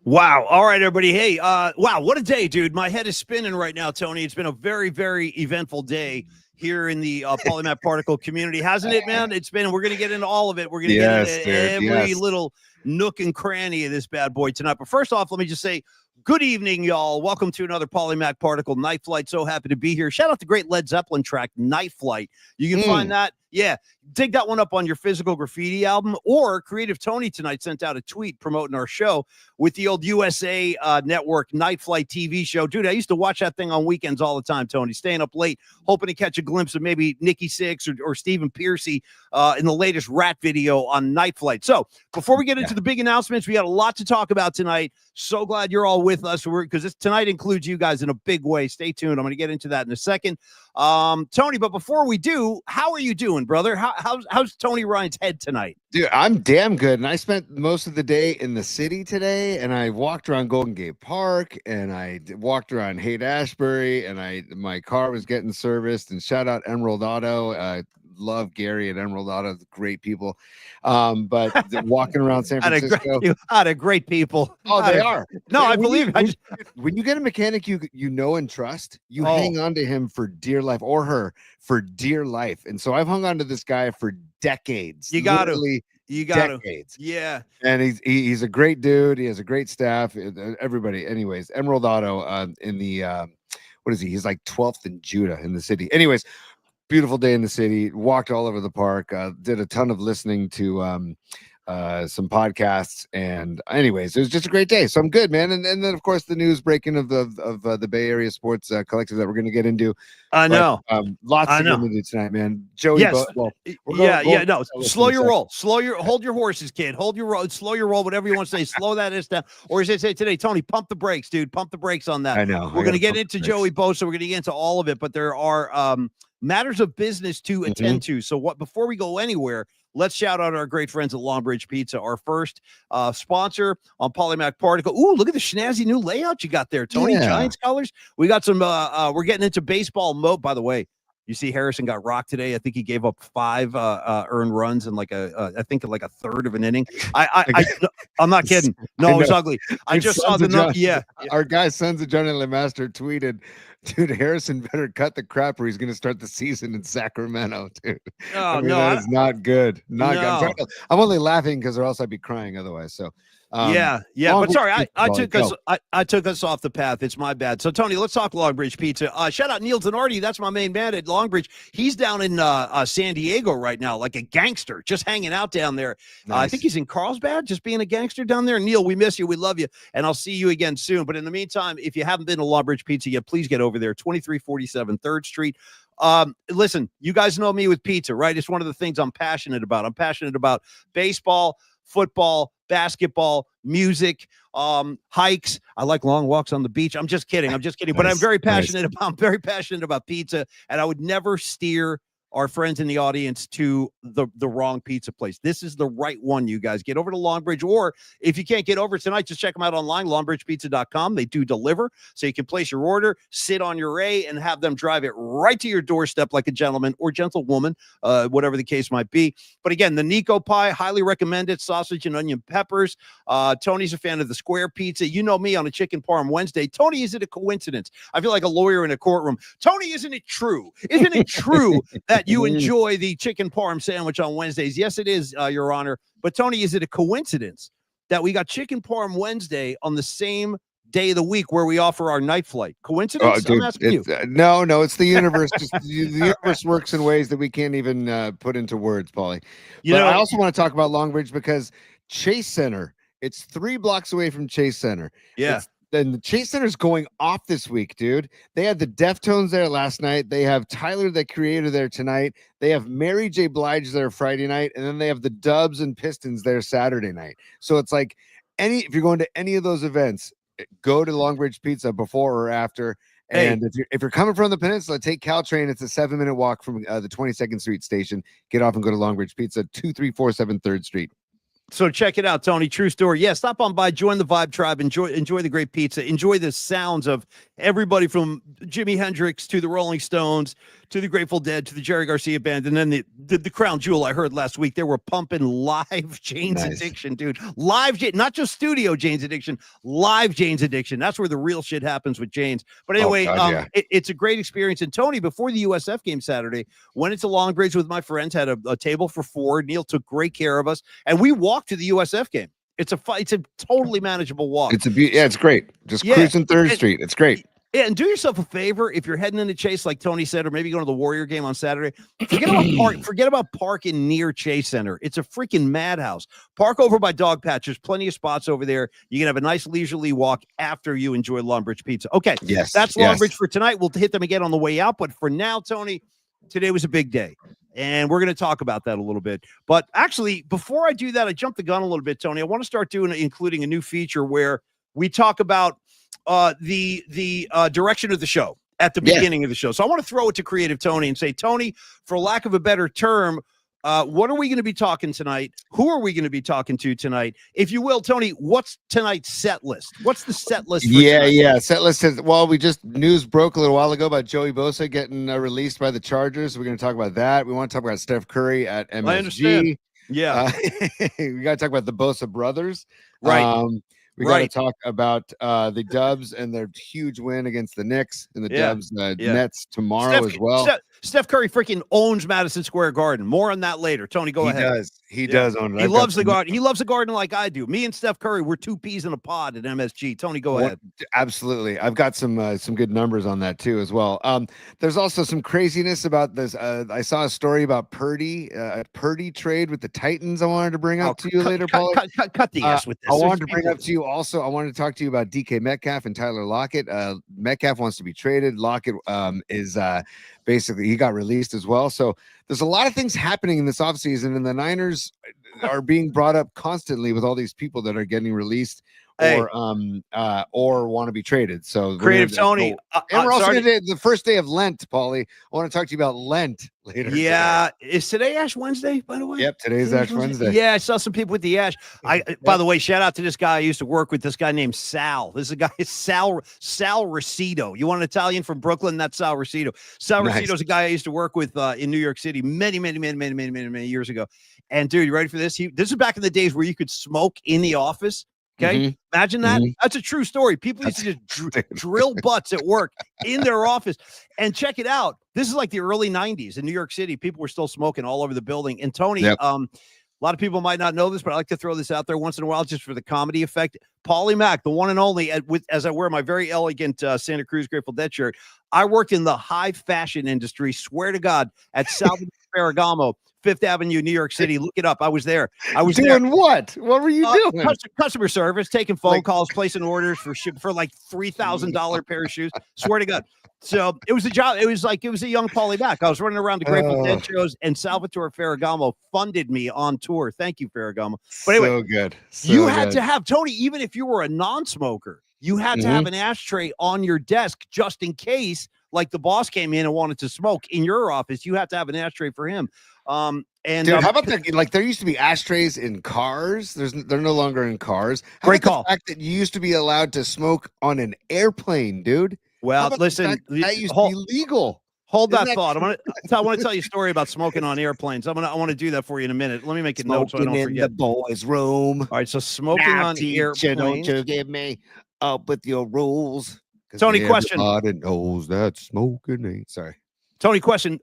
Wow. All right, everybody. Hey, wow, what a day, dude. My head is spinning right now, Tony. It's been a very, very eventful day here in the polymath particle community, hasn't it, man? We're going to get into all of it. We're going to get Yes, into dude. every Yes. little nook and cranny of this bad boy tonight. But first off, let me just say, good evening, y'all. Welcome to another Polymath Particle Night Flight. So happy to be here. Shout out the great Led Zeppelin track, Night Flight. You can find that. Yeah, dig that one up on your Physical Graffiti album. Or Creative Tony tonight sent out a tweet promoting our show with the old USA Network Night Flight TV show. Dude, I used to watch that thing on weekends all the time, Tony, staying up late, hoping to catch a glimpse of maybe Nikki Sixx or Stephen Piercy in the latest Rat video on Night Flight. So before we get into the big announcements, we got a lot to talk about tonight. So glad you're all with us because tonight includes you guys in a big way. Stay tuned. I'm going to get into that in a second. Tony, but before we do, how are you doing, brother? How's Tony Ryan's head tonight? Dude, I'm damn good. And I spent most of the day in the city today, and I walked around Golden Gate Park, and I walked around Haight-Ashbury, and my car was getting serviced. And shout out Emerald Auto. Love Gary at Emerald Auto, great people. But walking around San Francisco, out of great people. Oh, they are. No, I believe. When you get a mechanic you know and trust, you hang on to him for dear life, or her for dear life. And so I've hung on to this guy for decades. You got to. Decades. Yeah. And he's a great dude. He has a great staff. Everybody. Anyways, Emerald Auto in the what is he? He's like 12th in Judah in the city. Anyways, beautiful day in the city. Walked all over the park. Did a ton of listening to some podcasts, and anyways, it was just a great day. So I'm good, man. And then of course the news breaking of the Bay Area sports collective that we're going to get into. I know. Lots to get into tonight, man. Joey. Yes. No. Slow your roll. Hold your horses, kid. Hold your roll. Slow your roll. Whatever you want to say. Slow that is down. Or as they say today, Tony, pump the brakes, dude. Pump the brakes on that. I know. We're going to get into Joey Bosa. We're going to get into all of it, but there are matters of business to attend to. So before we go anywhere, let's shout out our great friends at Longbridge Pizza, our first sponsor on Polymath Particle. Ooh, look at the snazzy new layout you got there, Tony. Giants colors. We got some. We're getting into baseball mode. By the way, you see Harrison got rocked today. I think he gave up 5 earned runs in like I think like a third of an inning. I'm not kidding. No, it was ugly. I just saw the number. Yeah, our guy Sons of Johnny LeMaster tweeted, dude, Harrison better cut the crap or he's going to start the season in Sacramento, dude. Oh, that is not good. Good. I'm only laughing because or else I'd be crying otherwise. So but sorry, I took us off the path. It's my bad. So Tony, let's talk Longbridge Pizza. Shout out Neil Zanardi. That's my main man at Longbridge. He's down in San Diego right now, like a gangster, just hanging out down there. Nice. I think he's in Carlsbad, just being a gangster down there. Neil, we miss you. We love you. And I'll see you again soon. But in the meantime, if you haven't been to Longbridge Pizza yet, please get over there, 2347 3rd Street. Listen, you guys know me with pizza, right? It's one of the things I'm passionate about. I'm passionate about baseball, football, basketball, music, hikes. I like long walks on the beach. I'm just kidding. But I'm very passionate about pizza, and I would never steer our friends in the audience to the wrong pizza place. This is the right one, you guys. Get over to Longbridge, or if you can't get over tonight, just check them out online, longbridgepizza.com. They do deliver, so you can place your order, sit on your A, and have them drive it right to your doorstep like a gentleman or gentlewoman, whatever the case might be. But again, the Nico pie, highly recommended, sausage and onion peppers. Tony's a fan of the square pizza. You know me on a chicken parm Wednesday. Tony, is it a coincidence? I feel like a lawyer in a courtroom. Tony, isn't it true? Isn't it true that you enjoy the chicken parm sandwich on Wednesdays? Yes, it is, Your Honor. But Tony, is it a coincidence that we got chicken parm Wednesday on the same day of the week where we offer our night flight? Coincidence? Dude, I'm asking you. No, it's the universe. The universe works in ways that we can't even put into words, Paulie. I also want to talk about Longbridge because Chase Center, it's 3 blocks away from Chase Center. Yeah. Then the Chase Center's going off this week, dude. They had the Deftones there last night. They have Tyler, the Creator, there tonight. They have Mary J. Blige there Friday night, and then they have the Dubs and Pistons there Saturday night. So it's like if you're going to any of those events, go to Longbridge Pizza before or after. And if you're coming from the peninsula, take Caltrain. It's a 7-minute walk from the 22nd Street station. Get off and go to Longbridge Pizza, 2347 3rd Street. So check it out, Tony. True story. Yeah, stop on by, join the Vibe Tribe, enjoy the great pizza, enjoy the sounds of everybody from Jimi Hendrix to the Rolling Stones to the Grateful Dead to the Jerry Garcia Band, and then the crown jewel I heard last week, they were pumping live Jane's Addiction, dude. Live, not just studio Jane's Addiction, live Jane's Addiction. That's where the real shit happens with Jane's. But anyway, it's a great experience. And Tony, before the USF game Saturday, went into Longbridge with my friends, had a table for 4. Neil took great care of us, and we walked to the USF game. It's a totally manageable walk. It's great. Just cruising 3rd Street. It's great. Yeah, and do yourself a favor if you're heading into Chase, like Tony said, or maybe going to the Warrior game on Saturday. Forget about parking near Chase Center. It's a freaking madhouse. Park over by Dog Patch. There's plenty of spots over there. You can have a nice leisurely walk after you enjoy Longbridge Pizza. Okay, that's Longbridge for tonight. We'll hit them again on the way out. But for now, Tony, today was a big day. And we're going to talk about that a little bit. But actually, before I do that, I jumped the gun a little bit, Tony. I want to start including a new feature where we talk about the direction of the show at the beginning of the show. So I want to throw it to Creative Tony and say, Tony, for lack of a better term, what are we going to be talking tonight? Who are we going to be talking to tonight? If you will, Tony, what's tonight's set list? What's the set list? Set list says, news broke a little while ago about Joey Bosa getting released by the Chargers. We're going to talk about that. We want to talk about Steph Curry at MSG. I understand. Yeah. We got to talk about the Bosa brothers. Right. We got to talk about the Dubs and their huge win against the Knicks and the Dubs Nets tomorrow as well. Steph Curry freaking owns Madison Square Garden. More on that later. Tony, go ahead. He does own it. He loves the garden. He loves the garden like I do. Me and Steph Curry, we're 2 peas in a pod at MSG. Tony, go ahead. Absolutely. I've got some good numbers on that too as well. There's also some craziness about this. I saw a story about a Purdy trade with the Titans. I wanted to bring up to you later, Paul. Cut the ass with this. I wanted to bring up to you also. I wanted to talk to you about DK Metcalf and Tyler Lockett. Metcalf wants to be traded. Lockett is basically, he got released as well. So there's a lot of things happening in this offseason, and the Niners are being brought up constantly with all these people that are getting released or want to be traded. So Creative Tony, and we're also going to the first day of Lent, Paulie. I want to talk to you about Lent later. Yeah, is today Ash Wednesday? By the way, yep, today's Ash Wednesday. Yeah, I saw some people with the ash. By the way, shout out to this guy I used to work with. This guy named Sal. This is a guy, Sal Rosito. You want an Italian from Brooklyn? That's Sal Rosito. Sal Rosito is a guy I used to work with in New York City many years ago. And dude, you ready for this? This is back in the days where you could smoke in the office. Okay. Imagine that. That's a true story. People used to just drill butts at work in their office. And check it out. This is like the early 90s in New York City. People were still smoking all over the building. And Tony, a lot of people might not know this, but I like to throw this out there once in a while just for the comedy effect. Paulie Mack, the one and only, as I wear my very elegant Santa Cruz Grateful Dead shirt, I worked in the high fashion industry, swear to God, at Salvador Ferragamo, Fifth Avenue, New York City. Look it up. I was there. Doing what? What were you doing? Customer service, taking phone calls, placing orders for like $3,000 pair of shoes. Swear to God. So it was a job. It was a young Paulie Mack. I was running around the Grateful Dead shows, and Salvatore Ferragamo funded me on tour. Thank you, Ferragamo. But anyway, so good. You had to have, Tony, even if you were a non-smoker, you had to have an ashtray on your desk just in case, like the boss came in and wanted to smoke in your office. You have to have an ashtray for him. And dude, how about that? Like there used to be ashtrays in cars. They're no longer in cars. Great call. The fact that you used to be allowed to smoke on an airplane, dude. Well, listen, that used to be legal. Hold that thought. I want to tell you a story about smoking on airplanes. I want to do that for you in a minute. Let me make a note so I don't forget. In the boys' room. All right, so smoking on airplanes. Don't you give me up with your rules. Tony, question. Everybody knows that smoking ain't. Sorry. Tony, question.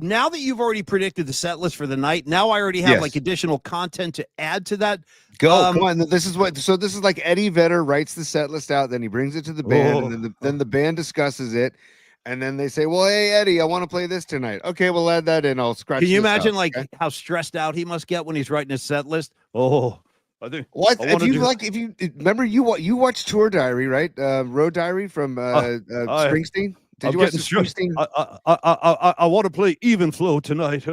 Now that you've already predicted the set list for the night, now I already have like additional content to add to that. Come on. This is like Eddie Vedder writes the set list out, then he brings it to the band, and then the band discusses it. And then they say, well, hey, Eddie, I want to play this tonight. Okay, we'll add that in. I'll scratch. Can you imagine how stressed out he must get when he's writing his set list? I think if you remember you watched Tour Diary, right? Road Diary from Springsteen. Did you watch the Springsteen? I want to play Even Flow tonight.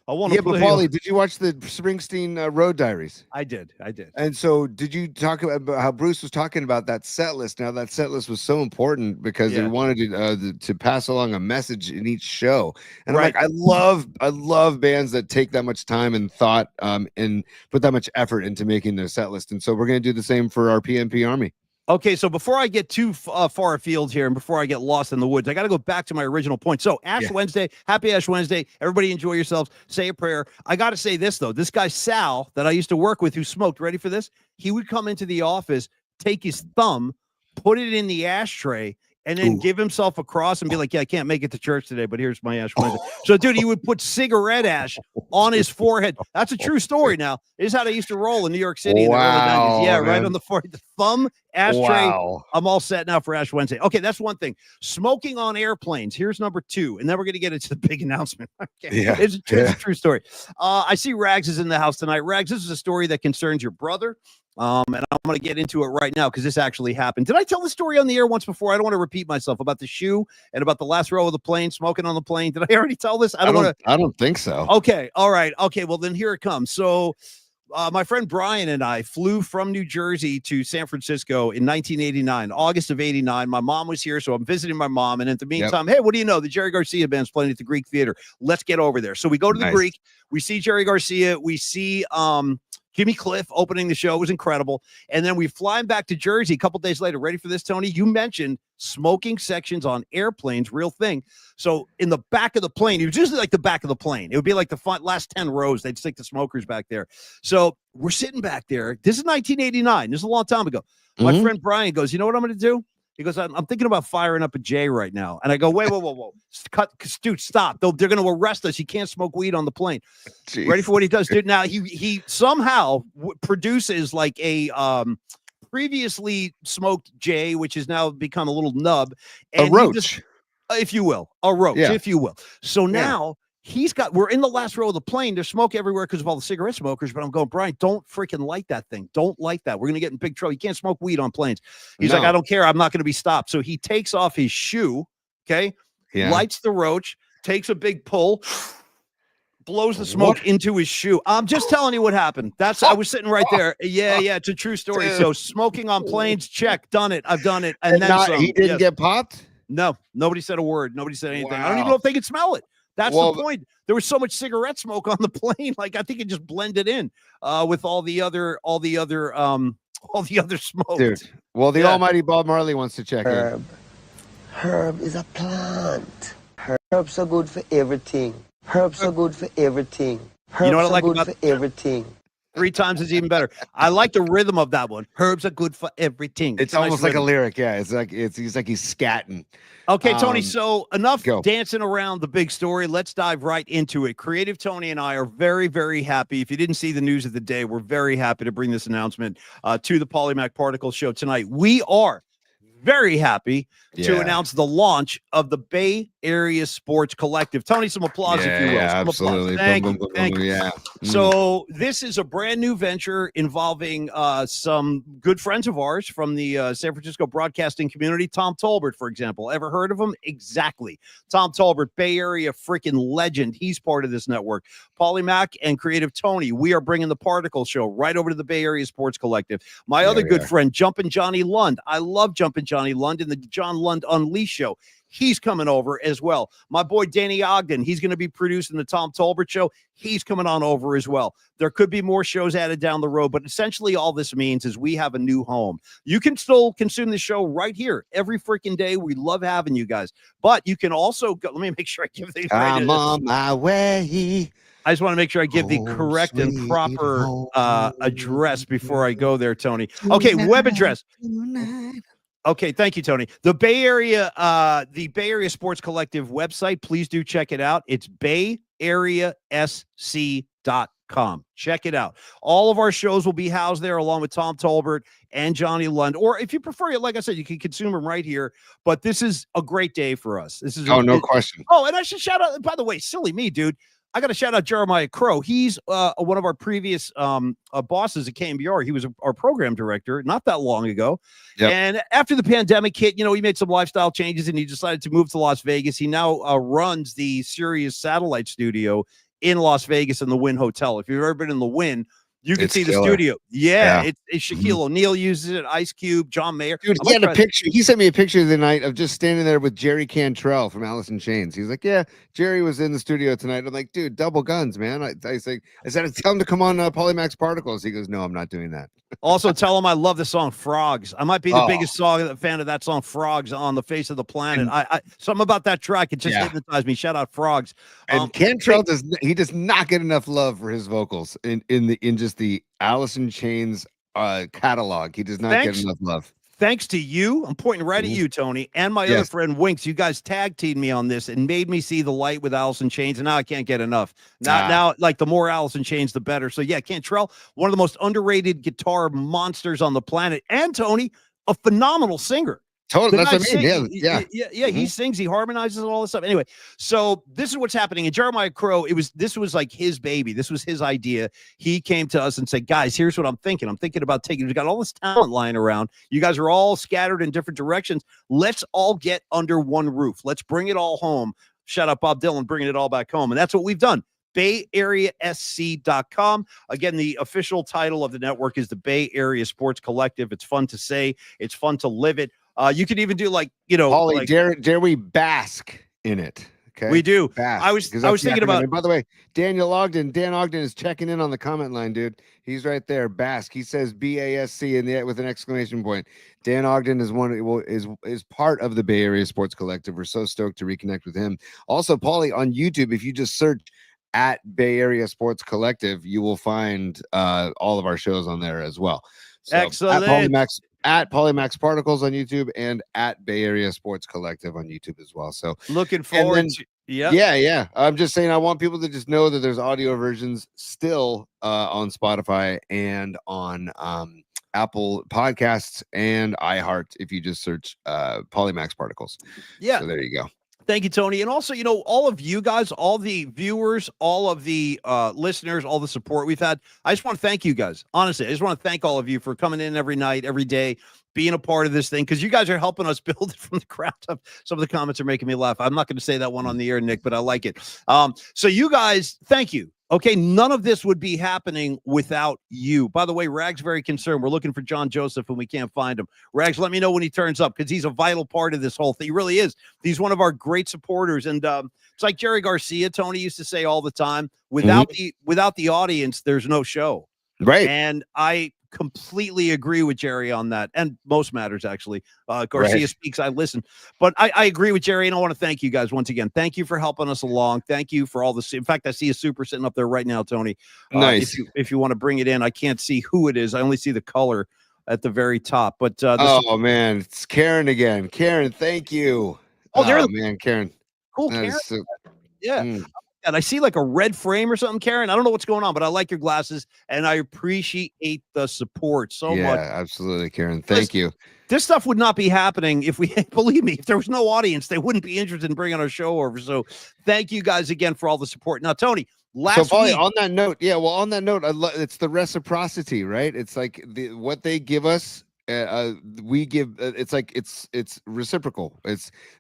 I want to play. Paulie, did you watch the Springsteen Road Diaries? I did. And so, did you talk about how Bruce was talking about that set list? Now, that set list was so important because they wanted to pass along a message in each show. And I'm like, I love bands that take that much time and thought and put that much effort into making their set list. And so, we're going to do the same for our PMP Army. Okay, so before I get too far afield here and before I get lost in the woods, I got to go back to my original point. So Ash Wednesday, happy Ash Wednesday. Everybody enjoy yourselves. Say a prayer. I got to say this, though. This guy, Sal, that I used to work with who smoked, ready for this? He would come into the office, take his thumb, put it in the ashtray, and then give himself a cross and be like, yeah, I can't make it to church today, but here's my Ash Wednesday. So, dude, he would put cigarette ash on his forehead. That's a true story now. This is how they used to roll in New York City in the early 90s. Yeah, man. Right on the forehead. The thumb, ashtray. Wow. I'm all set now for Ash Wednesday. Okay, that's one thing. Smoking on airplanes. Here's number 2. And then we're going to get into the big announcement. Okay. Yeah. It's a true story. I see Rags is in the house tonight. Rags, this is a story that concerns your brother. And I'm going to get into it right now because this actually happened. Did I tell the story on the air once before? I don't want to repeat myself about the shoe and about the last row of the plane, smoking on the plane. Did I already tell this? I don't think so. Okay. All right. Okay. Well, then here it comes. So my friend Brian and I flew from New Jersey to San Francisco in 1989, August of 89. My mom was here, so I'm visiting my mom. And in the meantime, hey, what do you know? The Jerry Garcia band's playing at the Greek Theater. Let's get over there. So we go to the Greek. We see Jerry Garcia. We see Jimmy Cliff opening the show. It was incredible. And then we fly back to Jersey a couple days later. Ready for this, Tony? You mentioned smoking sections on airplanes, real thing. So in the back of the plane, it was usually like the back of the plane. It would be like the last 10 rows. They'd stick the smokers back there. So we're sitting back there. This is 1989. This is a long time ago. My friend Brian goes, you know what I'm going to do? He goes, I'm thinking about firing up a J right now. And I go, whoa. Cut, dude, stop. They're going to arrest us. You can't smoke weed on the plane. Jeez. Ready for what he does, dude? Now, he somehow produces like a previously smoked J, which has now become a little nub. And a roach. If you will. A roach, if you will. So now we're in the last row of the plane. There's smoke everywhere because of all the cigarette smokers. But I'm going, Brian, don't freaking light that thing. Don't light that. We're going to get in big trouble. You can't smoke weed on planes. He's like, I don't care. I'm not going to be stopped. So he takes off his shoe, lights the roach, takes a big pull, blows the smoke into his shoe. I'm just telling you what happened. I was sitting right there. Yeah, it's a true story. So smoking on planes, check, done it. I've done it. And then some. He didn't get popped? No, nobody said a word. Nobody said anything. I don't even know if they could smell it. That's the point. There was so much cigarette smoke on the plane, like I think it just blended in with all the other smoke. Dude. Well, the almighty Bob Marley wants to check in. Herb is a plant. Herbs are good for everything. Herbs are good for everything. Herbs you know what I like about everything. 3 times is even better. I like the rhythm of that one. Herbs are good for everything. It's almost like a lyric. Yeah, he's like he's scatting. Okay, Tony, so enough dancing around the big story. Let's dive right into it. Creative Tony and I are very, very happy. If you didn't see the news of the day, we're very happy to bring this announcement to the Polymac Particle Show tonight. We are very happy to announce the launch of the Bay Area Sports Collective. Tony, some applause, if you will. Yeah, absolutely. Thank you. Yeah. So this is a brand new venture involving some good friends of ours from the San Francisco broadcasting community. Tom Tolbert, for example. Ever heard of him? Exactly. Tom Tolbert, Bay Area freaking legend. He's part of this network. Polymac and Creative Tony, we are bringing the Particle Show right over to the Bay Area Sports Collective. My other good friend, Jumpin' Johnny Lund. I love Jumpin' Johnny Lund in the John Lund Unleashed show. He's coming over as well. My boy Danny Ogden, he's going to be producing the Tom Tolbert show. He's coming on over as well. There could be more shows added down the road, but essentially all this means is we have a new home. You can still consume the show right here every freaking day. We love having you guys, but you can also go. Let me make sure I give these. I'm on my way. I just want to make sure I give the correct and proper address before I go there, Tony. Okay, web address. Okay, thank you, Tony. The Bay Area Sports Collective website, please do check it out. It's bayareasc.com. Check it out. All of our shows will be housed there along with Tom Tolbert and Johnny Lund. Or if you prefer it, like I said, you can consume them right here. But this is a great day for us. This is no question. Oh, and I should shout out, by the way, silly me, dude. I got to shout out Jeremiah Crow. He's one of our previous bosses at KMBR. He was our program director not that long ago. Yep. And after the pandemic hit, he made some lifestyle changes and he decided to move to Las Vegas. He now runs the Sirius satellite studio in Las Vegas in the Wynn Hotel. If you've ever been in the Wynn, You can It's see the killer. studio. Yeah, Yeah. it's Shaquille O'Neal uses it, Ice Cube, John Mayer. Dude, he had a picture. He sent me a picture the night of just standing there with Jerry Cantrell from Alice in Chains. He's like, "Yeah, Jerry was in the studio tonight." I'm like, "Dude, double guns, man." I said, "Tell him to come on Polymax Particles." He goes, "No, I'm not doing that." Also, tell him I love the song Frogs. I might be the Oh. biggest fan of that song, Frogs, on the face of the planet. And- I something about that track, it just Yeah. hypnotized me. Shout out Frogs. And Cantrell does not get enough love for his vocals in just the Alice in Chains catalog. He does not get enough love. Thanks to you, I'm pointing right at you, Tony, and my other friend Winks. You guys tag teamed me on this and made me see the light with Alice in Chains, and now I can't get enough. Now, like the more Alice in Chains, the better. So yeah, Cantrell, one of the most underrated guitar monsters on the planet, and Tony, a phenomenal singer. Totally, that's what I mean. Yeah. He sings, he harmonizes, and all this stuff. Anyway, so this is what's happening. And Jeremiah Crow, this was like his baby. This was his idea. He came to us and said, "Guys, here's what I'm thinking. I'm thinking about taking. We've got all this talent lying around. You guys are all scattered in different directions. Let's all get under one roof. Let's bring it all home." Shout out Bob Dylan, bringing it all back home, and that's what we've done. BayAreaSC.com. Again, the official title of the network is the Bay Area Sports Collective. It's fun to say. It's fun to live it. You could even do Holly, dare we bask in it? Okay, we do. Bask, I was thinking about. And by the way, Dan Ogden is checking in on the comment line, dude. He's right there. Bask. He says BASC with an exclamation point. Dan Ogden is is part of the Bay Area Sports Collective. We're so stoked to reconnect with him. Also, Paulie, on YouTube, if you just search at Bay Area Sports Collective, you will find all of our shows on there as well. So, excellent. At Polymax Particles on YouTube and at Bay Area Sports Collective on YouTube as well. So looking forward to yeah. I'm just saying I want people to just know that there's audio versions still on Spotify and on Apple Podcasts and iHeart if you just search Polymax Particles. Yeah. So there you go. Thank you, Tony. And also, all of you guys, all the viewers, all of the listeners, all the support we've had. I just want to thank you guys. Honestly, I just want to thank all of you for coming in every night, every day, being a part of this thing, because you guys are helping us build it from the ground up. Some of the comments are making me laugh. I'm not going to say that one on the air, Nick, but I like it. So you guys, thank you. Okay, none of this would be happening without you. By the way, Rag's very concerned. We're looking for John Joseph, and we can't find him. Rags, let me know when he turns up, because he's a vital part of this whole thing. He really is. He's one of our great supporters. And it's like Jerry Garcia, Tony used to say all the time, without the audience, there's no show. Right. And I completely agree with Jerry on that, and most matters, actually. Garcia speaks, I listen. But I agree with Jerry, and I want to thank you guys once again. Thank you for helping us along. Thank you for all this. In fact, I see a super sitting up there right now, Tony. Nice. If you want to bring it in, I can't see who it is. I only see the color at the very top. But man, it's Karen again. Karen, thank you. Man, Karen. Cool, Karen. Yeah. And I see like a red frame or something, Karen. I don't know what's going on, but I like your glasses, and I appreciate the support so much. Yeah, absolutely, Karen. Thank you. This stuff would not be happening if believe me, if there was no audience, they wouldn't be interested in bringing our show over. So thank you guys again for all the support. Now, Tony, last week. On that note, it's the reciprocity, right? It's like what they give us. We give it's like it's reciprocal.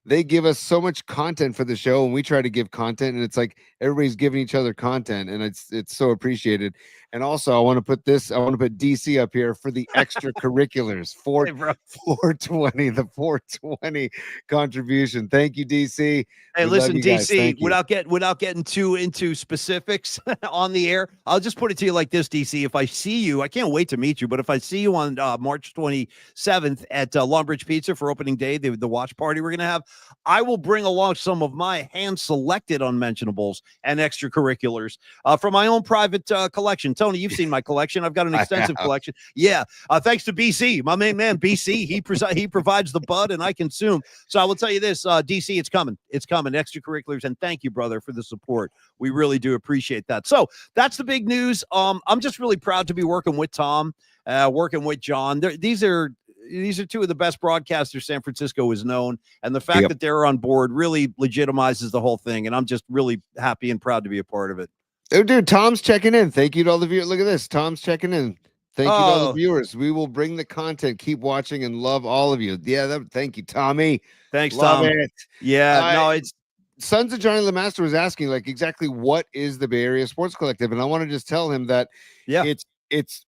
They give us so much content for the show, and we try to give content, and it's like everybody's giving each other content, and it's so appreciated. And also, I want to put DC up here for the extracurriculars. 420, the 420 contribution. Thank you, DC. Hey, listen, DC, without getting too into specifics on the air, I'll just put it to you like this, DC. If I see you, I can't wait to meet you, but if I see you on March 27th at Longbridge Pizza for opening day, the watch party we're going to have, I will bring along some of my hand-selected unmentionables and extracurriculars from my own private collection. Tony, you've seen my collection. I've got an extensive collection. Yeah. Thanks to BC, my main man, BC. He provides the bud, and I consume. So I will tell you this, DC, it's coming. It's coming. Extracurriculars. And thank you, brother, for the support. We really do appreciate that. So that's the big news. I'm just really proud to be working with Tom, working with John. These are two of the best broadcasters San Francisco has known. And the fact that they're on board really legitimizes the whole thing. And I'm just really happy and proud to be a part of it. Oh, dude, Tom's checking in. Thank you to all the viewers. Look at this. Tom's checking in. Thank you to all the viewers. We will bring the content. Keep watching and love all of you. Yeah, thank you, Tommy. Thanks, love Tom. It. Yeah, it's Sons of Johnny Lemaster was asking like exactly what is the Bay Area Sports Collective, and I want to just tell him that it's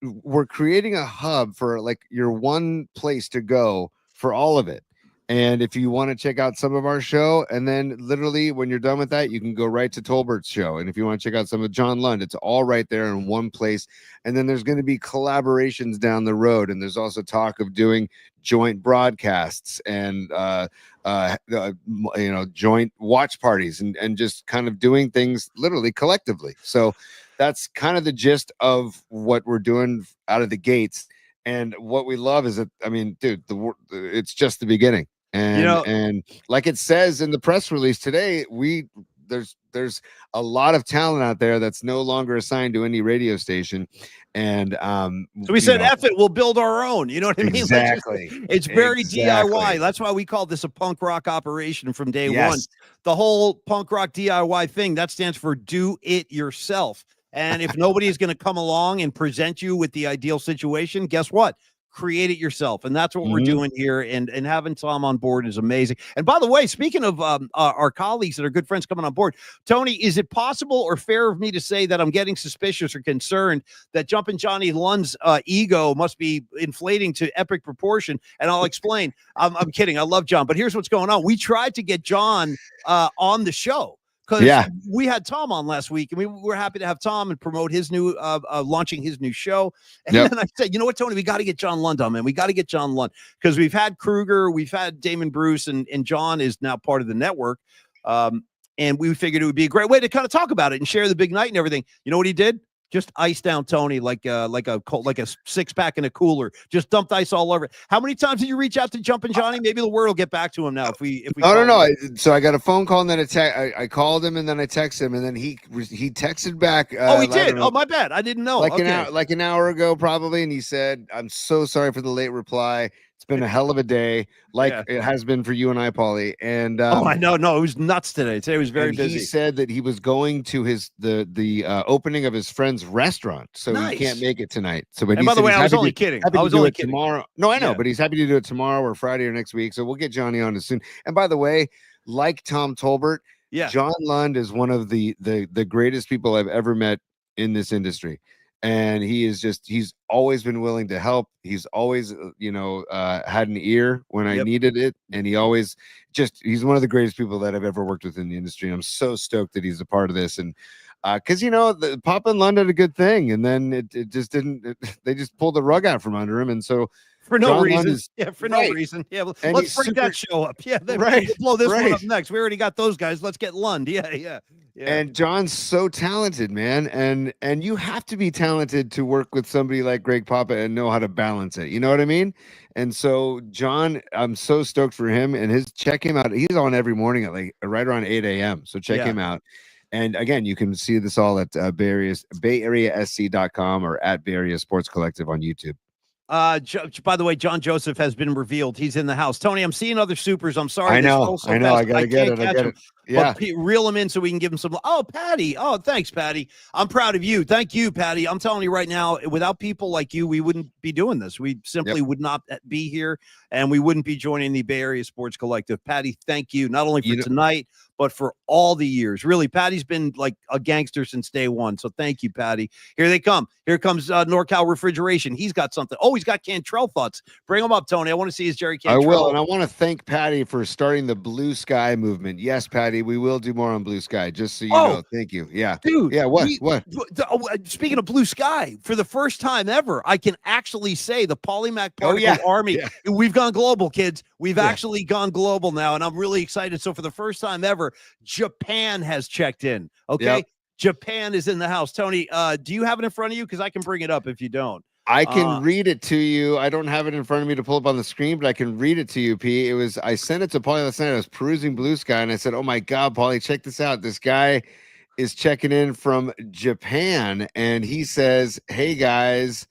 we're creating a hub for like your one place to go for all of it. And if you want to check out some of our show, and then literally when you're done with that, you can go right to Tolbert's show. And if you want to check out some of John Lund, it's all right there in one place. And then there's going to be collaborations down the road. And there's also talk of doing joint broadcasts and joint watch parties and just kind of doing things literally collectively. So that's kind of the gist of what we're doing out of the gates. And what we love is that, I mean, dude, it's just the beginning. And like it says in the press release today, there's a lot of talent out there that's no longer assigned to any radio station. And so we said, F it, we'll build our own. You know what I mean? Exactly. It's very DIY. That's why we called this a punk rock operation from day one. The whole punk rock DIY thing, that stands for do it yourself. And if nobody is going to come along and present you with the ideal situation, guess what? Create it yourself. And that's what we're doing here. And having Tom on board is amazing. And by the way, speaking of our colleagues that are good friends coming on board, Tony, is it possible or fair of me to say that I'm getting suspicious or concerned that Jumpin' Johnny Lund's ego must be inflating to epic proportion? And I'll explain. I'm kidding. I love John, but here's what's going on. We tried to get John on the show. Because we had Tom on last week, and we were happy to have Tom and promote his new launching his new show. And then I said, you know what, Tony, we got to get John Lund on, man. We got to get John Lund because we've had Kruger, we've had Damon Bruce, and John is now part of the network. And we figured it would be a great way to kind of talk about it and share the big night and everything. You know what he did? Just iced down Tony like a 6-pack in a cooler. Just dumped ice all over it. How many times did you reach out to Jumpin' Johnny? Maybe the word will get back to him now. If we no. So I got a phone call and then I called him and then I texted him and then he texted back. He did. Oh, my bad. I didn't know. Like an hour ago probably, and he said, "I'm so sorry for the late reply. It's been a hell of a day, it has been for you and I, Paulie." And I know. No, it was nuts today. Today was very busy. He said that he was going to the opening of his friend's restaurant, so he can't make it tonight. So, but by the way, I was only kidding. I was only kidding. Tomorrow. No, I know, but he's happy to do it tomorrow or Friday or next week. So we'll get Johnny on as soon. And by the way, like Tom Tolbert, John Lund is one of the greatest people I've ever met in this industry. And he's always been willing to help. He's always, had an ear when I needed it. And he's one of the greatest people that I've ever worked with in the industry. And I'm so stoked that he's a part of this. And because, the Papa and Lund did a good thing. And then it just didn't, they just pulled the rug out from under him. And so for no reason. No reason. Yeah. Well, let's break that show up. Yeah. We'll blow this one up next. We already got those guys. Let's get Lund. Yeah. And John's so talented, man. And you have to be talented to work with somebody like Greg Papa and know how to balance it. You know what I mean? And so John, I'm so stoked for him and check him out. He's on every morning at like right around 8 a.m. So check him out. And again, you can see this all at BayAreaSC.com or at Bay Area Sports Collective on YouTube. By the way, John Joseph has been revealed. He's in the house. Tony, I'm seeing other supers. I'm sorry. I know. I gotta get it. Yeah. But reel him in so we can give him some. Oh, Patty. Oh, thanks, Patty. I'm proud of you. Thank you, Patty. I'm telling you right now, without people like you, we wouldn't be doing this. We simply would not be here, and we wouldn't be joining the Bay Area Sports Collective. Patty, thank you, not only for tonight, but for all the years. Really, Patty's been like a gangster since day one. So thank you, Patty. Here they come. Here comes NorCal Refrigeration. He's got something. Oh, he's got Cantrell thoughts. Bring him up, Tony. I want to see his Jerry Cantrell. I will, and I want to thank Patty for starting the Blue Sky movement. Yes, Patty, we will do more on Blue Sky, just so you know. Thank you. Yeah. Dude. Yeah, what? Speaking of Blue Sky, for the first time ever, I can actually say the Polymac Particle Army. Yeah. We've gone global, kids. We've actually gone global now, and I'm really excited. So for the first time ever, Japan has checked in. Okay. Yep. Japan is in the house. Tony, do you have it in front of you? Because I can bring it up if you don't. I can read it to you. I don't have it in front of me to pull up on the screen, but I can read it to you, P. I sent it to Paulie last night. I was perusing Blue Sky, and I said, "Oh my God, Paulie, check this out. This guy is checking in from Japan, and he says, hey guys,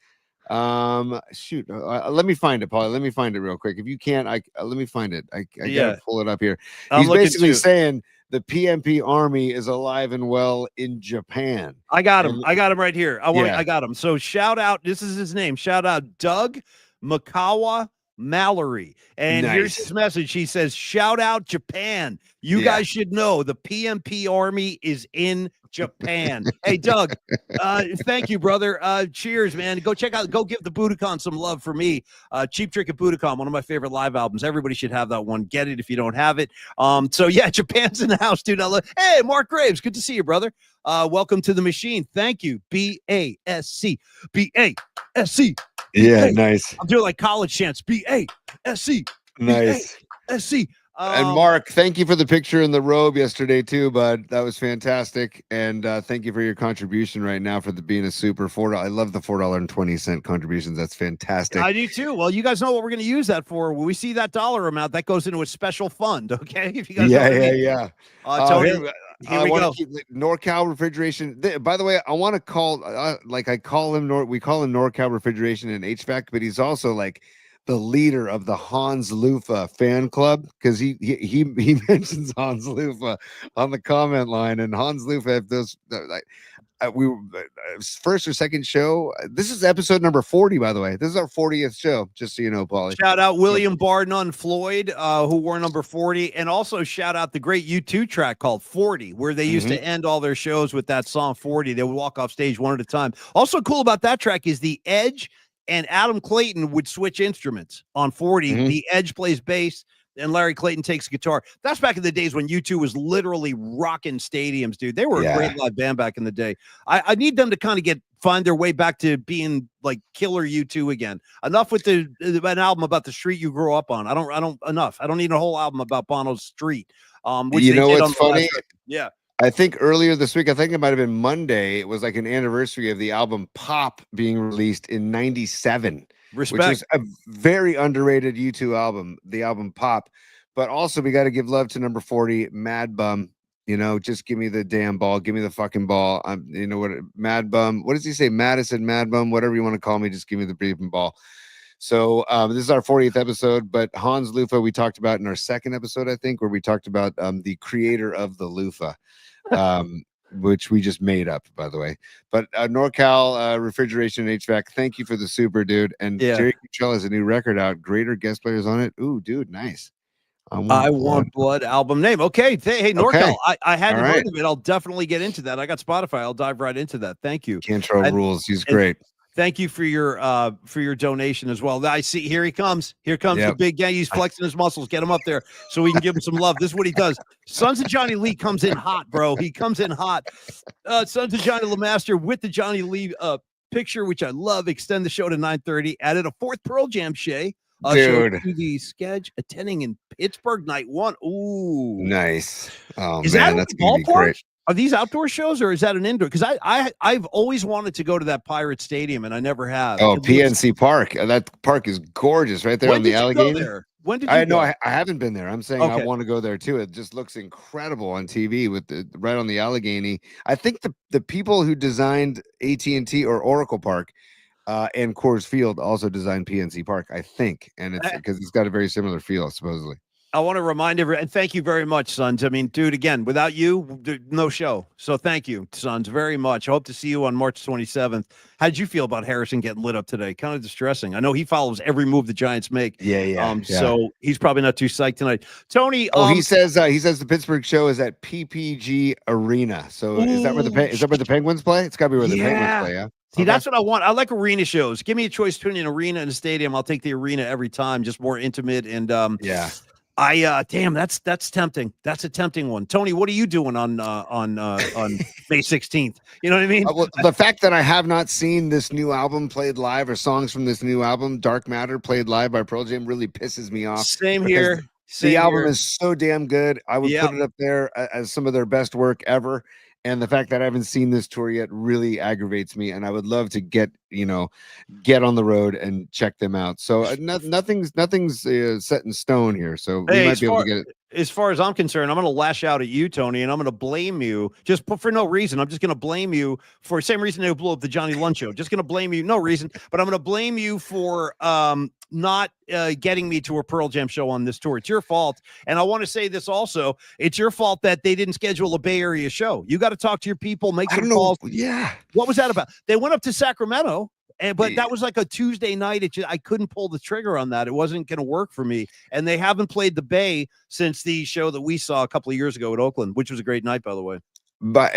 let me find it, Paulie. Let me find it real quick. If you can't, let me find it. I gotta pull it up here. He's basically saying the PMP Army is alive and well in Japan. I got him. I got him right here. I got him. So shout out. This is his name. Shout out Doug Makawa Mallory. And here's his message. He says, shout out Japan. You guys should know the PMP army is in Japan. Hey, Doug, thank you, brother. Cheers, man. Go give the Budokan some love for me. Cheap Trick at Budokan, one of my favorite live albums. Everybody should have that one. Get it if you don't have it. So yeah, Japan's in the house, dude. Hey, Mark Graves, good to see you, brother. Welcome to the machine. Thank you. BASC. BASC. Yeah, nice. I'm doing like college chants. BASC. Nice. BASC. And Mark, thank you for the picture in the robe yesterday too, bud. That was fantastic. And thank you for your contribution right now for being a super $4. I love the $4.20 contributions. That's fantastic. I do too. Well, you guys know what we're going to use that for. When we see that dollar amount, that goes into a special fund. Okay. If you guys yeah. Tony, here we go. Keep NorCal Refrigeration. By the way, I want to call we call him NorCal Refrigeration and HVAC, but he's also like the leader of the Hans Lufa fan club, because he mentions Hans Lufa on the comment line, and Hans Lufa, if those we were first or second show. This is episode number 40, by the way. This is our 40th show, just so you know, Paulie. Shout out William Barnum Floyd, who wore number 40, and also shout out the great U2 track called 40, where they used to end all their shows with that song 40. They would walk off stage one at a time. Also cool about that track is the Edge and Adam Clayton would switch instruments on 40. The Edge plays bass and Larry Clayton takes guitar. That's back in the days when U2 was literally rocking stadiums, dude. They were a great live band back in the day. I need them to kind of find their way back to being like killer U2 again. Enough with an album about the street you grew up on. I don't need a whole album about Bono's street. Which you know what's funny? Yeah. I think earlier this week, I think it might have been Monday, it was like an anniversary of the album Pop being released in 97. Respect. Which is a very underrated U2 album, the album Pop. But also, we got to give love to number 40, Mad Bum. You know, just give me the damn ball. Give me the fucking ball. You know what? Mad Bum. What does he say? Madison, Mad Bum, whatever you want to call me. Just give me the breathing ball. So this is our 40th episode, but Hans Lufa, we talked about in our second episode, I think, where we talked about the creator of the loofah. Which we just made up, by the way. But NorCal Refrigeration and HVAC, thank you for the super, dude. And Jerry Cuchell has a new record out. Greater guest players on it. Ooh, dude, nice. I Want Blood album name. Okay. Hey, NorCal, I hadn't heard of it. I'll definitely get into that. I got Spotify. I'll dive right into that. Thank you. Cantrell rules. He's great. Thank you for your donation as well. I see. Here he comes. Here comes the big guy. He's flexing his muscles. Get him up there so we can give him some love. This is what he does. Sons of Johnny Lee comes in hot, bro. He comes in hot. Sons of Johnny LeMaster with the Johnny Lee picture, which I love. Extend the show to 9:30. Added a fourth Pearl Jam Shay. Dude. To the sketch attending in Pittsburgh night one. Ooh, nice. Oh, is man, that that's gonna be great. Are these outdoor shows or is that an indoor? Because I've always wanted to go to that Pirate Stadium and I never have. Oh, PNC Park. That park is gorgeous right there on the Allegheny. When did you go? I haven't been there. I'm saying I want to go there too. It just looks incredible on TV with right on the Allegheny. I think the people who designed AT&T or Oracle Park and Coors Field also designed PNC Park, I think. And it's because it's got a very similar feel, supposedly. I want to remind everyone, and thank you very much, Sons. I mean, dude, again, without you, no show. So thank you, Sons, very much. I hope to see you on March 27th. How did you feel about Harrison getting lit up today? Kind of distressing. I know he follows every move the Giants make. So he's probably not too psyched tonight. Tony. He says the Pittsburgh show is at PPG Arena. So is that where the Penguins play? It's got to be where the Penguins play. Yeah. See, that's what I want. I like arena shows. Give me a choice between an arena and a stadium. I'll take the arena every time. Just more intimate and damn, that's tempting. That's a tempting one. Tony, what are you doing on May 16th? You know what I mean? Well, the fact that I have not seen this new album played live or songs from this new album, Dark Matter, played live by Pearl Jam, really pisses me off. Same here. The album is so damn good. I would put it up there as some of their best work ever. And the fact that I haven't seen this tour yet really aggravates me. And I would love to get on the road and check them out. So nothing's set in stone here. So we might be able to get it. As far as I'm concerned, I'm going to lash out at you, Tony, and I'm going to blame you just for no reason. I'm just going to blame you for the same reason they blew up the Johnny Lunch show. Just going to blame you, no reason, but I'm going to blame you for not getting me to a Pearl Jam show on this tour. It's your fault. And I want to say this also. It's your fault that they didn't schedule a Bay Area show. You got to talk to your people, make some calls. Yeah. What was that about? They went up to Sacramento. but that was like a Tuesday night. I couldn't pull the trigger on that. It wasn't going to work for me. And they haven't played the Bay since the show that we saw a couple of years ago at Oakland, which was a great night, by the way. But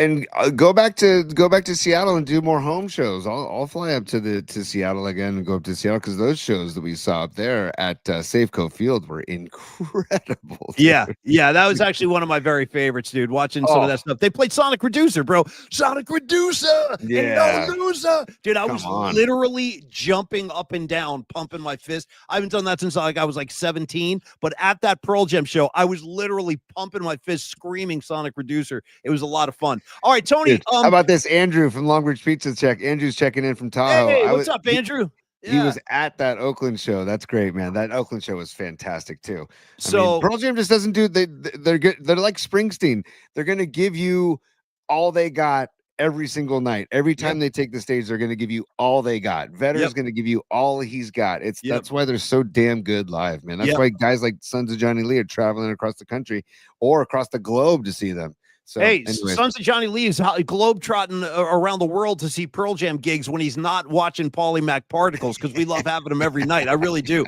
go back to Seattle and do more home shows. I'll fly up to Seattle again and go up to Seattle because those shows that we saw up there at Safeco Field were incredible. Yeah, that was actually one of my very favorites, dude. Watching some of that stuff. They played Sonic Reducer, bro. Sonic Reducer, yeah, and no loser, dude. I was literally jumping up and down, pumping my fist. I haven't done that since I was like 17. But at that Pearl Jam show, I was literally pumping my fist, screaming Sonic Reducer. It was a lot of fun. All right, Tony. Dude, how about this? Andrew from Longbridge Pizza check. Andrew's checking in from Tahoe. Hey, what's up, Andrew? He was at that Oakland show. That's great, man. That Oakland show was fantastic too. So I mean, Pearl Jam just doesn't do. They're good. They're like Springsteen. They're gonna give you all they got every single night. Every time they take the stage, they're gonna give you all they got. Vetter's gonna give you all he's got. That's why they're so damn good live, man. That's why guys like Sons of Johnny Lee are traveling across the country or across the globe to see them. So, hey, Sons of Johnny Lee is globetrotting around the world to see Pearl Jam gigs when he's not watching Polymac Particles because we love having him every night. I really do.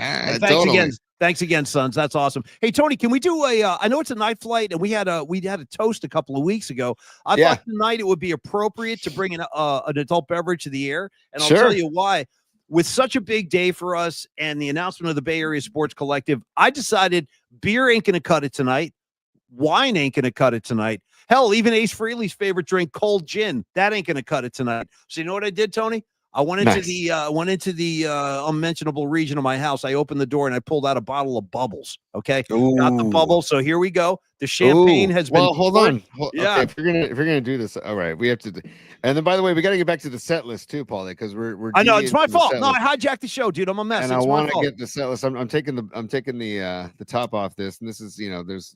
Thanks again, Sons. That's awesome. Hey, Tony, can we do I know it's a night flight, and we had a toast a couple of weeks ago. I thought tonight it would be appropriate to bring an adult beverage to the air, and I'll tell you why. With such a big day for us and the announcement of the Bay Area Sports Collective, I decided beer ain't going to cut it tonight. Wine ain't going to cut it tonight. Hell, even Ace Frehley's favorite drink, cold gin, that ain't going to cut it tonight. So you know what I did, Tony? I went into the unmentionable region of my house. I opened the door and I pulled out a bottle of bubbles. Okay, got the bubbles. So here we go. The champagne has been. Well, hold on. Okay, if you're gonna do this, all right, we have to. And then, by the way, we got to get back to the set list too, Paulie, because we're. I know it's my fault. No, I hijacked the show, dude. I'm a mess. And I want to get the set list. I'm taking the top off this, and this is there's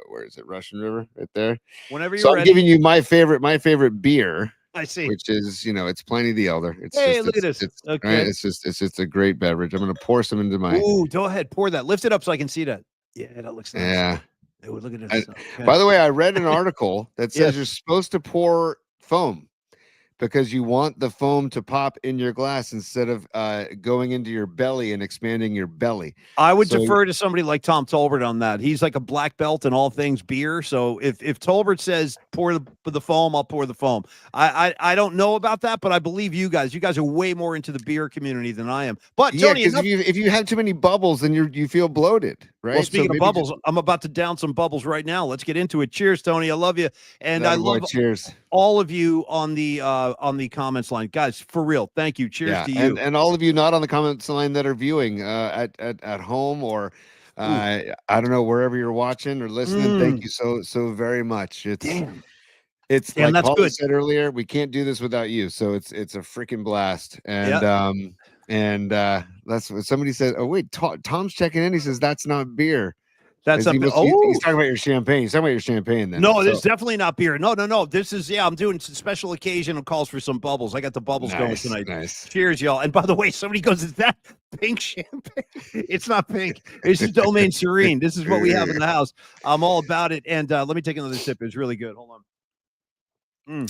where is it? Russian River right there. Whenever you're so ready. I'm giving you my favorite beer. I see. Which is, it's Pliny the Elder. Look at this. Okay. Right? It's just a great beverage. I'm gonna pour some into my. Ooh, go ahead, pour that. Lift it up so I can see that. Yeah, that looks nice. Yeah. Ooh, look at this. By the way, I read an article that says you're supposed to pour foam because you want the foam to pop in your glass instead of going into your belly and expanding your belly. I would defer to somebody like Tom Tolbert on that. He's like a black belt in all things beer. So if Tolbert says pour the foam, I'll pour the foam. I don't know about that, but I believe you guys. You guys are way more into the beer community than I am. But Tony, if you have too many bubbles, then you feel bloated, right? Well, speaking of bubbles, I'm about to down some bubbles right now. Let's get into it. Cheers, Tony. I love you, and I love all of you on the comments line, guys. For real, thank you. Cheers to you, and all of you not on the comments line that are viewing at home or I don't know, wherever you're watching or listening. Thank you so very much. It's like Paul said earlier, we can't do this without you. So it's a freaking blast. And that's what somebody said. Oh wait, Tom's checking in. He says that's not beer. That's he's talking about your champagne. He's talking about your champagne then. No, this is definitely not beer. No. This is I'm doing some special occasion and calls for some bubbles. I got the bubbles going tonight. Nice. Cheers, y'all. And by the way, somebody goes, is that pink champagne? It's not pink. It's just Domaine Serene. This is what we have in the house. I'm all about it. And let me take another sip. It's really good. Hold on.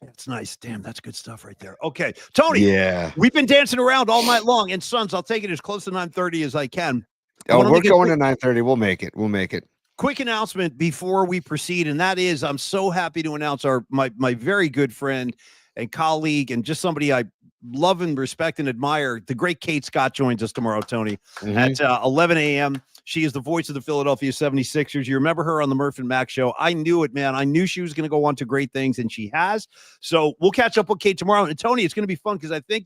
That's nice. Damn, that's good stuff right there. Okay, Tony. Yeah. We've been dancing around all night long. And Sons, I'll take it as close to 9:30 as I can. Oh, we're going to 9:30. We'll make it. Quick announcement before we proceed, and that is I'm so happy to announce my very good friend and colleague and just somebody I love and respect and admire. The great Kate Scott joins us tomorrow, Tony, at 11 a.m. She is the voice of the Philadelphia 76ers. You remember her on the Murph and Mac show. I knew it, man. I knew she was going to go on to great things, and she has. So we'll catch up with Kate tomorrow. And Tony, it's going to be fun because I think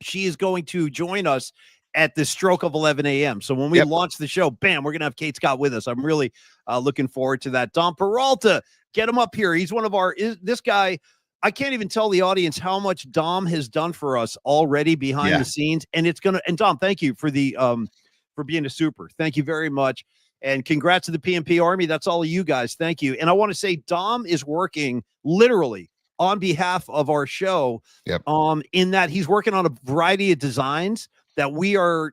she is going to join us at the stroke of 11 a.m. So when we launch the show, bam, we're going to have Kate Scott with us. I'm really looking forward to that. Dom Peralta, get him up here. He's one of this guy. I can't even tell the audience how much Dom has done for us already behind the scenes. And and Dom, thank you for for being a super. Thank you very much. And congrats to the PMP Army. That's all of you guys. Thank you. And I want to say Dom is working literally on behalf of our show. In that he's working on a variety of designs that we are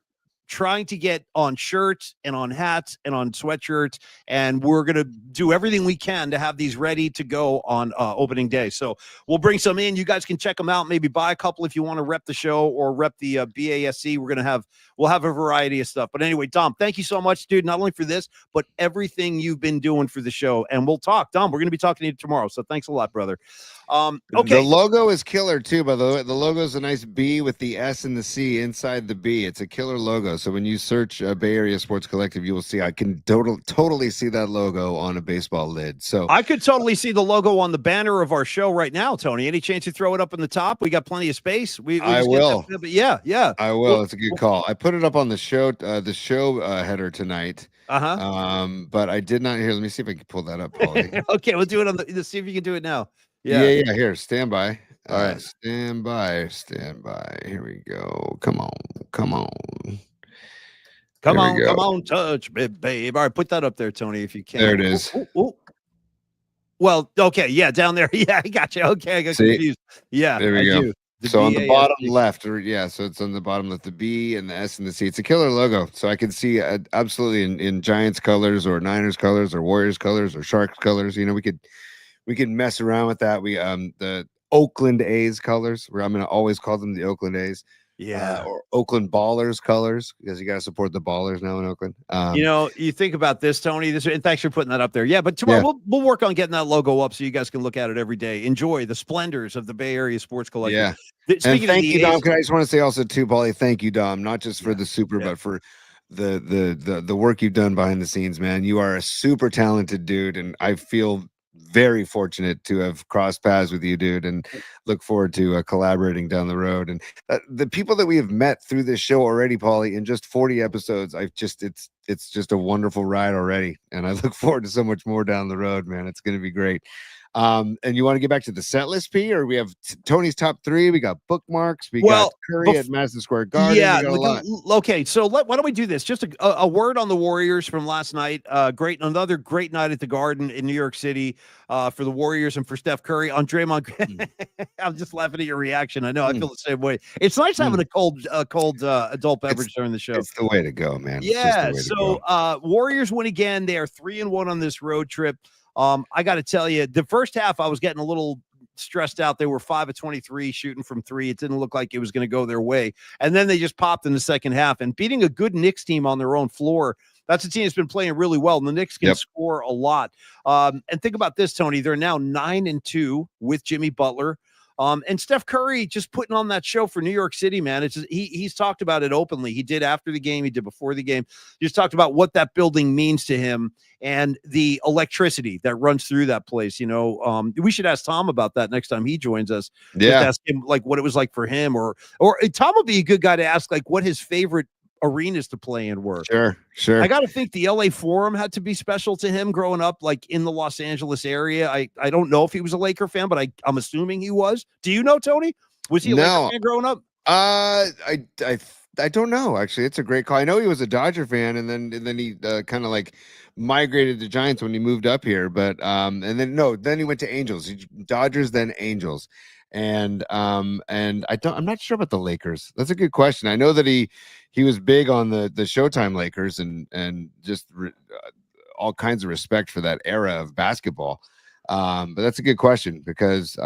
trying to get on shirts and on hats and on sweatshirts, and we're going to do everything we can to have these ready to go on opening day. So we'll bring some in. You guys can check them out. Maybe buy a couple if you want to rep the show or rep the BASC. We'll have a variety of stuff. But anyway, Dom, thank you so much, dude, not only for this, but everything you've been doing for the show. And we'll talk. Dom, we're going to be talking to you tomorrow. So thanks a lot, brother. Okay. The logo is killer too, by the way. The logo is a nice B with the S and the C inside the B. It's a killer logo. So when you search Bay Area Sports Collective, you will see I can totally see that logo on a baseball lid. So I could totally see the logo on the banner of our show right now, Tony. Any chance you throw it up in the top? We got plenty of space. I will. But yeah. I will. Well, it's a good call. I put it up on the show header tonight. But I did not hear. Let me see if I can pull that up, Paulie. Okay, we'll do it let's see if you can do it now. Yeah. Here, stand by. All right. Stand by. Here we go. Come on. Come on, touch me, babe. All right, put that up there, Tony, if you can. There it is. Ooh. Well, okay, yeah, down there. Yeah, I got you. Okay, I got confused. Yeah, there we go. The so on the bottom BASC. left, so it's on the bottom left, the B and the S and the C. It's a killer logo. So I can see absolutely in Giants colors or Niners colors or Warriors colors or Sharks colors. You know, we could mess around with that. We the Oakland A's colors, where I'm going to always call them the Oakland A's. Yeah. Or Oakland Ballers colors, because you got to support the Ballers now in Oakland. You think about this, Tony. And thanks for putting that up there. Yeah, but tomorrow we'll work on getting that logo up so you guys can look at it every day. Enjoy the splendors of the Bay Area Sports Collective. Yeah. Speaking thank you, Dom. A's, I just want to say also too, Paulie, thank you, Dom, not just for the super, but for the work you've done behind the scenes, man. You are a super talented dude, and I feel very fortunate to have crossed paths with you, dude, and look forward to collaborating down the road. And the people that we have met through this show already, Paulie, in just 40 episodes, it's just a wonderful ride already, and I look forward to so much more down the road, man. It's going to be great. And you want to get back to the set list, P, or we have Tony's top 3. We got Bookmarks. We got Curry at Madison Square Garden. Yeah. We got a lot. Okay. So why don't we do this? Just a word on the Warriors from last night. Another great night at the Garden in New York City for the Warriors and for Steph Curry. On Draymond, I'm just laughing at your reaction. I know I feel the same way. It's nice having a cold adult beverage during the show. It's the way to go, man. Yeah. So Warriors win again. They are 3-1 on this road trip. I got to tell you, the first half, I was getting a little stressed out. They were 5 of 23 shooting from 3. It didn't look like it was going to go their way. And then they just popped in the second half and beating a good Knicks team on their own floor. That's a team that's been playing really well. And the Knicks can score a lot. And think about this, Tony. They're now 9-2 with Jimmy Butler. And Steph Curry just putting on that show for New York City, man. It's just, he's talked about it openly. He did after the game. He did before the game. He just talked about what that building means to him and the electricity that runs through that place. You know, we should ask Tom about that next time he joins us. Yeah. Just ask him like what it was like for him, or Tom would be a good guy to ask like what his favorite arenas to play in were. Sure. I got to think the LA Forum had to be special to him growing up, like in the Los Angeles area. I don't know if he was a Laker fan, but I'm assuming he was. Do you know, Tony? Was he a Laker fan growing up? I don't know. Actually, it's a great call. I know he was a Dodger fan, and then he kind of like migrated to Giants when he moved up here. But then he went to Angels. Dodgers, then Angels. And I'm not sure about the Lakers. That's a good question. I know that he was big on the Showtime Lakers and just all kinds of respect for that era of basketball. But that's a good question because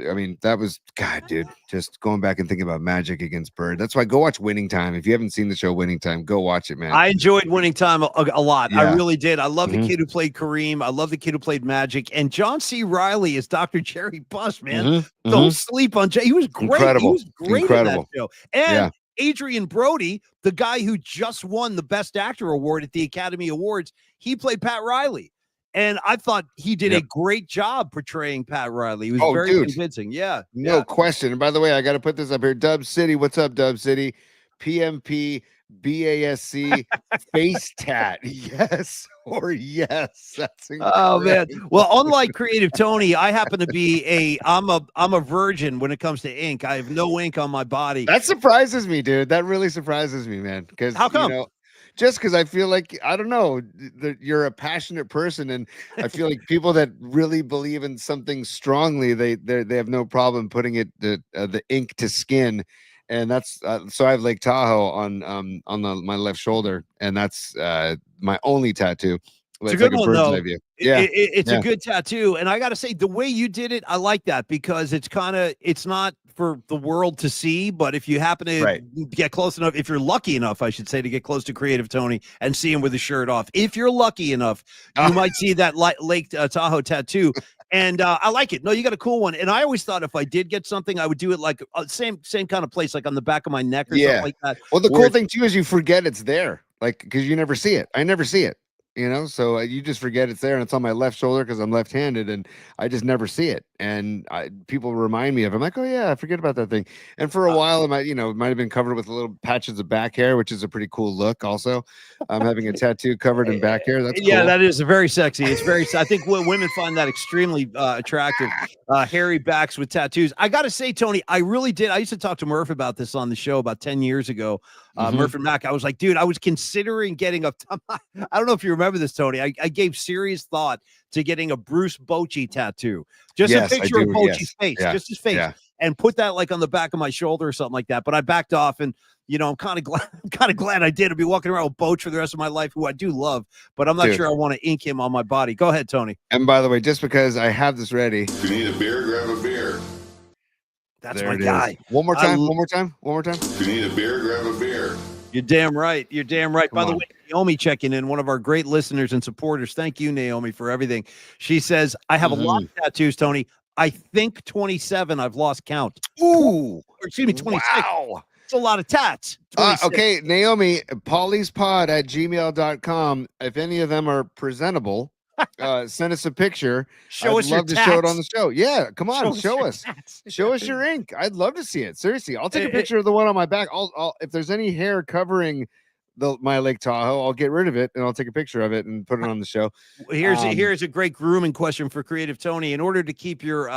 I mean, that was, God, dude, just going back and thinking about Magic against Bird. That's why go watch Winning Time. If you haven't seen the show Winning Time, go watch it, man. I enjoyed Winning Time a lot. Yeah. I really did. I love the kid who played Kareem. I love the kid who played Magic. And John C. Reilly is Dr. Jerry Buss, man. Don't sleep on Jay. He was great. Incredible. He was great in that show. And Adrian Brody, the guy who just won the Best Actor award at the Academy Awards, he played Pat Riley. And I thought he did a great job portraying Pat Riley. He was very convincing. Yeah. No question. And by the way, I got to put this up here. Dub City. What's up, Dub City? PMP, BASC, face tat. Yes or yes. That's incredible. Oh, man. Well, unlike Creative Tony, I happen to be I'm a virgin when it comes to ink. I have no ink on my body. That surprises me, dude. That really surprises me, man. Because how come? Just because I feel like, I don't know, that you're a passionate person, and I feel like people that really believe in something strongly, they have no problem putting it the ink to skin and that's so I have Lake Tahoe on my left shoulder, and that's my only tattoo. It's a good like one, bird's though. eye view. Yeah, It's a yeah. good tattoo, and I got to say, the way you did it, I like that because it's not for the world to see, but if you happen to Right. get close enough, if you're lucky enough, I should say, to get close to Creative Tony and see him with his shirt off, if you're lucky enough, you might see that Lake Tahoe tattoo. And I like it. No, you got a cool one. And I always thought if I did get something, I would do it like same kind of place, like on the back of my neck or something like that. Well, the where cool it's- thing too is you forget it's there, like because you never see it. I never see it, so you just forget it's there, and it's on my left shoulder because I'm left-handed, and I just never see it. And people remind me of it. I'm like, oh yeah, I forget about that thing. And for a while, it might have been covered with little patches of back hair, which is a pretty cool look. Also, I'm having a tattoo covered in back hair. That's yeah, cool. that is very sexy. It's very. I think women find that extremely attractive. Hairy backs with tattoos. I got to say, Tony, I really did. I used to talk to Murph about this on the show about 10 years ago. Murph and Mac. I was like, dude, I was considering getting a. I don't know if you remember this, Tony. I gave serious thought to getting a Bruce Bochy tattoo. Just Yes, a picture of Bochy's yes. face, Yeah, just his face, yeah. and put that like on the back of my shoulder or something like that. But I backed off, and I'm kind of glad. I'm kind of glad I did. I'll be walking around with Boch for the rest of my life, who I do love, but I'm not Dude. sure I want to ink him on my body. Go ahead, Tony. And by the way, just because I have this ready, If you need a beer, grab a beer. That's there my it is. guy. One more time. One more time. If you need a beer, grab a beer. You're damn right. You're damn right. Come By the on. way, Naomi checking in, one of our great listeners and supporters. Thank you, Naomi, for everything. She says, I have a lot of tattoos, Tony. I think 27. I've lost count. Ooh. Or, excuse me, 26. Wow. It's a lot of tats. 26. Okay, Naomi, paulyspod@gmail.com. If any of them are presentable, send us a picture. Show I'd us your love to show it tats. on the show. Yeah, come on, show your us. tats. Show us your ink. I'd love to see it. Seriously, I'll take a It- picture of the one on my back. I'll if there's any hair covering my Lake Tahoe, I'll get rid of it and I'll take a picture of it and put it on the show. Here's a great grooming question for Creative Tony. In order to keep your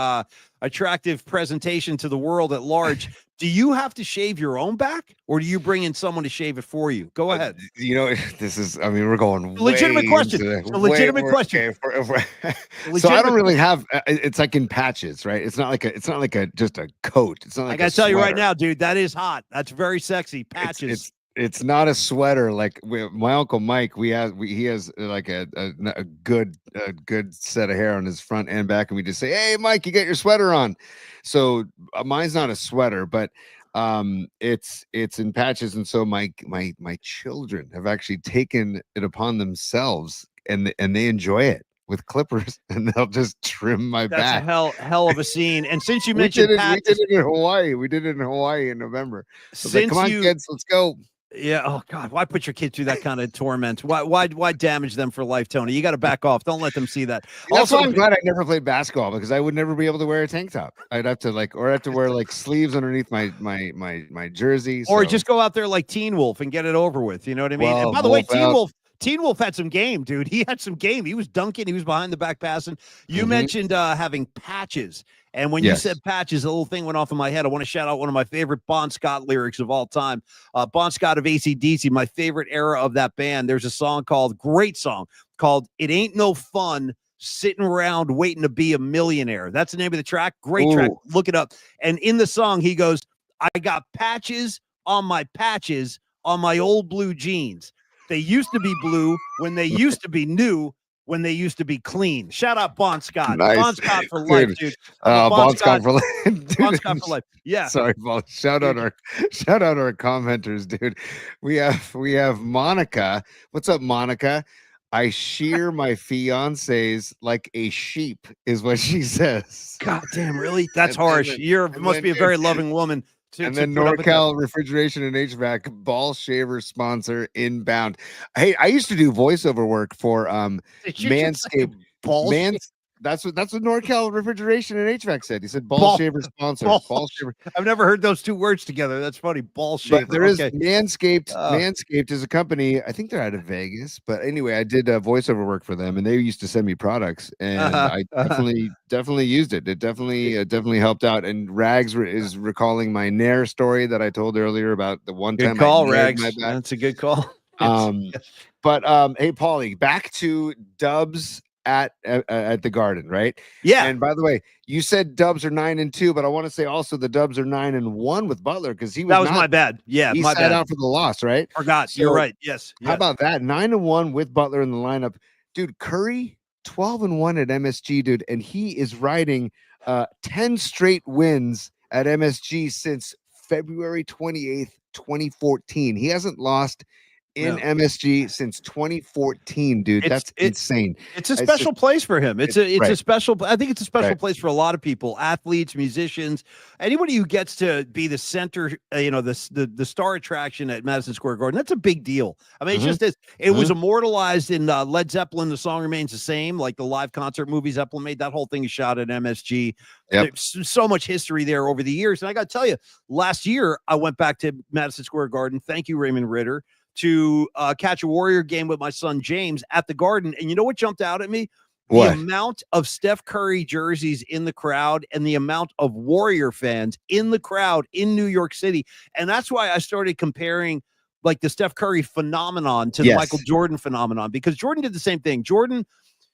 attractive presentation to the world at large, do you have to shave your own back, or do you bring in someone to shave it for you? Go ahead. This is. I mean, we're going Legitimate way question. into It's a legitimate question. So I don't really have. It's like in patches, right? It's not like just a coat. It's not like I gotta tell you right sweater. now, dude, that is hot. That's very sexy. Patches. It's not a sweater like my uncle Mike. He has like a good set of hair on his front and back, and we just say, "Hey, Mike, you get your sweater on." So mine's not a sweater, but it's in patches, and so my children have actually taken it upon themselves, and they enjoy it with clippers, and they'll just trim my That's back. a hell of a scene. And since you We mentioned did patches, it in Hawaii. We did it in Hawaii in November. I was like, since come on, you kids, let's go. Yeah. Oh God. Why put your kid through that kind of torment? Why damage them for life, Tony? You got to back off. Don't let them see that. That's why I'm glad I never played basketball, because I would never be able to wear a tank top. I'd have to wear like sleeves underneath my jersey. Or so. just go out there like Teen Wolf and get it over with. You know what I mean? Well, and by the way, Wolf Teen Wolf had some game, dude. He had some game. He was dunking. He was behind the back passing. You mentioned having patches. And when you said patches, a little thing went off in my head. I want to shout out one of my favorite Bon Scott lyrics of all time. Bon Scott of AC/DC, my favorite era of that band. There's a great song called It Ain't No Fun Sitting Around Waiting to Be a Millionaire. That's the name of the track. Great track. Look it up. And in the song, he goes, I got patches on my old blue jeans. They used to be blue when they used to be new, when they used to be clean. Shout out Bon Scott. Nice. Bon Scott for life, dude. Bon Scott for life. Bon Scott for life. Yeah. Sorry, Paul. Shout out our commenters, dude. We have Monica. What's up, Monica? I shear my fiancés like a sheep, is what she says. God damn, really? That's harsh. You must be a very loving woman. And then NorCal Refrigeration and HVAC ball shaver sponsor inbound. Hey, I used to do voiceover work for Manscaped. That's what NorCal Refrigeration and HVAC said. He said ball shaver sponsor. Ball shaver. I've never heard those two words together. That's funny. Ball shaver. But there is Manscaped. Manscaped is a company. I think they're out of Vegas. But anyway, I did voiceover work for them, and they used to send me products, and I definitely used it. It definitely helped out. And Rags is recalling my Nair story that I told earlier about the one time. Good call, Rags. That's a good call. But hey, Paulie, back to Dubs at the Garden, right? Yeah. And by the way, you said Dubs are 9-2, but I want to say also the Dubs are 9-1 with Butler because that was my bad. Yeah, he my sat bad. out for the loss, right? Forgot. So, You're right. Yes. How about that? 9-1 with Butler in the lineup, dude. Curry 12-1 at MSG, dude, and he is riding 10 straight wins at MSG since February 28th, 2014. He hasn't lost in MSG since 2014, dude. That's insane. It's a special place for him. It's a special. I think it's a special Right. place for a lot of people, athletes, musicians, anybody who gets to be the center. The star attraction at Madison Square Garden. That's a big deal. I mean, it's just this. It was immortalized in Led Zeppelin. The song remains the same, like the live concert movie Zeppelin made. That whole thing is shot at MSG. Yep. There's so much history there over the years, and I got to tell you, last year I went back to Madison Square Garden. Thank you, Raymond Ritter. To catch a Warrior game with my son James at the Garden. And you know what jumped out at me? What? The amount of Steph Curry jerseys in the crowd and the amount of Warrior fans in the crowd in New York City. And that's why I started comparing like the Steph Curry phenomenon to the Michael Jordan phenomenon, because Jordan did the same thing. Jordan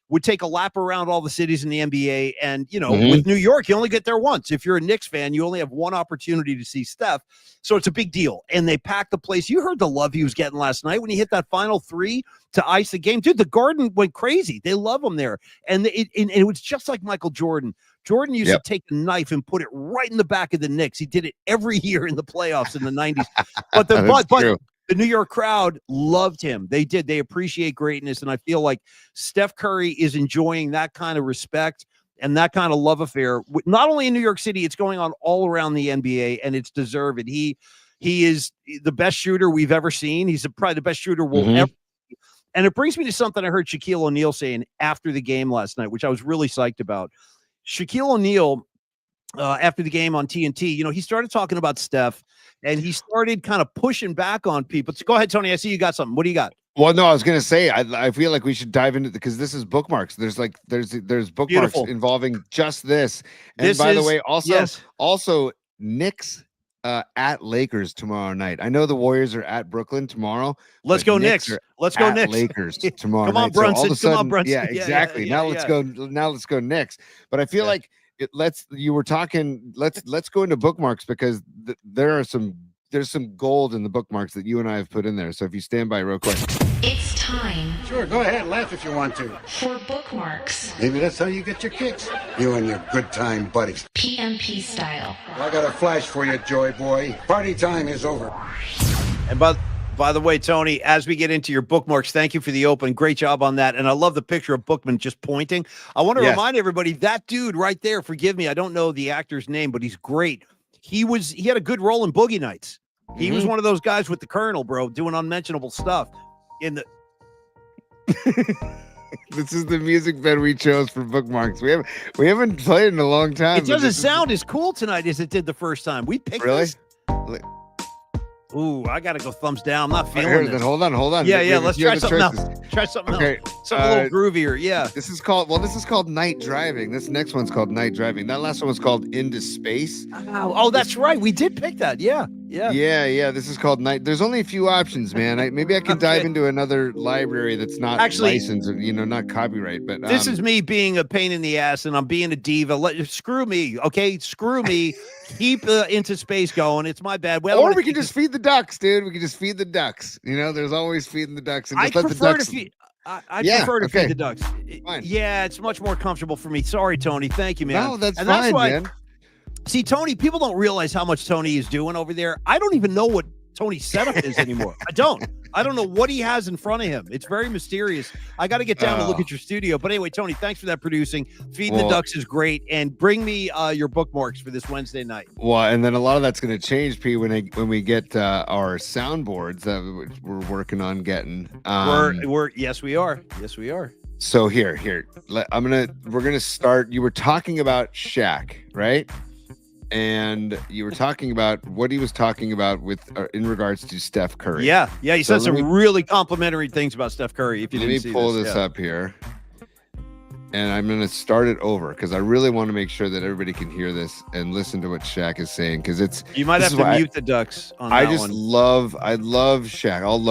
would take a lap around all the cities in the NBA. And, with New York, you only get there once. If you're a Knicks fan, you only have one opportunity to see Steph. So it's a big deal. And they packed the place. You heard the love he was getting last night when he hit that final three to ice the game. Dude, the Garden went crazy. They love him there. And it was just like Michael Jordan. Jordan used to take a knife and put it right in the back of the Knicks. He did it every year in the playoffs in the 90s. But the New York crowd loved him. They did. They appreciate greatness. And I feel like Steph Curry is enjoying that kind of respect and that kind of love affair. Not only in New York City, it's going on all around the NBA, and it's deserved. He is the best shooter we've ever seen. He's probably the best shooter we'll ever see. And it brings me to something I heard Shaquille O'Neal saying after the game last night, which I was really psyched about. Shaquille O'Neal, after the game on TNT, he started talking about Steph, and he started kind of pushing back on people. So go ahead, Tony. I see you got something. What do you got? Well, no, I was gonna say I feel like we should dive into because this is bookmarks. There's bookmarks involving just this. And by the way, also Knicks at Lakers tomorrow night. I know the Warriors are at Brooklyn tomorrow. Let's go Knicks. Let's go Knicks. Lakers tomorrow. Come on, night. Brunson. So all of a sudden, come on, Brunson. Yeah, exactly. Now let's go Knicks. But I feel like let's go into bookmarks because there's some gold in the bookmarks that you and I have put in there. So if you stand by real quick. It's time. Sure, go ahead, laugh if you want to. For bookmarks. Maybe that's how you get your kicks. You and your good time buddies. PMP style. I got a flash for you, Joy Boy. Party time is over. And by the way, Tony, as we get into your bookmarks, thank you for the open. Great job on that. And I love the picture of Bookman just pointing. I want to remind everybody, that dude right there, forgive me, I don't know the actor's name, but he's great. He had a good role in Boogie Nights. He was one of those guys with the Colonel, bro, doing unmentionable stuff. This is the music bed we chose for bookmarks. We haven't played in a long time. It doesn't sound as cool tonight as it did the first time. We picked this. Ooh, I gotta go thumbs down. I'm not feeling this. Then hold on. Yeah. Let's try something else. Try something else. Something a little groovier. Yeah. This is called Night Driving. This next one's called Night Driving. That last one was called Into Space. Oh, that's right. We did pick that. Yeah. This is called Night. There's only a few options, man. Maybe I could dive into another library that's not licensed or not copyright. But this is me being a pain in the ass, and I'm being a diva. Screw me, okay? Screw me. Keep Into Space going. It's my bad. Or we can just feed the ducks, dude. We can just feed the ducks. There's always feeding the ducks. And just let the ducks. I prefer to feed the ducks. Fine. Yeah, it's much more comfortable for me. Sorry, Tony. Thank you, man. No, that's fine, man. See, Tony, people don't realize how much Tony is doing over there. I don't even know what Tony's setup is anymore. I don't know what he has in front of him. It's very mysterious. I got to get down and look at your studio. But anyway, Tony, thanks for that producing. Feeding the ducks is great. And bring me your bookmarks for this Wednesday night. Well, and then a lot of that's going to change, P, when we get our soundboards that we're working on getting. Yes, we are. Yes, we are. So here. We're going to start. You were talking about Shaq, right? And you were talking about what he was talking about in regards to Steph Curry. Yeah. He said some really complimentary things about Steph Curry. If you didn't see this, let me pull this up here, and I'm going to start it over because I really want to make sure that everybody can hear this and listen to what Shaq is saying because you might have to mute the ducks on that one. I love Shaq. I'll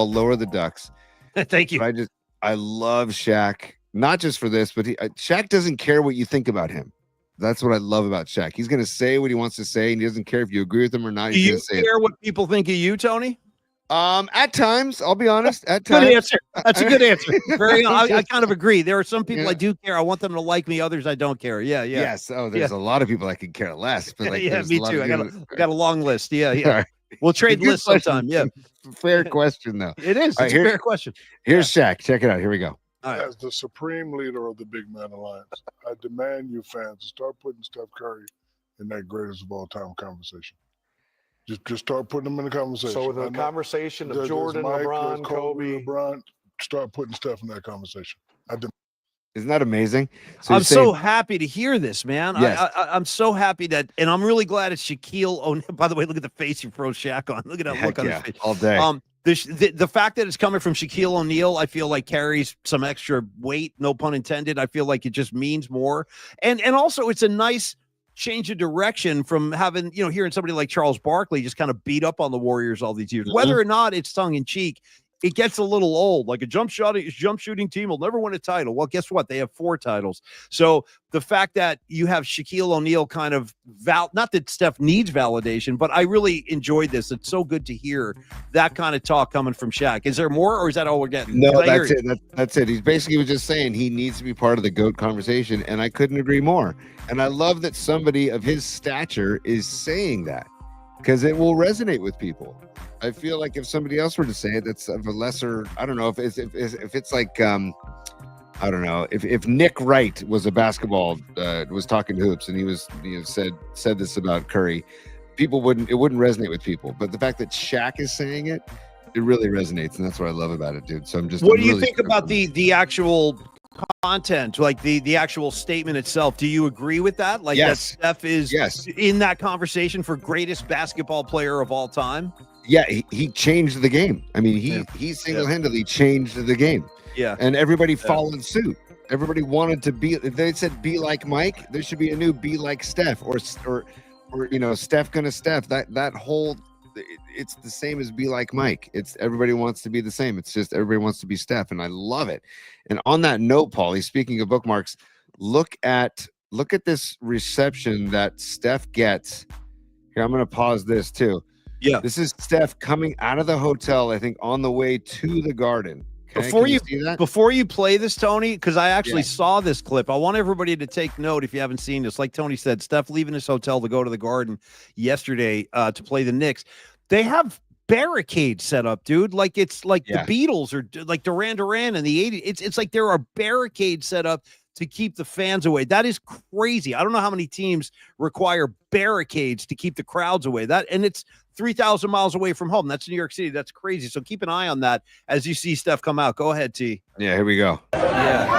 lower the ducks. Thank you. I love Shaq not just for this, but Shaq doesn't care what you think about him. That's what I love about Shaq. He's going to say what he wants to say, and he doesn't care if you agree with him or not. Do you care what people think of you, Tony? At times, I'll be honest. At Good times, answer. That's a good answer. I kind of agree. There are some people I do care. I want them to like me. Others I don't care. Yeah. Yes. Oh, there's a lot of people I could care less. But like, yeah, me too. I got a long list. Yeah. Right. We'll trade lists sometime. Yeah. Fair question, though. It is. It's a fair question. Here's Shaq. Check it out. Here we go. As the supreme leader of the Big Man Alliance, I demand you fans to start putting Steph Curry in that greatest of all time conversation. Just start putting them in the conversation. So the conversation of Jordan, Mike, LeBron, Kobe, LeBron, start putting Steph in that conversation. Isn't that amazing? I'm so happy to hear this, man. Yes. I'm so happy that, and I'm really glad it's Shaquille O'Neal. By the way, look at the face you froze Shaq on. Look at that look on his face all day. The fact that it's coming from Shaquille O'Neal, I feel like carries some extra weight. No pun intended. I feel like it just means more, and also it's a nice change of direction from having hearing somebody like Charles Barkley just kind of beat up on the Warriors all these years. Whether or not it's tongue in cheek, it gets a little old. Like a jump shooting team will never win a title. Well, guess what? They have 4 titles. So the fact that you have Shaquille O'Neal kind of not that Steph needs validation, but I really enjoyed this. It's so good to hear that kind of talk coming from Shaq. Is there more, or is that all we're getting? No, that's it. That's it. He basically was just saying he needs to be part of the GOAT conversation, and I couldn't agree more. And I love that somebody of his stature is saying that, because it will resonate with people. I feel like if somebody else were to say it, that's of a lesser. I don't know if it's like I don't know if Nick Wright was a basketball was talking hoops and he was said this about Curry, it wouldn't resonate with people. But the fact that Shaq is saying it really resonates, and that's what I love about it, dude. So What do you think about the actual content, like the actual statement itself? Do you agree with that? Like that Steph is in that conversation for greatest basketball player of all time? Yeah, he changed the game. I mean, he single-handedly changed the game. Yeah. And everybody followed suit. Everybody wanted to be, if they said be like Mike, there should be a new be like Steph or Steph gonna Steph. That whole, it's the same as be like Mike. It's everybody wants to be the same. It's just everybody wants to be Steph, and I love it. And on that note, Paulie, speaking of bookmarks, look at this reception that Steph gets. Here, I'm gonna pause this too. Yeah, this is Steph coming out of the hotel, I think, on the way to the Garden. Okay? Before you play this, Tony, because I actually saw this clip, I want everybody to take note if you haven't seen this. Like Tony said, Steph leaving his hotel to go to the Garden yesterday to play the Knicks. They have barricades set up, dude. Like it's like the Beatles or like Duran Duran in the 80s. It's like there are barricades set up to keep the fans away. That is crazy. I don't know how many teams require barricades to keep the crowds away. And it's 3,000 miles away from home. That's New York City. That's crazy. So keep an eye on that as you see Steph come out. Go ahead, T. Yeah, here we go. Yeah.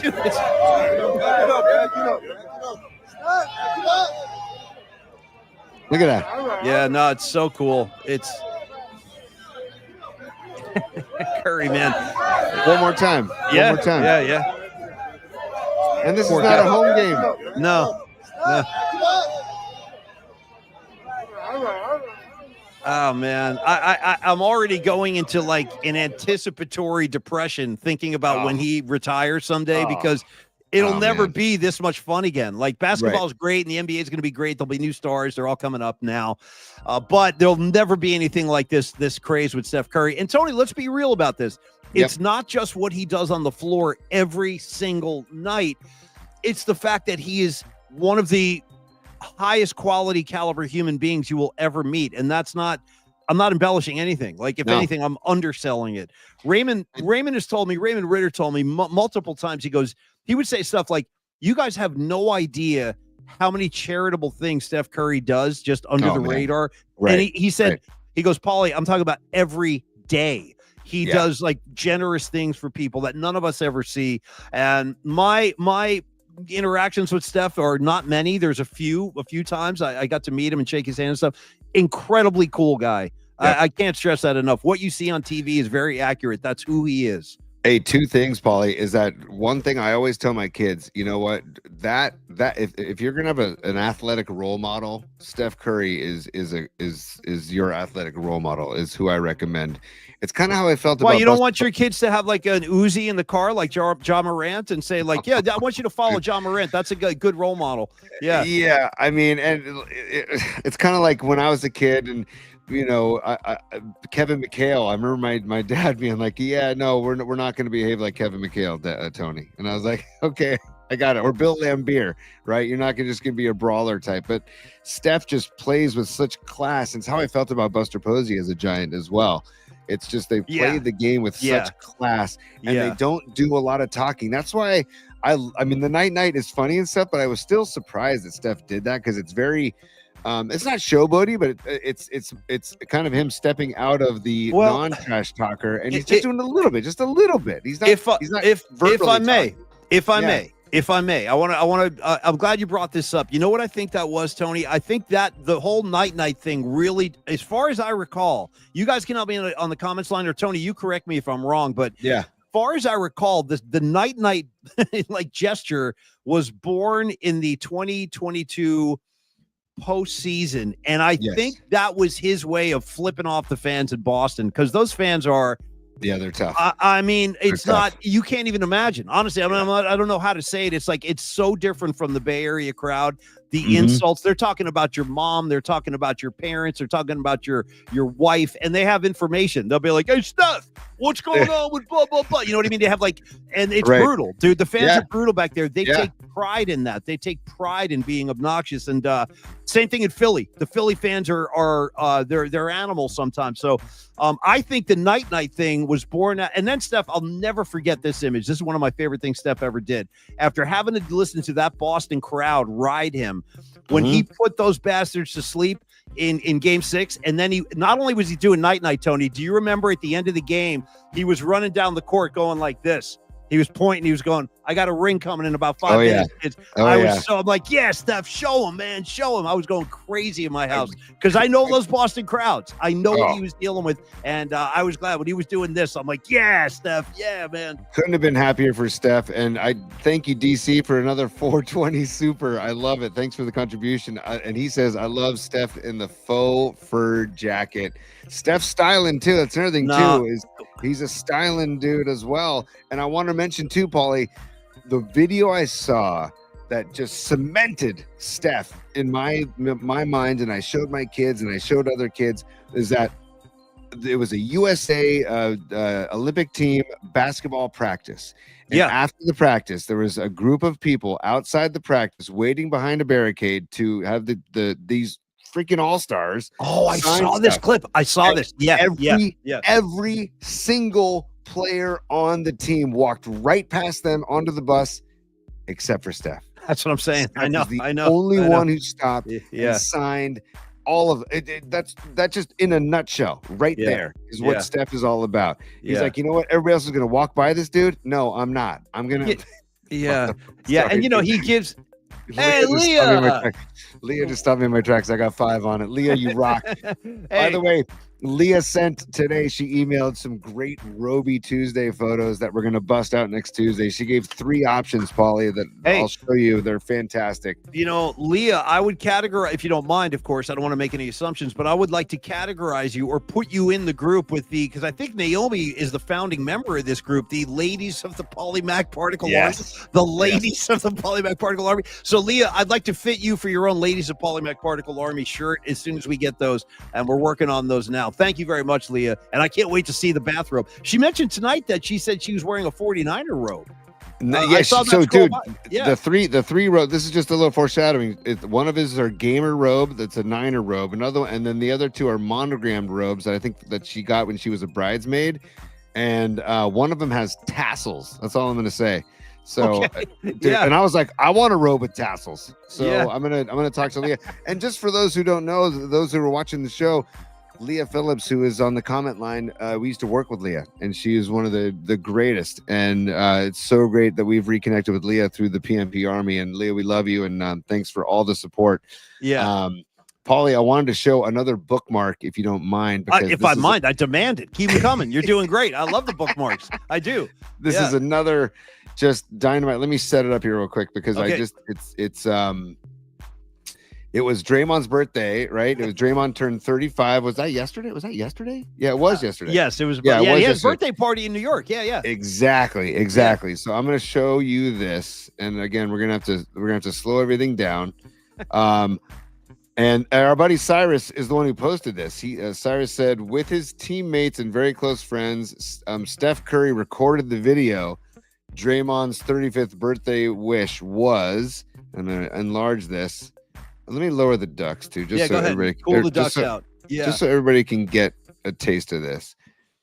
Dude, look at that. Yeah, no, it's so cool. It's Curry, man. One more time. Yeah. One more time. Yeah. And this is not a home game. No. Oh man, I'm already going into like an anticipatory depression thinking about when he retires someday because it'll never be this much fun again. Like basketball is great and the NBA is going to be great. There'll be new stars. They're all coming up now. But there'll never be anything like this craze with Steph Curry. And Tony, let's be real about this. It's not just what he does on the floor every single night. It's the fact that he is one of the highest quality caliber human beings you will ever meet. And I'm not embellishing anything. Like if anything, I'm underselling it. Raymond Ritter told me multiple times, he would say stuff like, you guys have no idea how many charitable things Steph Curry does just under the radar. Right. And he said, he goes, Paulie, I'm talking about every day. He does like generous things for people that none of us ever see. And my interactions with Steph are not many. There's a few times I got to meet him and shake his hand and stuff. Incredibly cool guy. I can't stress that enough. What you see on TV is very accurate. That's who he is. Hey, two things, Paulie, is that one thing I always tell my kids, you know what, that if you're gonna have an athletic role model, Steph Curry is your athletic role model, is who I recommend. It's kind of how I felt Why about you don't Buster. want your kids to have like an Uzi in the car, like John Morant, and say like, yeah, I want you to follow John Morant. That's a good role model. Yeah. Yeah, I mean, and it's kind of like when I was a kid, and Kevin McHale. I remember my dad being like, "Yeah, no, we're not going to behave like Kevin McHale, Tony." And I was like, "Okay, I got it." Or Bill Laimbeer, right? You're not just going to be a brawler type. But Steph just plays with such class, and it's how I felt about Buster Posey as a Giant as well. It's just they play the game with such class, and they don't do a lot of talking. That's why I mean, the night is funny and stuff, but I was still surprised that Steph did that, because it's very. It's not showboaty, but it's kind of him stepping out of the non-trash talker, and he's just doing a little bit. He's not. If I may, I'm glad you brought this up. You know what I think that was, Tony? I think that the whole night thing really, as far as I recall, you guys can help me on the comments line, or Tony, you correct me if I'm wrong, but yeah. As far as I recall, the night like gesture was born in the 2022 postseason, and I think that was his way of flipping off the fans in Boston, because those fans are they're tough. I mean, it's not, you can't even imagine, honestly. I mean, I don't know how to say it. It's like, it's so different from the Bay Area crowd. The insults, they're talking about your mom, they're talking about your parents, they're talking about your wife, and they have information. They'll be like, "Hey, Steph, what's going on with blah blah blah?" You know what I mean? They have like, and it's brutal, dude. The fans are brutal back there. They take pride in that. They take pride in being obnoxious. And same thing in Philly. The Philly fans are they're animals sometimes. So I think the night thing was born out. And then Steph, I'll never forget this image. This is one of my favorite things Steph ever did. After having to listen to that Boston crowd ride him, when he put those bastards to sleep in game 6, and then he not only was he doing night, Tony, do you remember at the end of the game, he was running down the court going like this? He was pointing. He was going, "I got a ring coming in about 5 minutes." I'm like, "Yeah, Steph, show him, man, show him." I was going crazy in my house because I know those Boston crowds. I know what he was dealing with, and I was glad when he was doing this. I'm like, "Yeah, Steph, yeah, man." Couldn't have been happier for Steph, and I thank you, DC, for another 420 super. I love it. Thanks for the contribution. And he says, "I love Steph in the faux fur jacket." Steph's styling too. That's another thing too, is he's a styling dude as well. And I want to mention too, Paulie, the video I saw that just cemented Steph in my mind, and I showed my kids and I showed other kids, is that it was a USA Olympic team basketball practice. And after the practice, there was a group of people outside the practice waiting behind a barricade to have these freaking all-stars. Oh, I saw this clip. I saw this. Every single player on the team walked right past them onto the bus, except for Steph. That's what I'm saying. Steph I know. was the I know. only one who stopped Yeah. and signed all of it. That's just in a nutshell right there is what Steph is all about. He's like, you know what? Everybody else is going to walk by this dude. No, I'm not. I'm going to. And you know, he gives. Hey, Leah just stopped me in my tracks. I got 5 on it. Leah, you rock. By the way, Leah sent today, she emailed some great Roby Tuesday photos that we're going to bust out next Tuesday. She gave 3 options, Paulie, that I'll show you. They're fantastic. You know, Leah, I would categorize, if you don't mind, of course, I don't want to make any assumptions, but I would like to categorize you or put you in the group with because I think Naomi is the founding member of this group, the ladies of the Polymac Particle Army. The ladies of the Polymac Particle Army. So, Leah, I'd like to fit you for your own Ladies of Polymac Particle Army shirt as soon as we get those, and we're working on those now. Thank you very much, Leah, and I can't wait to see the bathrobe. She mentioned tonight that she said she was wearing a 49er robe. The three robe. This is just a little foreshadowing. One of his is her gamer robe. That's a Niner robe. Another one, and then the other 2 are monogrammed robes that I think that she got when she was a bridesmaid. And one of them has tassels. That's all I'm going to say. So, and I was like, I want a robe with tassels. So I'm gonna talk to Leah. And just for those who don't know, those who are watching the show, Leah Phillips, who is on the comment line, we used to work with Leah, and she is one of the greatest. And it's so great that we've reconnected with Leah through the PMP Army. And Leah, we love you, and thanks for all the support. Paulie, I wanted to show another bookmark if you don't mind. Because if I mind, I demand it. Keep them coming. You're doing great. I love the bookmarks. I do. This is another just dynamite. Let me set it up here real quick because Okay. it was Draymond's birthday, right? It was Draymond turned 35. Was that yesterday? Yeah, it was yesterday. Yes, it was. Yeah, Yeah, it was he had his yesterday. birthday party in New York. Yeah. Exactly. So I'm going to show you this, and again, we're gonna have to slow everything down. And our buddy Cyrus is the one who posted this. Cyrus said, with his teammates and very close friends, Steph Curry recorded the video. Draymond's 35th birthday wish was. I'm going to enlarge this. Let me lower the ducks too, just so go ahead. everybody Cool the ducks out. Yeah, just so everybody can get a taste of this,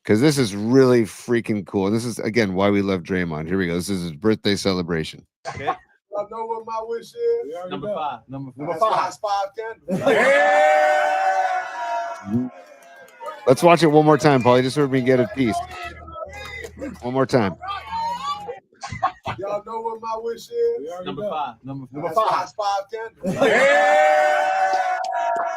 because this is really freaking cool. And this is again why we love Draymond. Here we go. This is his birthday celebration. Okay. I know what my wish is. Number five. Number five. 5 candles. Let's watch it one more time, Paulie, just so we can get a piece. One more time. Y'all know what my wish is. Number five. Number 5 candles.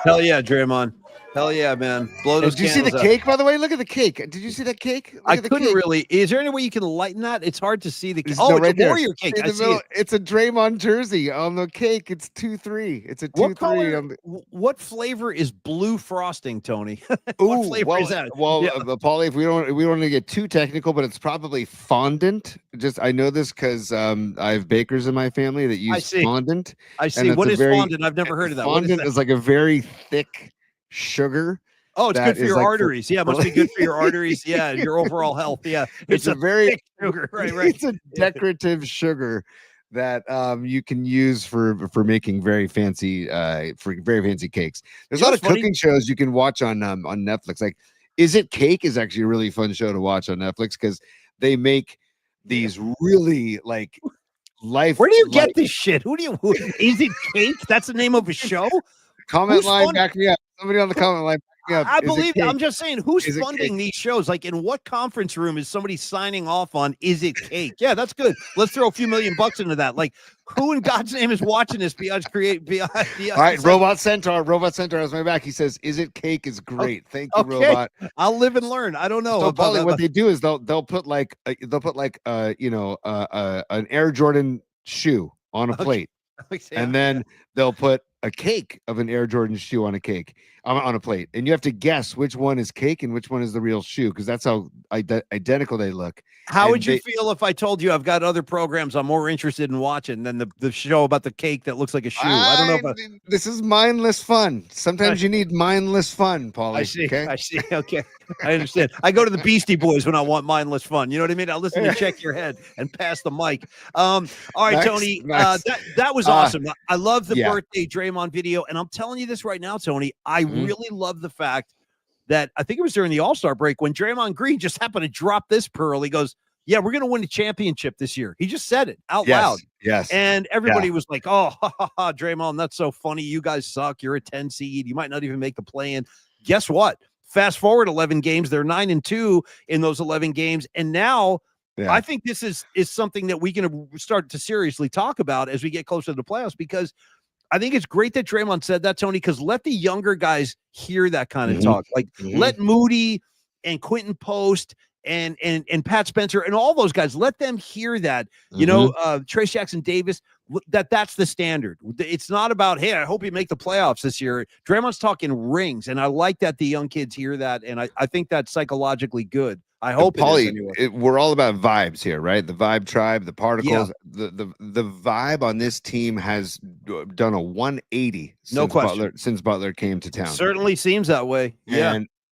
Hell yeah, Draymond. Hell yeah, man. Blow those Did you see the candles out. cake, by the way? Look at the cake. Did you see that cake? Look I at the couldn't cake. really. Is there any way you can lighten that? It's hard to see the cake. It's Oh, no, it's right a there. Warrior cake. In I the see middle, it. it's a Draymond jersey on the cake. It's 2-3. It's a 2-3. What color? on the- What flavor is blue frosting, Tony? What Ooh, flavor well, is that? Well, Yeah. Paulie, if we don't want to get too technical, but it's probably fondant. Just I know this because I have bakers in my family that use see. fondant. I see. it's What a is very- fondant? I've never heard of that. What is Fondant that? is like a very thick sugar. Oh, it's that good for is your like for- arteries. Yeah, it must be good for your arteries. Yeah, and your overall health. Yeah, It's a very thick sugar. Right. It's a decorative sugar that you can use for making very fancy cakes. There's You know a lot what's of funny? cooking shows you can watch on Netflix. Like Is It Cake is actually a really fun show to watch on Netflix because they make these really like life. Where do you get this shit? Who is it cake? That's the name of a show? Comment Who's line fun- back me up. Somebody on the comment line back me up. I Is It believe. Cake? I'm just saying, who's Is It funding Cake? these shows? Like, in what conference room is somebody signing off on? Is it cake? Yeah, that's good. Let's throw a few $1,000,000 into that. Like, who in God's name is watching this? Beyond All right, Robot Centaur has my back. He says, "Is It Cake is great." Thank you, okay. Robot. I'll live and learn. I don't know. So, about Paulie, that, what they do is they'll put like an Air Jordan shoe on a plate, and then they'll put a cake of an Air Jordan shoe on a plate, and you have to guess which one is cake and which one is the real shoe because that's how identical they look. How And would you feel if I told you I've got other programs I'm more interested in watching than the show about the cake that looks like a shoe? I don't know if this is mindless fun. Sometimes you need mindless fun, Paulie. I see. Okay? I see. Okay. I understand. I go to the Beastie Boys when I want mindless fun. You know what I mean? I listen to Check Your Head and pass the mic. All right, Nice, Tony. nice. That was awesome. I love the yeah. birthday Draymond video. And I'm telling you this right now, Tony. I really love the fact that I think it was during the All-Star break when Draymond Green just happened to drop this pearl. He goes, "Yeah, we're going to win the championship this year." He just said it out loud. Yes. And everybody was like, "Oh, Draymond, that's so funny. You guys suck. You're a 10 seed. You might not even make the play-in." Guess what? Fast forward 11 games. They're 9-2 in those 11 games. And now I think this is something that we can start to seriously talk about as we get closer to the playoffs, because I think it's great that Draymond said that, Tony, because let the younger guys hear that kind of talk. Like let Moody and Quentin Post and Pat Spencer and all those guys, let them hear that, you know, Trace Jackson Davis, that's the standard. It's not about, hey, I hope you make the playoffs this year. Draymond's talking rings, and I like that the young kids hear that, and I think that's psychologically good. I hope Paulie, it is anyway. we're all about vibes here, right? The vibe tribe, the particles, the vibe on this team has done a 180 since Butler came to town. It certainly seems that way.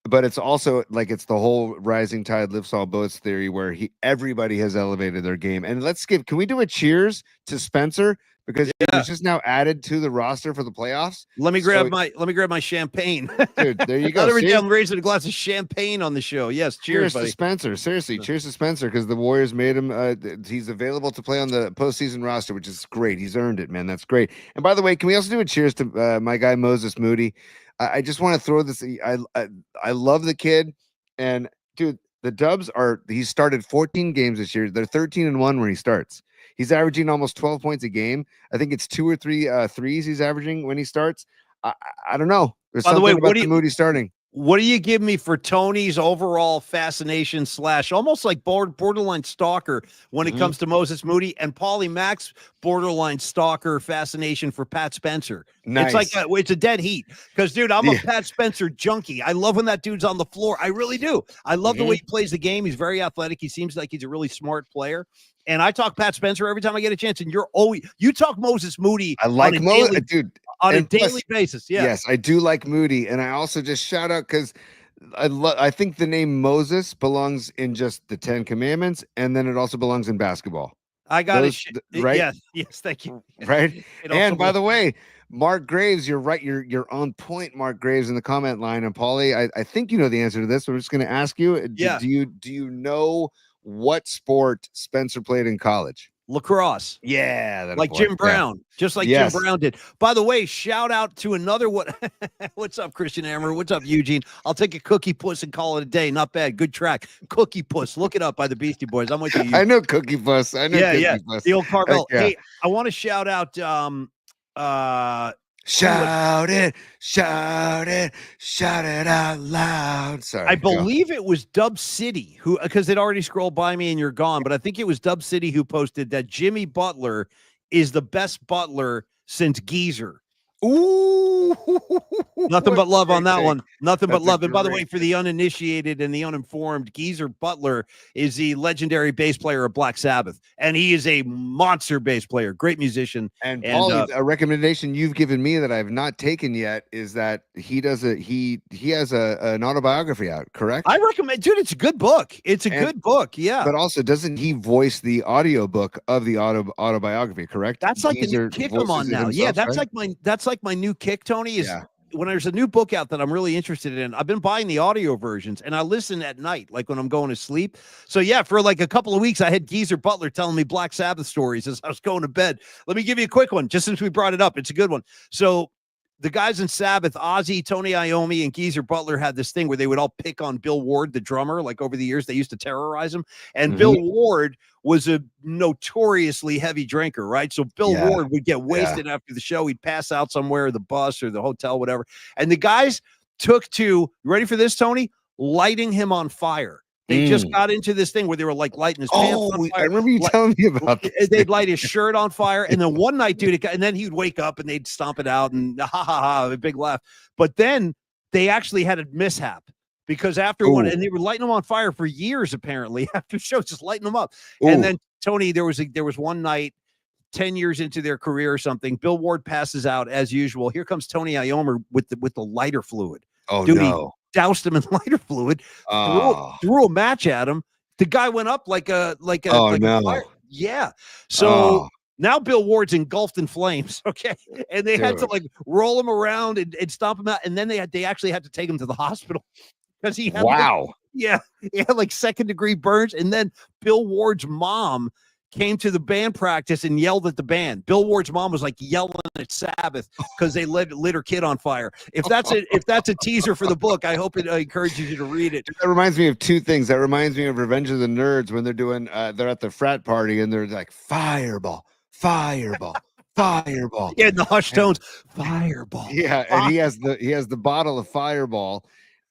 But it's also like it's the whole rising tide lifts all boats theory where everybody has elevated their game. And can we do a cheers to Spencer? Because he was just now added to the roster for the playoffs. Let me grab my champagne. Dude, there you go. I'm raising a glass of champagne on the show. Yes, cheers to Spencer. Seriously, cheers to Spencer because the Warriors made him. He's available to play on the postseason roster, which is great. He's earned it, man. That's great. And by the way, can we also do a cheers to my guy Moses Moody? I just want to throw this. I love the kid, and dude, the Dubs he started 14 games this year. They're 13-1 when he starts. He's averaging almost 12 points a game. I think it's 2 or 3 threes he's averaging when he starts. I don't know. There's By the way, something about the Moody starting. What do you give me for Tony's overall fascination / almost like borderline stalker when it comes to Moses Moody, and Paulie Mack's borderline stalker fascination for Pat Spencer? Nice. It's like it's a dead heat because, dude, I'm a Pat Spencer junkie. I love when that dude's on the floor. I really do. I love the way he plays the game. He's very athletic. He seems like he's a really smart player. And I talk Pat Spencer every time I get a chance. And you talk Moses Moody. I like Moody, dude. On a daily basis, Yes, I do like Moody, and I also just shout out because I think the name Moses belongs in just the 10 Commandments, and then it also belongs in basketball. I got it, right? Yes, thank you. Right, and by the way, Mark Graves, you're right. You're on point, Mark Graves, in the comment line. And Paulie, I think you know the answer to this. So I'm just going to ask you. Do you know what sport Spencer played in college? Lacrosse. Yeah, like Jim Brown, just like Jim Brown did. By the way, shout out to another what's up, Christian Hammer? What's up, Eugene? I'll take a Cookie Puss and call it a day. Not bad. Good track. Cookie Puss. Look it up by the Beastie Boys. I'm with you. I know Cookie Puss. I know Cookie Puss. The old Carvel. Yeah. Hey, I want to shout out shout it out loud. Sorry. I believe it was Dub City who, because they'd already scrolled by me and you're gone, but I think it was Dub City who posted that Jimmy Butler is the best Butler since Geezer. Ooh, nothing but love on that take. one. Nothing That's but love. And by the great way, for the uninitiated and the uninformed, Geezer Butler is the legendary bass player of Black Sabbath, and he is a monster bass player, great musician. And Paulie, a recommendation you've given me that I've not taken yet is that he has an autobiography out. Correct? I recommend, dude. It's a good book. It's a good book. Yeah. But also, doesn't he voice the audiobook of the autobiography? Correct. That's like the new kick I'm on now. Yeah, that's right? like my new kick, Tony, is when there's a new book out that I'm really interested in. I've been buying the audio versions and I listen at night, like when I'm going to sleep. So yeah, for like a couple of weeks, I had Geezer Butler telling me Black Sabbath stories as I was going to bed. Let me give you a quick one, just since we brought it up. It's a good one. So the guys in Sabbath, Ozzy, Tony Iommi, and Geezer Butler had this thing where they would all pick on Bill Ward, the drummer. Like over the years, they used to terrorize him. And Bill Ward was a notoriously heavy drinker, right? So Bill Ward would get wasted after the show. He'd pass out somewhere, the bus or the hotel, whatever. And the guys took to, ready for this, Tony? Lighting him on fire. They just got into this thing where they were like lighting his pants on fire. I remember you telling me about this. They'd light his shirt on fire. And then one night, dude, and then he'd wake up and they'd stomp it out and a big laugh. But then they actually had a mishap because after one, and they were lighting them on fire for years, apparently, after shows, just lighting them up. And then, Tony, there was one night, 10 years into their career or something, Bill Ward passes out as usual. Here comes Tony Iommi with the lighter fluid. Oh, dude, no. He doused him in lighter fluid, threw a match at him. The guy went up like a fire. Yeah. So now Bill Ward's engulfed in flames. Okay. And they had to like roll him around and stomp him out. And then they actually had to take him to the hospital because he had he had like second-degree burns. And then Bill Ward's mom came to the band practice and yelled at the band. Bill Ward's mom was like yelling at Sabbath because they lit her kid on fire. If that's a teaser for the book, I hope it encourages you to read it. That reminds me of two things. That reminds me of Revenge of the Nerds when they're doing they're at the frat party and they're like fireball, fireball, fireball. Yeah, in the hushed tones, fireball. Yeah, and he has the bottle of Fireball.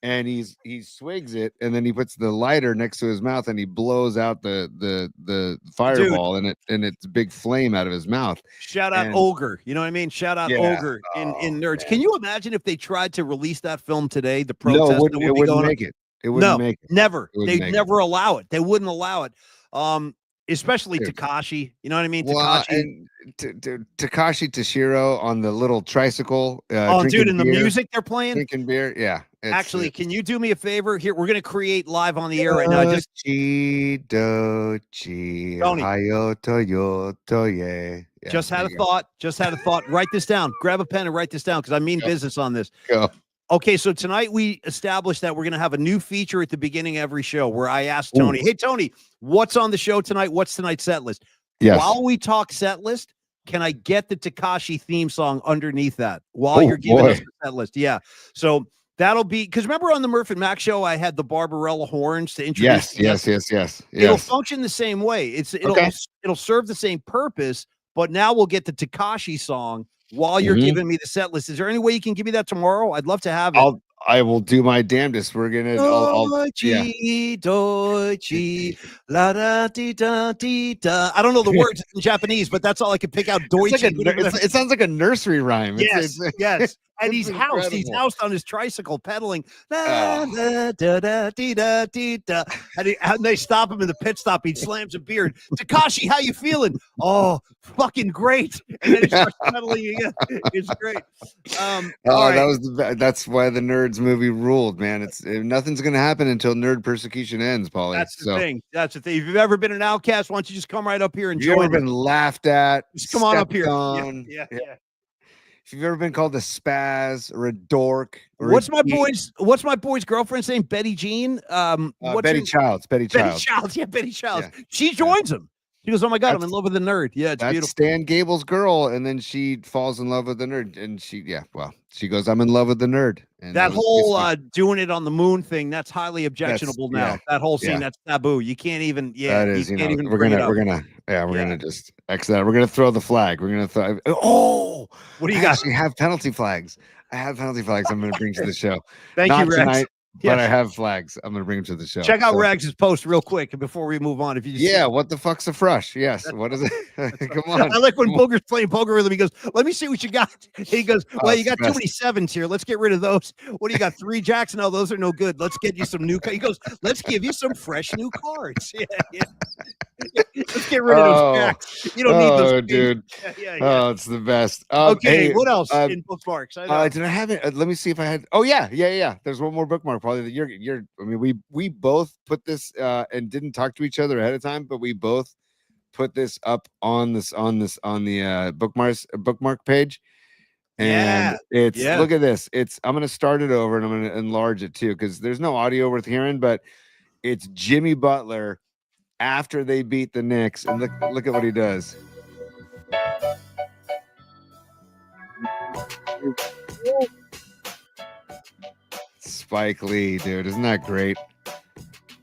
And he swigs it, and then he puts the lighter next to his mouth, and he blows out the fireball, and it's a big flame out of his mouth. Shout out Ogre, you know what I mean? Shout out Ogre in Nerds. Man. Can you imagine if they tried to release that film today? The protest it wouldn't make it. It wouldn't make it. Never. They'd never allow it. They wouldn't allow it. Especially Takashi, you know what I mean? Well, and Takashi Toshiro on the little tricycle. Dude, and the music they're playing, drinking beer. Yeah. Actually, can you do me a favor? Here, we're going to create live on the air right now. Just Just had a thought. Just had a thought. Write this down. Grab a pen and write this down because I mean business on this. Go. Okay, so tonight we established that we're going to have a new feature at the beginning of every show where I ask Tony, hey, Tony, what's on the show tonight? What's tonight's set list? Yes. While we talk set list, can I get the Tekashi theme song underneath that while you're giving us the set list? Yeah. So that'll be, because remember on the Murph and Mac show, I had the Barbarella horns to introduce. Yes. It'll function the same way. It'll serve the same purpose, but now we'll get the Tekashi song while you're Mhm. giving me the set list. Is there any way you can give me that tomorrow? I'd love to have it. I will do my damnedest. We're gonna. Yeah. Deutsche, la da di da di da. I don't know the words in Japanese, but that's all I can pick out. It's like Deutsche. whatever that- it sounds like a nursery rhyme. Yes, yes. And it's he's housed. He's incredible. housed on his tricycle pedaling. Oh. Da, da, da, dee, da, dee, da. And they stop him in the pit stop. He slams a beer. Takashi, how you feeling? Oh, fucking great. And then he starts pedaling again. It's great. All right. That was that's why the Nerds movie ruled, man. Nothing's gonna happen until nerd persecution ends, Paulie. That's the thing. That's the thing. If you've ever been an outcast, why don't you just come right up here and If you've join ever us? been laughed at, Just come on up stepped here. on, Yeah. if you've ever been called a spaz or a dork, or What's my boy's girlfriend's name? Betty Jean. What's Betty her- Childs? Betty Betty Childs. Childs. Yeah, Betty Childs. Yeah. She joins him. She goes, "Oh my god, I'm in That's- love with the nerd." Yeah, it's That's beautiful. Stan Gable's girl, and then she falls in love with the nerd, and she goes, "I'm in love with the nerd." And That was whole doing it on the moon thing, that's highly objectionable now. yeah, That whole scene, yeah. that's taboo. You can't even, that is, you you can't know, even we're bring it gonna up. we're gonna just X that. We're gonna throw the flag. We're gonna throw. Oh, What do you I got? actually have penalty flags. I have penalty flags. I'm gonna bring to the show. Thank Not you, Rex. tonight, but I Yes. have flags. I'm gonna bring them to the show. Check out So- Rex's post real quick before we move on. If you just Yeah, what the fuck's a frush? Yes, what is it? Come on. I like when Come on. Booger's playing poker with him. He goes, "Let me see what you got." And he goes, "Well, Oh, you it's got the too best. many sevens here. Let's get rid of those. What do you got? 3 jacks? No, those are no good. Let's get you some new." He goes, "Let's give you some fresh new cards. Yeah. Let's get rid of those jacks. You don't need those, kings." dude. Yeah. Oh, it's the best. Okay, hey, what else uh, in bookmarks? I know. Did I have it? Let me see if I had. Oh yeah. There's one more bookmark. Probably that you're. I mean, we both put this and didn't talk to each other ahead of time, but we both put this up on the bookmark page. And it's look at this. I'm gonna start it over and I'm gonna enlarge it too because there's no audio worth hearing, but it's Jimmy Butler after they beat the Knicks, and look at what he does. Spike Lee, dude, isn't that great?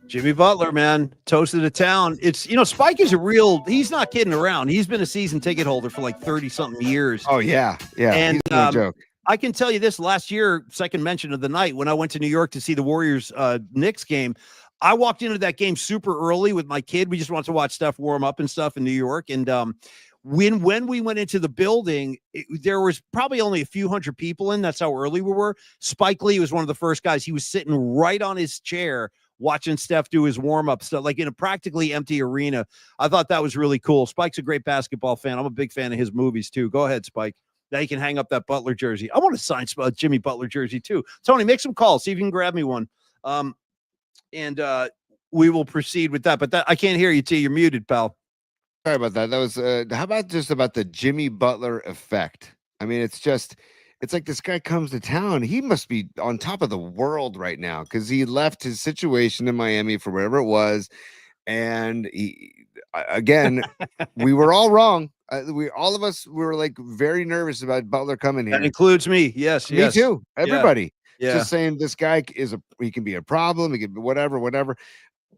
Jimmy Butler, man, toast of the town. It's, Spike is he's not kidding around. He's been a season ticket holder for like 30 something years. Oh yeah. And he's no joke. I can tell you this: last year, second mention of the night, when I went to New York to see the Warriors Knicks game, I walked into that game super early with my kid. We just wanted to watch Steph warm up and stuff in New York. And when we went into the building, there was probably only a few hundred people in. That's how early we were. Spike Lee was one of the first guys. He was sitting right on his chair watching Steph do his warm-up stuff, like in a practically empty arena. I thought that was really cool. Spike's a great basketball fan. I'm a big fan of his movies too. Go ahead, Spike. Now you can hang up that Butler jersey. I want to sign Jimmy Butler jersey too. Tony, make some calls. See if you can grab me one. And we will proceed with that. But I can't hear you, T. You're muted, pal. Sorry about that. That was how about just about the Jimmy Butler effect? I mean, it's like this guy comes to town. He must be on top of the world right now because he left his situation in Miami for wherever it was. And we were all wrong. All of us were like very nervous about Butler coming here. That includes me. Yes. Me too. Everybody. Yeah. Just saying this guy he can be a problem. He can be whatever.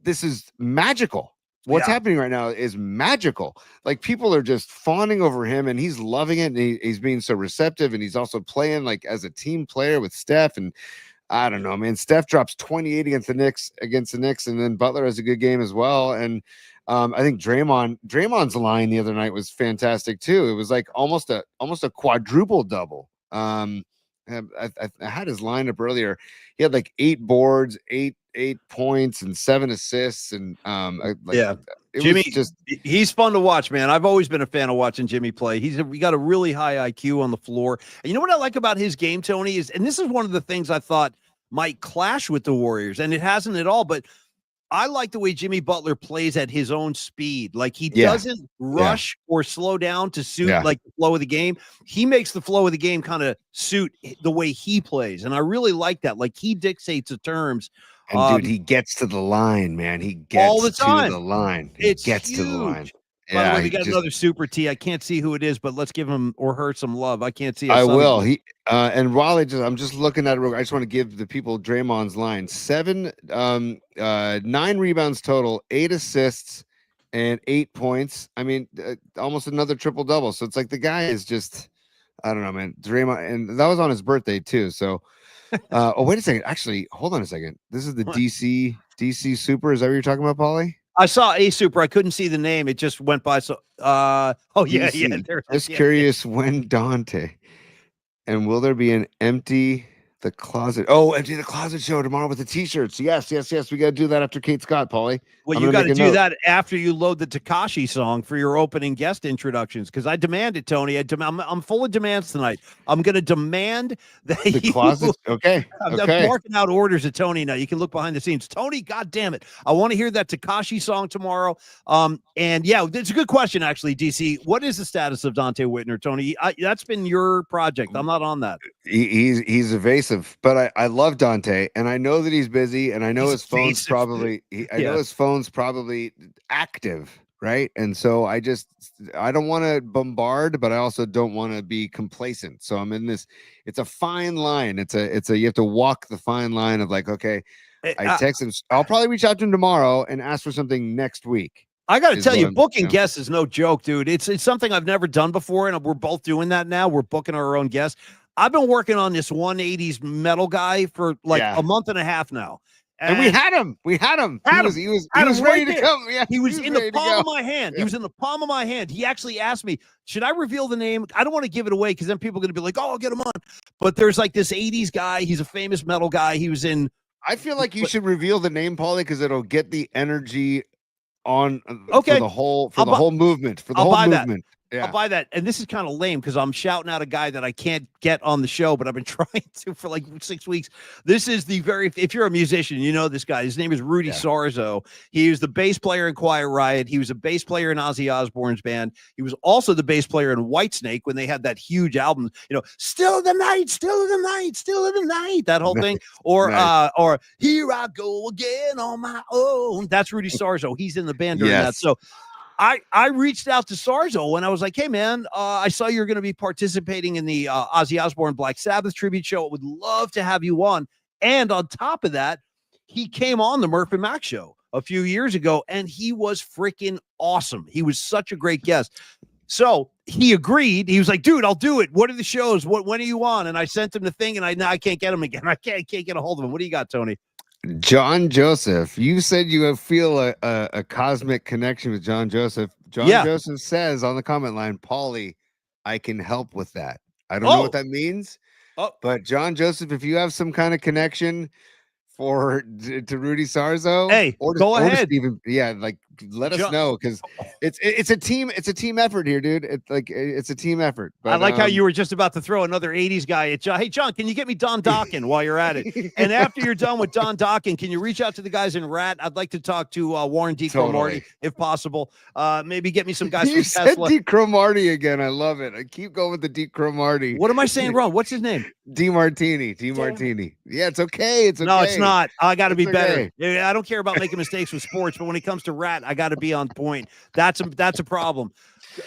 This is magical. What's happening right now is magical. Like people are just fawning over him and he's loving it. And he's being so receptive. And he's also playing like as a team player with Steph. And I don't know, man. Steph drops 28 against the Knicks. And then Butler has a good game as well. And I think Draymond's line the other night was fantastic too. It was like almost a quadruple double. I had his lineup earlier. He had like 8 boards, 8 points, and 7 assists, and Jimmy, he's fun to watch, man. I've always been a fan of watching Jimmy play. We got a really high IQ on the floor, and you know what I like about his game, Tony, is, and this is one of the things I thought might clash with the Warriors, and it hasn't at all, but I like the way Jimmy Butler plays at his own speed. Like he doesn't rush or slow down to suit like the flow of the game. He makes the flow of the game kind of suit the way he plays. And I really like that. Like he dictates the terms. And dude, he gets to the line, man. He gets all the time to the line. He gets huge. to the line. By the way, we got another super T. I can't see who it is, but let's give him or her some love. I can't see. I will. And while I'm just looking at it, I just want to give the people Draymond's line: 9 rebounds total, 8 assists, and 8 points. I mean, almost another triple double. So it's like the guy is just I don't know, man. Draymond, and that was on his birthday too. So, oh, wait a second. Actually, hold on a second. This is the DC Super. Is that what you're talking about, Paulie? I saw a super. I couldn't see the name. It just went by. So, oh yeah, DC. yeah. There, Just yeah, curious when Dante, and will there be an empty the closet? Oh, empty the closet show tomorrow with the t-shirts. Yes. We got to do that after Kate Scott, Paulie. Well, I'm you gonna got to make a do note. that after you load the Tekashi song for your opening guest introductions. Because I demand it, Tony. I'm full of demands tonight. I'm going to demand that The you. closet. Okay. I'm Okay. marking out orders at Tony now. You can look behind the scenes. Tony, God damn it. I want to hear that Tekashi song tomorrow. And yeah, it's a good question, actually, DC. What is the status of Dante Whitner, Tony? That's been your project. I'm not on that. He's evasive, but I love Dante, and I know that he's busy, and I know He's his phone's evasive. probably I know his phone's probably active, right? And so I don't want to bombard, but I also don't want to be complacent. So I'm in this. It's a fine line. It's a you have to walk the fine line of like, okay, I text him. I'll probably reach out to him tomorrow and ask for something next week. I got to is tell what you, I'm- booking you know. guests is no joke, dude. It's something I've never done before, and we're both doing that now. We're booking our own guests. I've been working on this 180s metal guy for like a month and a half now. And we had him. He was ready to come. Yeah, he was in the ready to palm of go. my hand. Yeah. He was in the palm of my hand. He actually asked me, should I reveal the name? I don't want to give it away because then people are going to be like, oh, I'll get him on. But there's like this 80s guy. He's a famous metal guy. He was in. I feel like you should reveal the name, Paulie, because it'll get the energy on Okay. for the whole movement. I'll buy that. Yeah. I'll buy that. And this is kind of lame because I'm shouting out a guy that I can't get on the show, but I've been trying to for like 6 weeks. This is if you're a musician, you know this guy. His name is Rudy Sarzo. He was the bass player in Quiet Riot. He was a bass player in Ozzy Osbourne's band. He was also the bass player in Whitesnake when they had that huge album, Still in the Night, Still in the Night, Still in the Night, that whole thing. Or Here I Go Again on My Own. That's Rudy Sarzo. He's in the band during that. So I reached out to Sarzo and I was like, hey, man, I saw you're going to be participating in the Ozzy Osbourne Black Sabbath tribute show. I would love to have you on. And on top of that, he came on the Murph and Mac show a few years ago, and he was freaking awesome. He was such a great guest. So he agreed. He was like, dude, I'll do it. What are the shows? When are you on? And I sent him the thing, and I can't get him again. I can't get a hold of him. What do you got, Tony? John Joseph, you said you feel a cosmic connection with John Joseph. Joseph says on the comment line, Paulie, I can help with that. I don't know what that means, but John Joseph, if you have some kind of connection to Rudy Sarzo, hey, go ahead. Steven, let us know because it's a team effort here, dude. It's a team effort. But, I like how you were just about to throw another 80s guy at John. Hey, John, can you get me Don Dokken while you're at it? And after you're done with Don Dokken, can you reach out to the guys in Rat? I'd like to talk to Warren D. Cromartie if possible. Maybe get me some guys you from said Tesla. D. Cromartie again. I love it. I keep going with the D. Cromartie. What am I saying wrong? What's his name? D. Martini. Yeah, it's okay. It's okay. No, it's not. I got to be It's better. okay. Yeah, I don't care about making mistakes with sports, but when it comes to Rat, I got to be on point. That's a problem.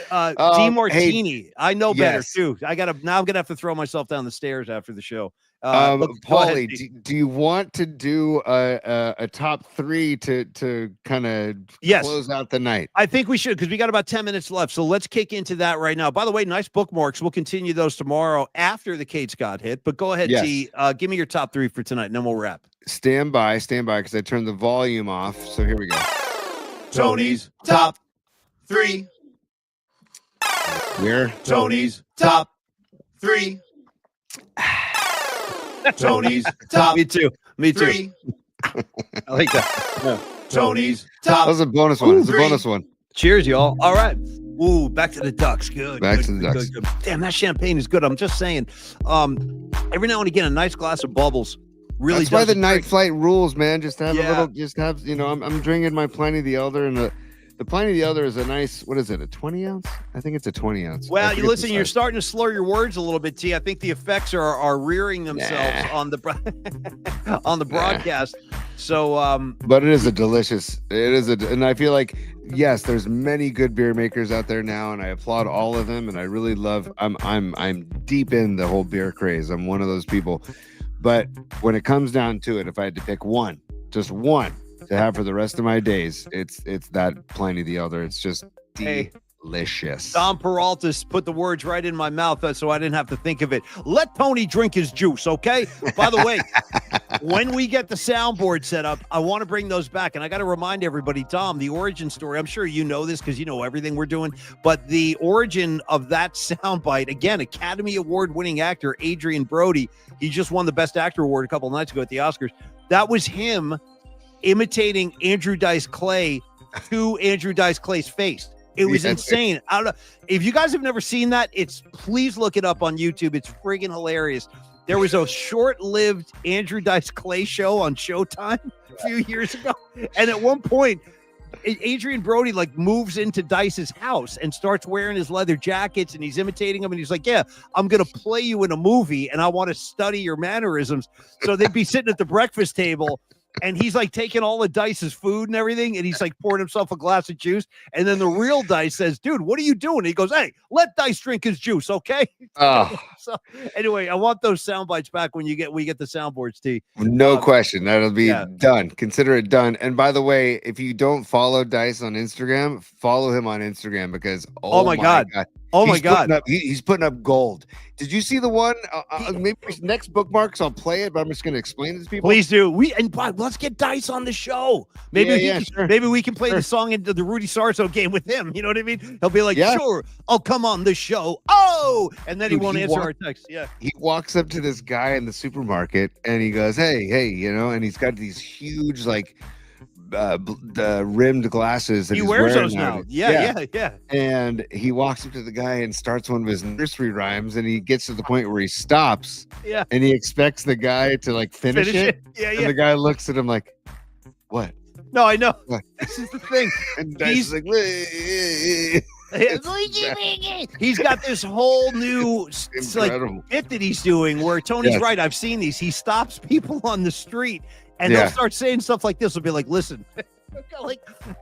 D. Martini. I know better too. I'm gonna have to throw myself down the stairs after the show. Paulie, do you want to do a top three to kind of close out the night? I think we should because we got about 10 minutes left. So let's kick into that right now. By the way, nice bookmarks. We'll continue those tomorrow after the Kate Scott hit. But go ahead, T. Give me your top three for tonight, and then we'll wrap. Stand by, because I turned the volume off. So here we go. Tony's top three. Here. Tony's top three. Tony's top. Me too. Three. I like that. Yeah. Tony's top. That was a bonus one. It's a bonus one. Cheers, y'all. All right. Ooh, back to the Ducks. Good. Back to the Ducks. Good. Damn, that champagne is good. I'm just saying. Every now and again, a nice glass of bubbles really. That's why the night trick. flight rules, man. Just have a little. Just have. I'm drinking my Pliny the Elder, and the Pliny the Elder is a nice. What is it? A 20 ounce? I think it's a 20 ounce. Well, you listen. You're starting to slur your words a little bit, T. I think the effects are rearing themselves on the on the broadcast. So, but it is a delicious. And I feel like yes, there's many good beer makers out there now, and I applaud all of them. And I really love. I'm deep in the whole beer craze. I'm one of those people. But when it comes down to it, if I had to pick one, just one to have for the rest of my days, it's that Pliny the Elder. It's just delicious. Tom Peralta put the words right in my mouth so I didn't have to think of it. Let Tony drink his juice, okay? By the way, when we get the soundboard set up, I want to bring those back. And I got to remind everybody, Tom, the origin story, I'm sure you know this because you know everything we're doing, but the origin of that soundbite, again, Academy Award-winning actor Adrian Brody, he just won the Best Actor Award a couple of nights ago at the Oscars. That was him imitating Andrew Dice Clay to Andrew Dice Clay's face. It was insane. I don't know if you guys have never seen that. Please look it up on YouTube. It's friggin' hilarious. There was a short-lived Andrew Dice Clay show on Showtime a few years ago, and at one point, Adrian Brody moves into Dice's house and starts wearing his leather jackets, and he's imitating him, and he's like, "Yeah, I'm gonna play you in a movie, and I want to study your mannerisms." So they'd be sitting at the breakfast table. And he's taking all of Dice's food and everything, and he's pouring himself a glass of juice. And then the real Dice says, "Dude, what are you doing?" And he goes, "Hey, let Dice drink his juice, okay?" Oh. So anyway, I want those sound bites back when we get the soundboards, T. No question. That'll be done. Consider it done. And by the way, if you don't follow Dice on Instagram, follow him on Instagram because oh my God. Oh my God. He's putting up gold. Did you see the one? Maybe next bookmarks, I'll play it, but I'm just going to explain this to people. Please do. Let's get Dice on the show. Maybe maybe we can play the song into the Rudy Sarzo game with him. You know what I mean? He'll be like, "Sure, I'll come on the show." Oh, and then he won't answer our text. Yeah. He walks up to this guy in the supermarket and he goes, hey, and he's got these huge rimmed glasses that he wears those now. Yeah. And he walks up to the guy and starts one of his nursery rhymes, and he gets to the point where he stops. Yeah. And he expects the guy to finish it. Yeah. And the guy looks at him like, "What?" No, I know. This is the thing. And he's like, he's got this whole new bit that he's doing where Tony's right. I've seen these. He stops people on the street. And they'll start saying stuff like this. Will be like, "Listen,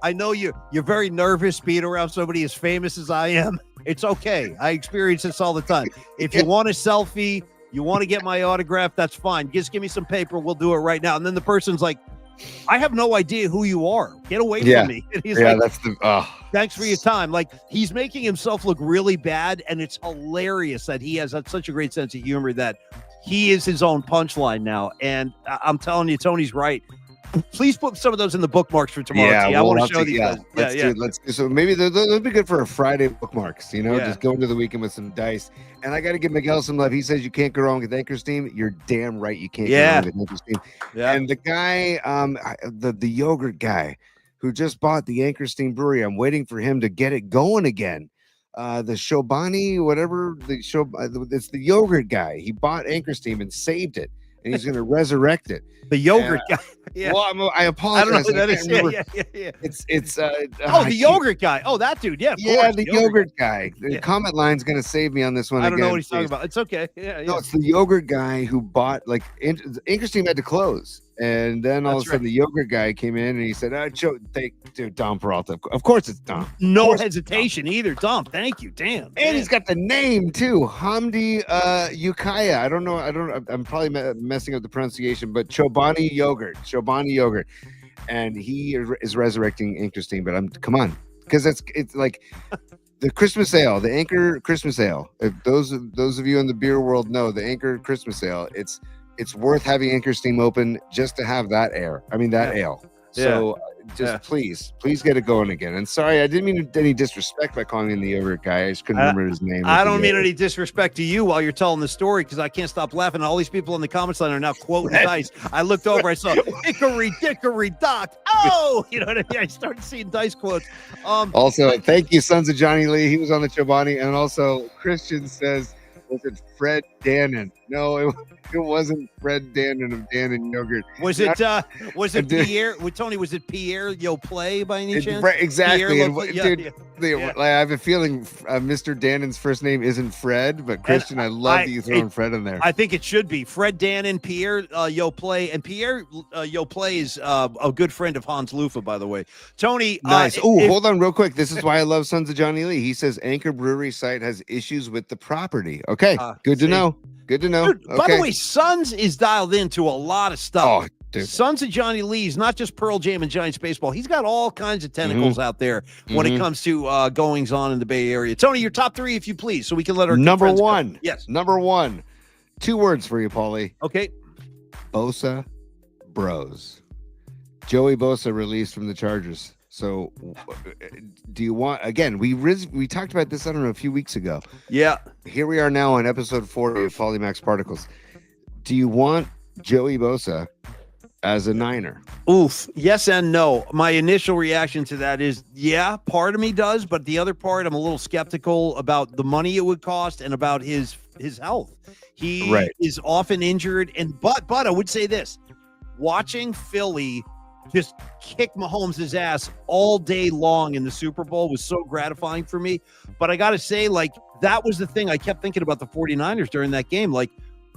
I know you're very nervous being around somebody as famous as I am. It's okay. I experience this all the time. If you want a selfie, you want to get my autograph, that's fine. Just give me some paper. We'll do it right now." And then the person's like, "I have no idea who you are. Get away from me." And he's that's the "Thanks for your time." He's making himself look really bad, and it's hilarious that he has such a great sense of humor that he is his own punchline now. And I'm telling you, Tony's right. Please put some of those in the bookmarks for tomorrow. Yeah, I want to show these guys. Let's do so. Maybe they'll be good for a Friday bookmarks. Just go into the weekend with some Dice. And I got to give Miguel some love. He says you can't go wrong with Anchor Steam. You're damn right. You can't go wrong with Anchor Steam. Yeah. And the guy, the yogurt guy who just bought the Anchor Steam brewery, I'm waiting for him to get it going again. The Shobani, whatever it's the yogurt guy. He bought Anchor Steam and saved it, and he's going to resurrect it. The yogurt guy. Yeah. Well, I apologize. I don't know who that is. Yeah. It's the yogurt guy. Oh, that dude. Yeah. The yogurt guy. The comment line's going to save me on this one. I don't know what he's talking about. It's okay. Yeah. No, it's the yogurt guy who bought Anchor Steam had to close. And then all of a sudden, the yogurt guy came in and he said, dude, Dom Peralta. Of course it's Dom. No hesitation either. Dom, thank you. Damn. And he's got the name, too. Hamdi Ukaya. I don't know. I'm probably messing up the pronunciation, but Chobani Yogurt. And he is resurrecting Anchor Steam, but come on. Because it's like the Christmas ale, the Anchor Christmas ale. If those of you in the beer world know the Anchor Christmas ale, it's worth having Anchor Steam open just to have that ale. So please get it going again. And sorry, I didn't mean any disrespect by calling him the yogurt guy. I just couldn't remember his name. I don't mean any disrespect to you while you're telling the story because I can't stop laughing. All these people in the comments line are now quoting Dice. I looked over, I saw Hickory Dock. Oh, you know what I mean? I started seeing Dice quotes. Also, thank you, Sons of Johnny Lee. He was on the Chobani. And also, Christian says, was it Fred Dannon? No, it wasn't Fred Dannon of Dannon Yogurt. Was it Pierre? Tony, was it Pierre Yoplait by any chance? Exactly. I have a feeling Mr. Dannon's first name isn't Fred, but Christian, I love that you throwing Fred in there. I think it should be Fred Dannon, Pierre Yoplait, and Pierre Yoplait is a good friend of Hans Lufa, by the way. Tony, nice. Hold on real quick. This is why I love Sons of Johnny Lee. He says Anchor Brewery site has issues with the property. Okay, good to know. Good to know. Dude, by the way, Sons is dialed into a lot of stuff. Dude. Sons of Johnny Lee's not just Pearl Jam and Giants baseball. He's got all kinds of tentacles out there when it comes to goings on in the Bay Area. Tony, your top 3, if you please, so we can let our number friends go. 1. Yes. Number 1. 2 words for you, Paulie. Okay. Bosa Bros. Joey Bosa released from the Chargers. So, do you want, again, we talked about this, I don't know, a few weeks ago. Yeah. Here we are now on episode 40 of Folly Max Particles. Do you want Joey Bosa as a Niner? Oof. Yes and no. My initial reaction to that is, yeah, part of me does, but the other part, I'm a little skeptical about the money it would cost and about his health. He is often injured, but I would say this: watching Philly just kick Mahomes' ass all day long in the Super Bowl was so gratifying for me. But I got to say, like, that was the thing I kept thinking about the 49ers during that game. Like,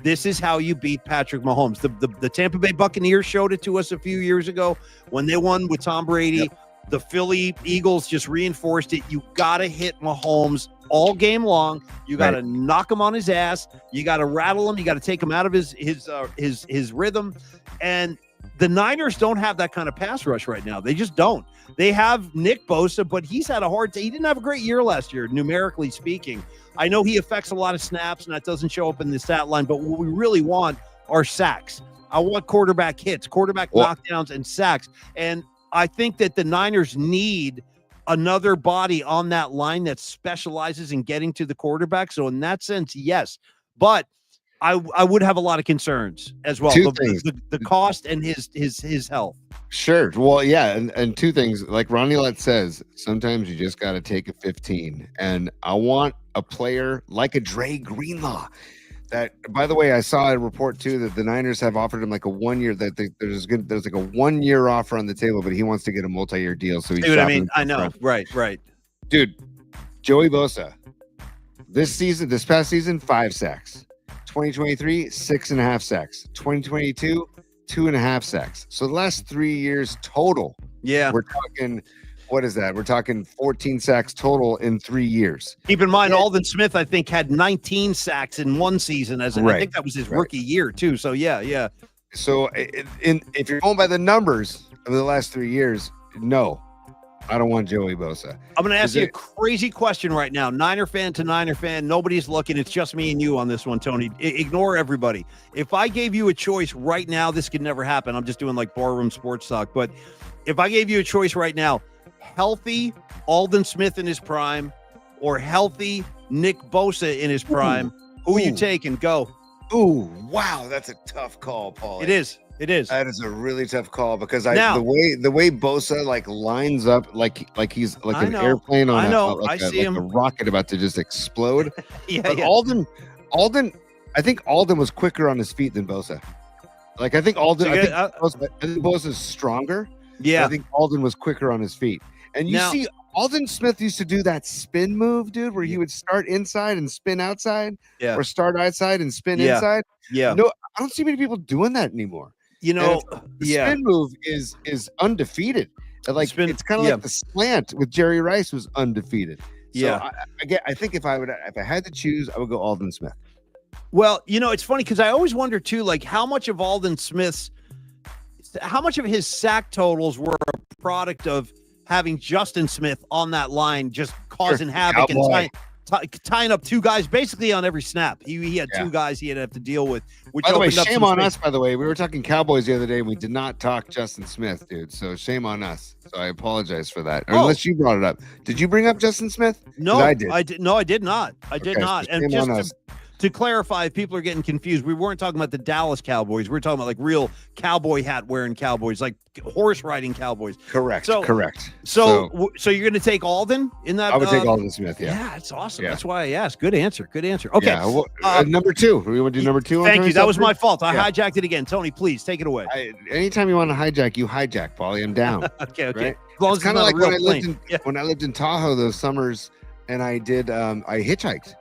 this is how you beat Patrick Mahomes. The Tampa Bay Buccaneers showed it to us a few years ago when they won with Tom Brady. Yep. The Philly Eagles just reinforced it. You got to hit Mahomes all game long. You got to knock him on his ass. You got to rattle him. You got to take him out of his rhythm. And the Niners don't have that kind of pass rush right now. They just don't. They have Nick Bosa, but he's had a hard time. He didn't have a great year last year, numerically speaking. I know he affects a lot of snaps, and that doesn't show up in the stat line, but what we really want are sacks. I want quarterback hits, quarterback knockdowns, and sacks. And I think that the Niners need another body on that line that specializes in getting to the quarterback. So in that sense, yes. But I would have a lot of concerns as well. The cost and his health. Sure. Well, yeah. And 2 things, like Ronnie Lett says, sometimes you just got to take a 15. And I want a player like a Dre Greenlaw that, by the way, I saw a report too that the Niners have offered him like a 1 year, that there's like a 1 year offer on the table, but he wants to get a multi-year deal. So he's I know. Right. Dude, Joey Bosa, this past season, 5 sacks. 2023, 6.5 sacks. 2022, 2.5 sacks. So the last 3 years total. Yeah. We're talking, what is that? We're talking 14 sacks total in 3 years. Keep in mind, Aldon Smith, I think, had 19 sacks in one season. I think that was his rookie year, too. So, yeah. So if you're going by the numbers of the last 3 years, no. I don't want Joey Bosa. I'm going to ask you a crazy question right now. Niner fan to Niner fan. Nobody's looking. It's just me and you on this one, Tony. Ignore everybody. If I gave you a choice right now, this could never happen. I'm just doing like barroom sports talk. But if I gave you a choice right now, healthy Aldon Smith in his prime or healthy Nick Bosa in his prime, who are you taking? Go. Ooh, wow. That's a tough call, Paul. It is. That is a really tough call because the way Bosa like lines up like he's like an airplane on a rocket about to just explode. But Aldon, I think Aldon was quicker on his feet than Bosa. Like I think Bosa is stronger. Yeah, I think Aldon was quicker on his feet. And you see, Aldon Smith used to do that spin move, dude, where he would start inside and spin outside, or start outside and spin inside. Yeah, no, I don't see many people doing that anymore. You know, the spin move is undefeated. Like it's kind of like the slant with Jerry Rice was undefeated. So I think if I had to choose, I would go Aldon Smith. Well, you know, it's funny because I always wonder too, like how much of his sack totals were a product of having Justin Smith on that line, just causing havoc and tying up 2 guys basically on every snap. He had 2 guys he had to have to deal with. Which by the way, shame on us. By the way, we were talking Cowboys the other day and we did not talk Justin Smith, dude. So shame on us. So I apologize for that. Unless you brought it up. Did you bring up Justin Smith? No, I did. No, I did not. I did not. And just to clarify, if people are getting confused, we weren't talking about the Dallas Cowboys. We're talking about like real cowboy hat wearing Cowboys, like horse riding Cowboys. Correct. Correct. So you're going to take Aldon in that? I would take Aldon Smith. Yeah. Yeah, that's awesome. Yeah. That's why I asked. Good answer. Okay. Yeah, well, number 2. We want to do number 2. Thank you. That was my fault. I hijacked it again. Tony, please take it away. Anytime you want to hijack, you hijack, Paulie. I'm down. Okay. Right? As long as it's kind of like when I lived in Tahoe those summers, and I did I hitchhiked.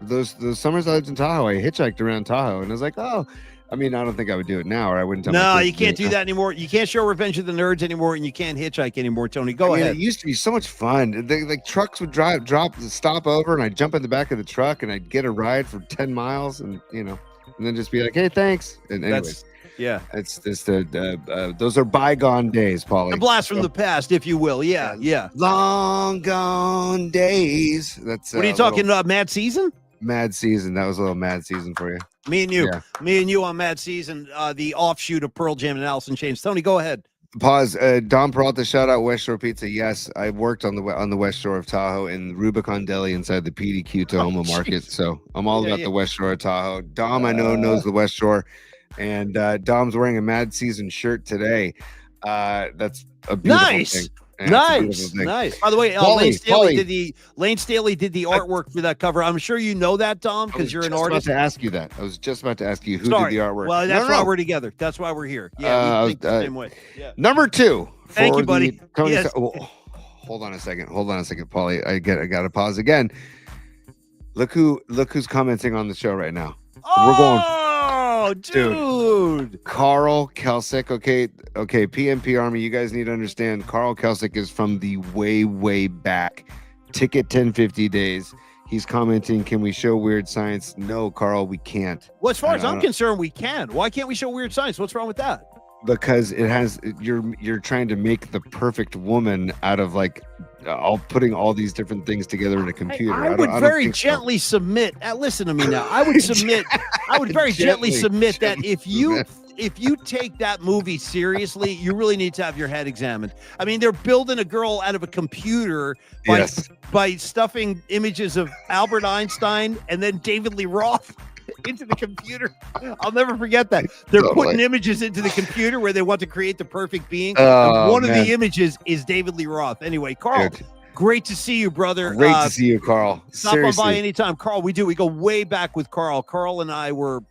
Those summers I lived in Tahoe, I hitchhiked around Tahoe, and I was like, oh, I mean, I don't think I would do it now, or I wouldn't tell my kids you can't do that anymore. You can't show Revenge of the Nerds anymore, and you can't hitchhike anymore, Tony. Go ahead. It used to be so much fun. Like trucks would stop over, and I'd jump in the back of the truck, and I'd get a ride for 10 miles, and and then just be like, hey, thanks. And anyways, Yeah. It's just those are bygone days, Paulie. A blast from the past, if you will. Yeah, yeah. Long gone days. That's What are you talking about? Mad Season? Mad Season. That was a little Mad Season for you. Me and you. Yeah. Me and you on Mad Season, the offshoot of Pearl Jam and Alice in Chains. Tony, go ahead. Pause. Don Peralta, shout out West Shore Pizza. Yes, I worked on the West Shore of Tahoe in Rubicon Deli inside the PDQ Tahoma Market. So I'm all about the West Shore of Tahoe. Dom, I know, knows the West Shore, and Dom's wearing a Mad Season shirt today. That's a beautiful thing. Yeah, Nice. By the way, Lane Staley did the artwork for that cover. I'm sure you know that, Dom, because you're an artist. I was just about to ask you that. I was just about to ask you who did the artwork. Well, that's why we're together. That's why we're here. Yeah, we think the same way. Yeah. Number 2. Thank you, buddy. Yes. Hold on a second, Paulie. I got to pause again. Look who's commenting on the show right now. We're going. Oh, dude. Carl Kelsick. Okay, PMP Army, you guys need to understand Carl Kelsick is from the way back Ticket 1050 days. He's commenting, can we show Weird Science? No, Carl, we can't. Well, as far as I'm concerned, we can. Why can't we show Weird Science? What's wrong with that? Because you're trying to make the perfect woman out of putting all these different things together in a computer. I would very gently submit. Listen to me now. I would very gently submit that if you take that movie seriously, you really need to have your head examined. I mean, they're building a girl out of a computer by stuffing images of Albert Einstein and then David Lee Roth into the computer. I'll never forget that. They're putting images into the computer where they want to create the perfect being. One of the images is David Lee Roth. Anyway, Carl, great to see you, brother. Great to see you, Carl. Stop on by anytime. Carl, we go way back with Carl. Carl and I were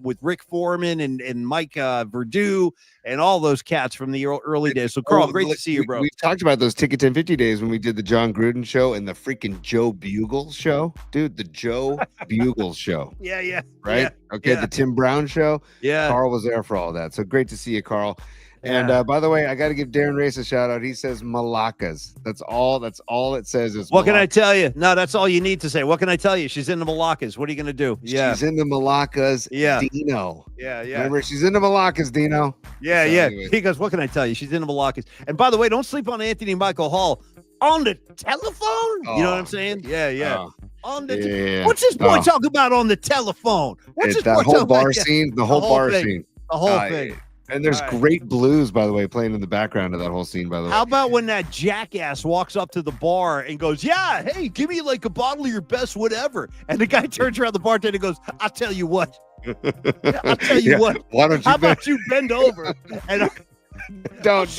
with Rick Foreman and Mike Verdu and all those cats from the early days. So, Carl, great to see you, bro. We talked about those Ticket 1050 days when we did the John Gruden show and the freaking Joe Bugle show. Dude, the Joe Bugle show. Yeah. Right? Yeah, okay, the Tim Brown show. Yeah. Carl was there for all that. So great to see you, Carl. And by the way, I got to give Darren Race a shout out. He says Malakas. That's all it says is What can I tell you? No, that's all you need to say. What can I tell you? She's in the Malakas. What are you going to do? Yeah. She's in the Malakas. Yeah. Dino. Yeah. Remember, she's in the Malakas, Dino. Yeah. Anyway. He goes, what can I tell you? She's in the Malakas. And by the way, don't sleep on Anthony Michael Hall on the telephone. You know what I'm saying? Yeah. On the what's this boy talk about on the telephone? What's this that boy whole bar scene? The whole bar scene. The whole thing. And there's great blues, by the way, playing in the background of that whole scene, by the way. How about when that jackass walks up to the bar and goes, yeah, hey, give me like a bottle of your best whatever. And the guy turns around the bartender and goes, I'll tell you what. What. Why don't you How about you bend over? And don't.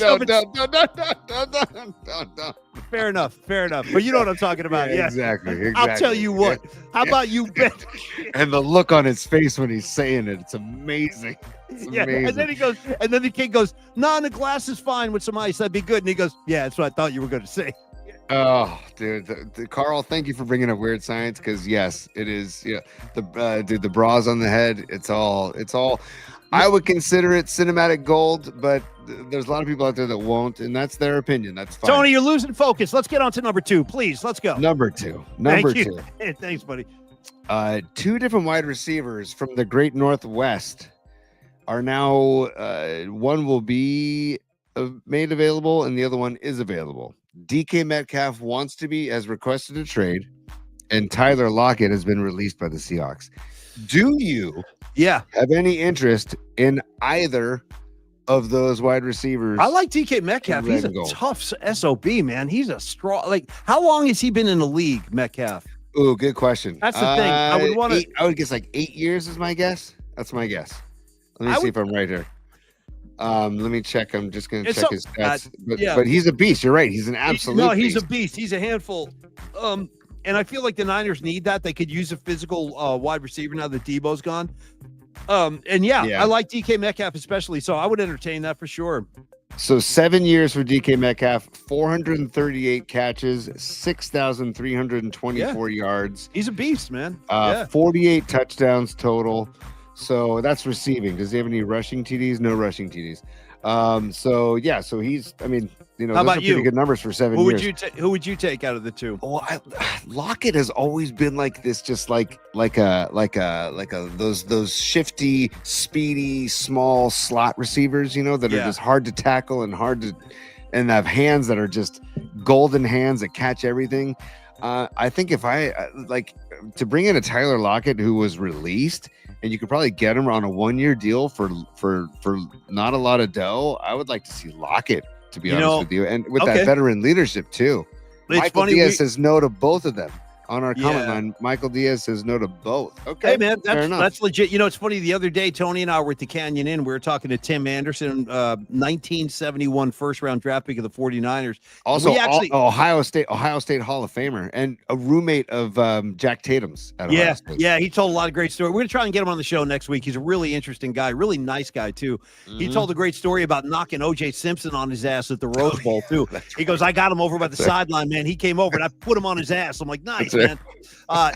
Fair enough. But you know what I'm talking about. Yeah. Exactly. I'll tell you what. How about you bend? And the look on his face when he's saying it, it's amazing. Amazing. And then the kid goes, no, the glass is fine with some ice. That'd be good. And he goes, yeah, that's what I thought you were going to say. Oh, dude, Carl, thank you for bringing up Weird Science because yes, it is. Yeah, the bras on the head. It's all. I would consider it cinematic gold, but there's a lot of people out there that won't, and that's their opinion. That's fine. Tony, you're losing focus. Let's get on to number 2, please. Let's go. Number two. Hey, thanks, buddy. 2 different wide receivers from the Great Northwest are now. One will be made available, and the other one is available. DK Metcalf has requested a trade, and Tyler Lockett has been released by the Seahawks. Do you have any interest in either of those wide receivers? I like DK Metcalf. He's a tough SOB, man. He's a strong. How long has he been in the league, Metcalf? Ooh, good question. That's the thing. I would guess 8 years is my guess. That's my guess. Let me see if I'm right here. Let me check. I'm just going to check his stats. But he's a beast. You're right. He's an absolute he's a beast. He's a handful. And I feel like the Niners need that. They could use a physical wide receiver now that Debo's gone. I like DK Metcalf especially, so I would entertain that for sure. So 7 years for DK Metcalf, 438 catches, 6,324 yards. He's a beast, man. 48 touchdowns total. So that's receiving. Does he have any rushing TDs? No rushing TDs. So yeah, so he's, I mean, you know, How those about are pretty you? good numbers for 7 Who years. would you take out of the two? Well, Lockett has always been like this, just like those shifty, speedy, small slot receivers, you know, that are just hard to tackle and and have hands that are just golden hands that catch everything. I think if I like to bring in a Tyler Lockett who was released, and you could probably get him on a 1-year deal for not a lot of dough, I would like to see Lockett, to be honest with you, and with that veteran leadership too. It's Michael funny, Diaz says no to both of them. On our comment Yeah. line, Michael Diaz says no to both. Okay, Hey man, fair enough. that's legit. You know, it's funny. The other day, Tony and I were at the Canyon Inn. We were talking to Tim Anderson, 1971 first-round draft pick of the 49ers. Also, we actually, Ohio State Hall of Famer and a roommate of Jack Tatum's. At Ohio State. Yeah, he told a lot of great stories. We're gonna try and get him on the show next week. He's a really interesting guy, really nice guy too. He told a great story about knocking O.J. Simpson on his ass at the Rose Bowl too. He goes, "I got him over by the sideline, man. He came over and I put him on his ass." I'm like, "Nice, man."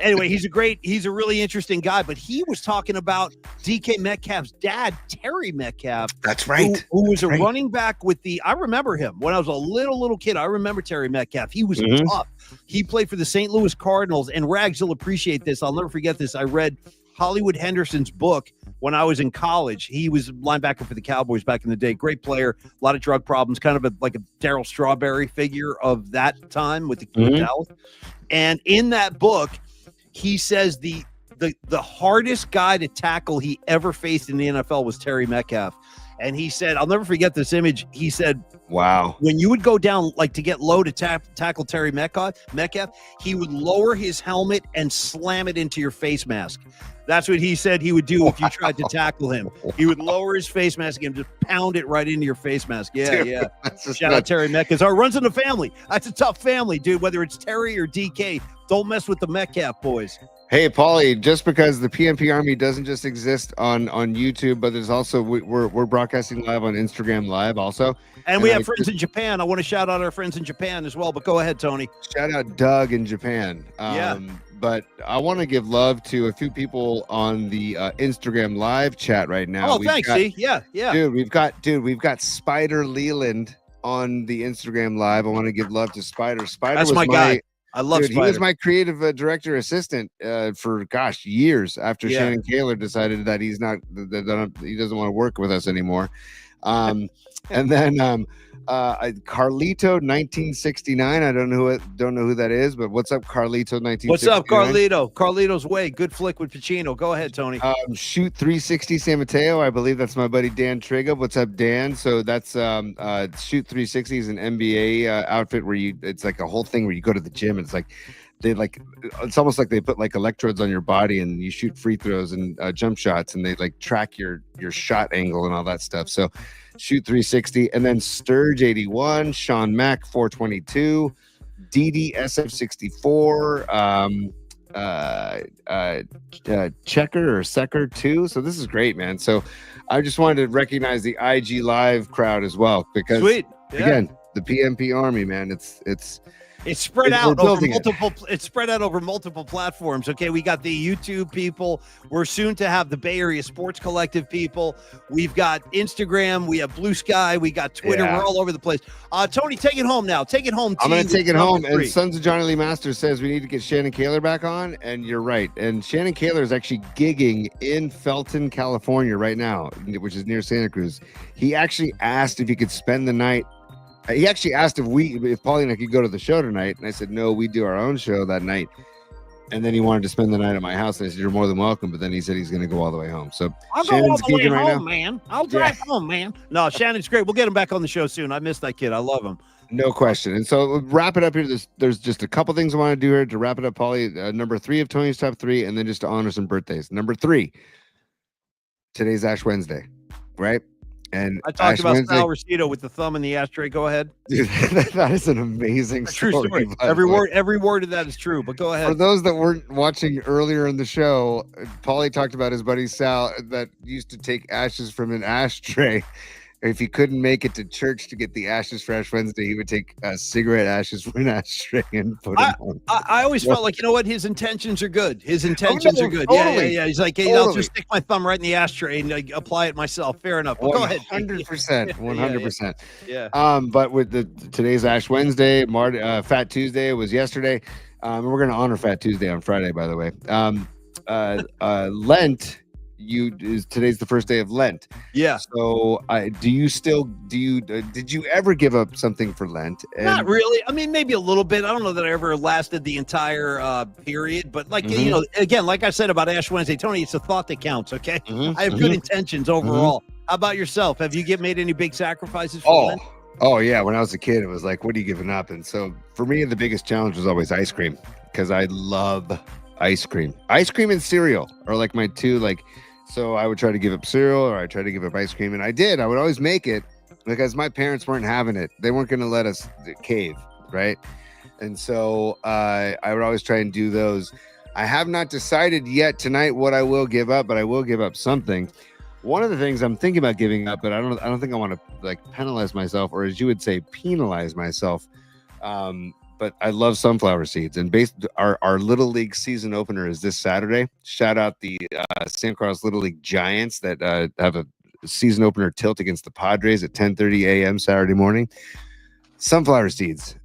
Anyway, he's a really interesting guy, but he was talking about DK Metcalf's dad, Terry Metcalf. That's right. Who was a running back with I remember him when I was a little kid. I remember Terry Metcalf. He was tough. He played for the St. Louis Cardinals, and Rags, you'll appreciate this. I'll never forget this. I read Hollywood Henderson's book when I was in college. He was a linebacker for the Cowboys back in the day. Great player, a lot of drug problems, kind of like a Darryl Strawberry figure of that time with the Dallas. And in that book, he says the hardest guy to tackle he ever faced in the NFL was Terry Metcalf. And he said, I'll never forget this image. He said, wow, when you would go down like to get low to tackle Terry Metcalf, he would lower his helmet and slam it into your face mask. That's what he said he would do if you tried to tackle him. He would lower his face mask and just pound it right into your face mask. Yeah, dude, Shout out Terry Metcalf. It runs in the family. That's a tough family, dude. Whether it's Terry or DK, don't mess with the Metcalf boys. Hey, Paulie, just because the PMP Army doesn't just exist on YouTube, but there's also we're broadcasting live on Instagram Live also. And we have friends in Japan. I want to shout out our friends in Japan as well, but go ahead, Tony. Shout out Doug in Japan. But I want to give love to a few people on the Instagram Live chat right now. Oh, thanks, C. Yeah. Dude, we've got Spider Leland on the Instagram Live. I want to give love to Spider. That's was my guy. I love Spider. He was my creative director assistant for years after Shannon Kaler decided that he doesn't want to work with us anymore. And then Carlito 1969. I don't know who that is, but what's up, Carlito 1969? What's up, Carlito? Carlito's Way. Good flick with Pacino. Go ahead, Tony. Shoot 360 San Mateo. I believe that's my buddy Dan Triga. What's up, Dan? So that's Shoot 360 is an NBA outfit where it's like a whole thing where you go to the gym and it's almost like they put like electrodes on your body and you shoot free throws and jump shots and they like track your shot angle and all that stuff. So Shoot 360, and then Sturge 81, Sean Mack 422, DD 64, Checker or Secker 2. So this is great, man. So I just wanted to recognize the IG Live crowd as well because again, the PMP Army, man, it's spread out over multiple. It's spread out over multiple platforms. Okay, we got the YouTube people. We're soon to have the Bay Area Sports Collective people. We've got Instagram. We have Blue Sky. We got Twitter. We're all over the place. Tony, take it home now. Take it home. I'm going to take it home. And Sons of Johnny Lee Masters says we need to get Shannon Kaler back on, and you're right. And Shannon Kaler is actually gigging in Felton, California right now, which is near Santa Cruz. He actually asked if he could spend the night. He actually asked if Paulie and I could go to the show tonight, and I said no, we do our own show that night. And then he wanted to spend the night at my house, and I said you're more than welcome. But then he said he's going to go all the way home. So I'll Shannon's go all the way right home, man. I'll drive home, man. No, Shannon's great. We'll get him back on the show soon. I miss that kid. I love him. No question. And so wrap it up here. There's just a couple things I want to do here to wrap it up, Paulie. Number 3 of Tony's top 3, and then just to honor some birthdays. Number 3, today's Ash Wednesday, right? And I talked about Sal Rosito with the thumb in the ashtray. Go ahead. Dude, that is an amazing true story. Every word of that is true, but go ahead. For those that weren't watching earlier in the show, Paulie talked about his buddy Sal that used to take ashes from an ashtray if he couldn't make it to church to get the ashes for Ash Wednesday, he would take cigarette ashes from an ashtray and put them on. I always felt like, you know what? His intentions are good. His intentions are good. Totally. Yeah. He's like, hey, I'll just stick my thumb right in the ashtray and apply it myself. Fair enough. But go ahead. 100%. 100%. Yeah. But with today's Ash Wednesday, Fat Tuesday was yesterday. We're going to honor Fat Tuesday on Friday, by the way. Lent. Today's the first day of Lent. Yeah. So did you ever give up something for Lent? Not really. I mean, maybe a little bit. I don't know that I ever lasted the entire period, but like, you know, again, like I said about Ash Wednesday, Tony, it's a thought that counts. Okay. I have good intentions overall. How about yourself? Have you made any big sacrifices for Lent? Oh yeah. When I was a kid, it was like, what are you giving up? And so for me, the biggest challenge was always ice cream, because I love ice cream. Ice cream and cereal are like my two, so I would try to give up cereal, or I try to give up ice cream. And I did. I would always make it because my parents weren't having it. They weren't going to let us cave, right? And so I would always try and do those. I have not decided yet tonight what I will give up, but I will give up something. One of the things I'm thinking about giving up, but I don't think I want to penalize myself, or as you would say, penalize myself. But I love sunflower seeds, and our Little League season opener is this Saturday. Shout out the Santa Claus Little League Giants that have a season opener tilt against the Padres at 10:30 a.m. Saturday morning. Sunflower seeds,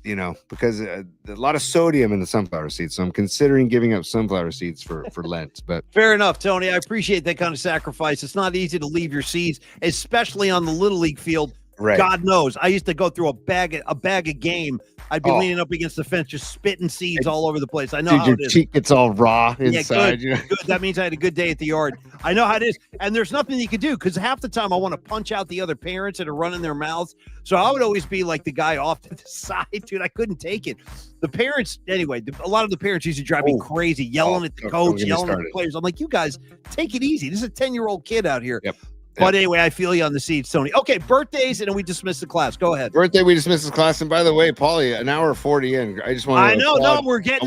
because a lot of sodium in the sunflower seeds. So I'm considering giving up sunflower seeds for Lent. But fair enough, Tony. I appreciate that kind of sacrifice. It's not easy to leave your seeds, especially on the Little League field. Right. God knows. I used to go through a bag of game. I'd be leaning up against the fence, just spitting seeds all over the place. I know how your it is. cheek gets all raw inside. Yeah, good. That means I had a good day at the yard. I know how it is. And there's nothing you can do, because half the time I want to punch out the other parents that are running their mouths. So I would always be like the guy off to the side, dude. I couldn't take it. The parents, anyway, a lot of the parents used to drive me crazy, yelling at the coach, yelling at the players. I'm like, you guys, take it easy. This is a 10-year-old kid out here. Yep. But anyway, I feel you on the seeds, Tony. Okay, birthdays, and then we dismiss the class. Go ahead. Birthday, we dismiss the class. And by the way, Paulie, an hour 40 in. I just want to. I know. No, we're getting.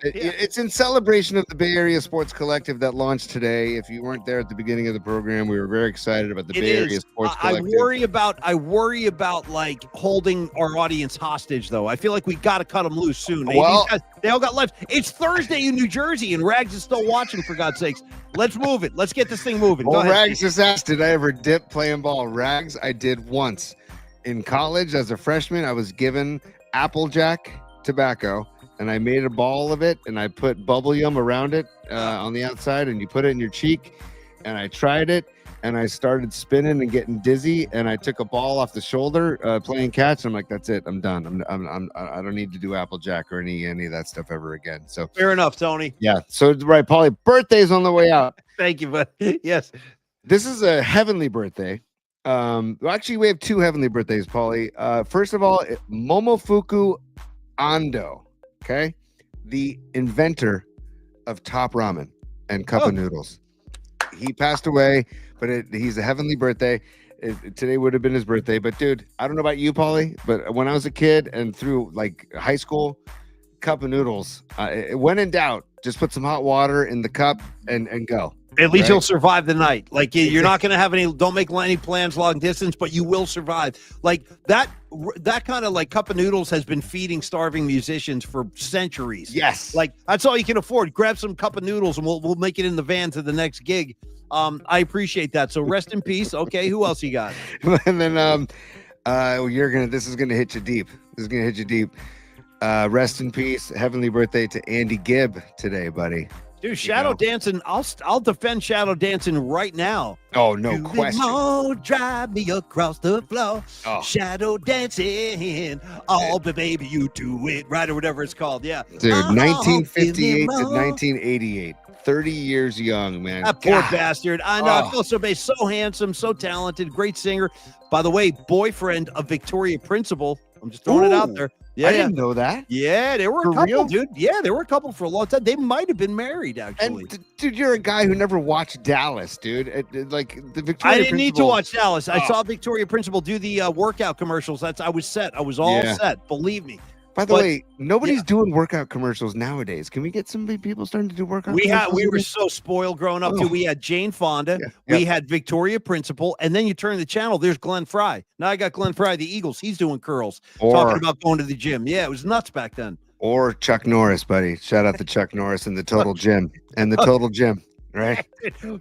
It's in celebration of the Bay Area Sports Collective that launched today. If you weren't there at the beginning of the program, we were very excited about the Bay Area Sports Collective. I worry about like holding our audience hostage, though. I feel like we got to cut them loose soon. Well, they all got left. It's Thursday in New Jersey, and Rags is still watching. For God's sakes, let's move it. Let's get this thing moving. Go ahead. Rags just asked, did I ever dip playing ball? Rags, I did once. In college, as a freshman, I was given Applejack tobacco, and I made a ball of it, and I put bubble gum around it on the outside, and you put it in your cheek, and I tried it, and I started spinning and getting dizzy, and I took a ball off the shoulder playing catch, and I'm like, that's it, I'm done. I don't need to do Applejack or any of that stuff ever again. So fair enough, Tony. Yeah. So right, Paulie, birthday's on the way out. Thank you, bud. Yes. This is a heavenly birthday. Actually, we have two heavenly birthdays, Paulie. First of all, Momofuku Ando, okay? The inventor of Top Ramen and Cup of Noodles. He passed away, but he's a heavenly birthday. Today would have been his birthday. But, dude, I don't know about you, Paulie, but when I was a kid and through, like, high school, Cup of Noodles, when in doubt, just put some hot water in the cup and go. At least you'll survive the night. Like, you're not going to have don't make any plans long distance, but you will survive. Like that kind of like Cup of Noodles has been feeding starving musicians for centuries. Yes. Like that's all you can afford. Grab some Cup of Noodles and we'll make it in the van to the next gig. I appreciate that. So rest in peace. Okay. Who else you got? And then, this is going to hit you deep. Rest in peace. Heavenly birthday to Andy Gibb today, buddy. Dude, shadow dancing. I'll defend shadow dancing right now. Oh, no question. Drive me across the floor. Oh. Shadow dancing. Oh, but baby, you do it right, or whatever it's called. Yeah. Dude, 1958 to 1988. 30 years young, man. That poor bastard. I know. I feel so bad. So handsome, so talented, great singer. By the way, boyfriend of Victoria Principal. I'm just throwing it out there. Yeah, I didn't know that. Yeah, there were a couple, real? dude. Yeah, there were a couple for a long time. They might have been married, actually. And dude, you're a guy who never watched Dallas, dude. Like the Victoria. I didn't need to watch Dallas. I saw Victoria Principal do the workout commercials. I was set. I was all set. Believe me. By the But- way, nobody's doing workout commercials nowadays. Can we get some people starting to do workout? We commercials were again? so spoiled growing up Oh. too. We had Jane Fonda, Yeah. we Yep. had Victoria Principal, and then you turn the channel. There's Glenn Fry. Now I got Glenn Fry, the Eagles. He's doing curls, talking about going to the gym. Yeah, it was nuts back then. Or Chuck Norris, buddy. Shout out to Chuck Norris and the Total Gym right?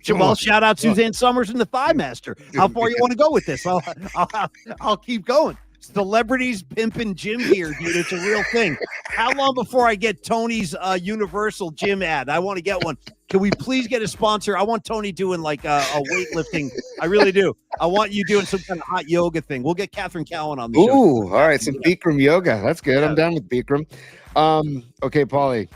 Jamal, shout out Suzanne Summers and the Thigh Master. How far you want to go with this? I'll keep going. Celebrities pimping gym gear, dude. It's a real thing. How long before I get Tony's Universal Gym ad? I want to get one. Can we please get a sponsor? I want Tony doing like a weightlifting. I really do. I want you doing some kind of hot yoga thing. We'll get Catherine Cowan on the show. Ooh, all right. Some Bikram yoga. That's good. I'm down with Bikram. Okay, Paulie.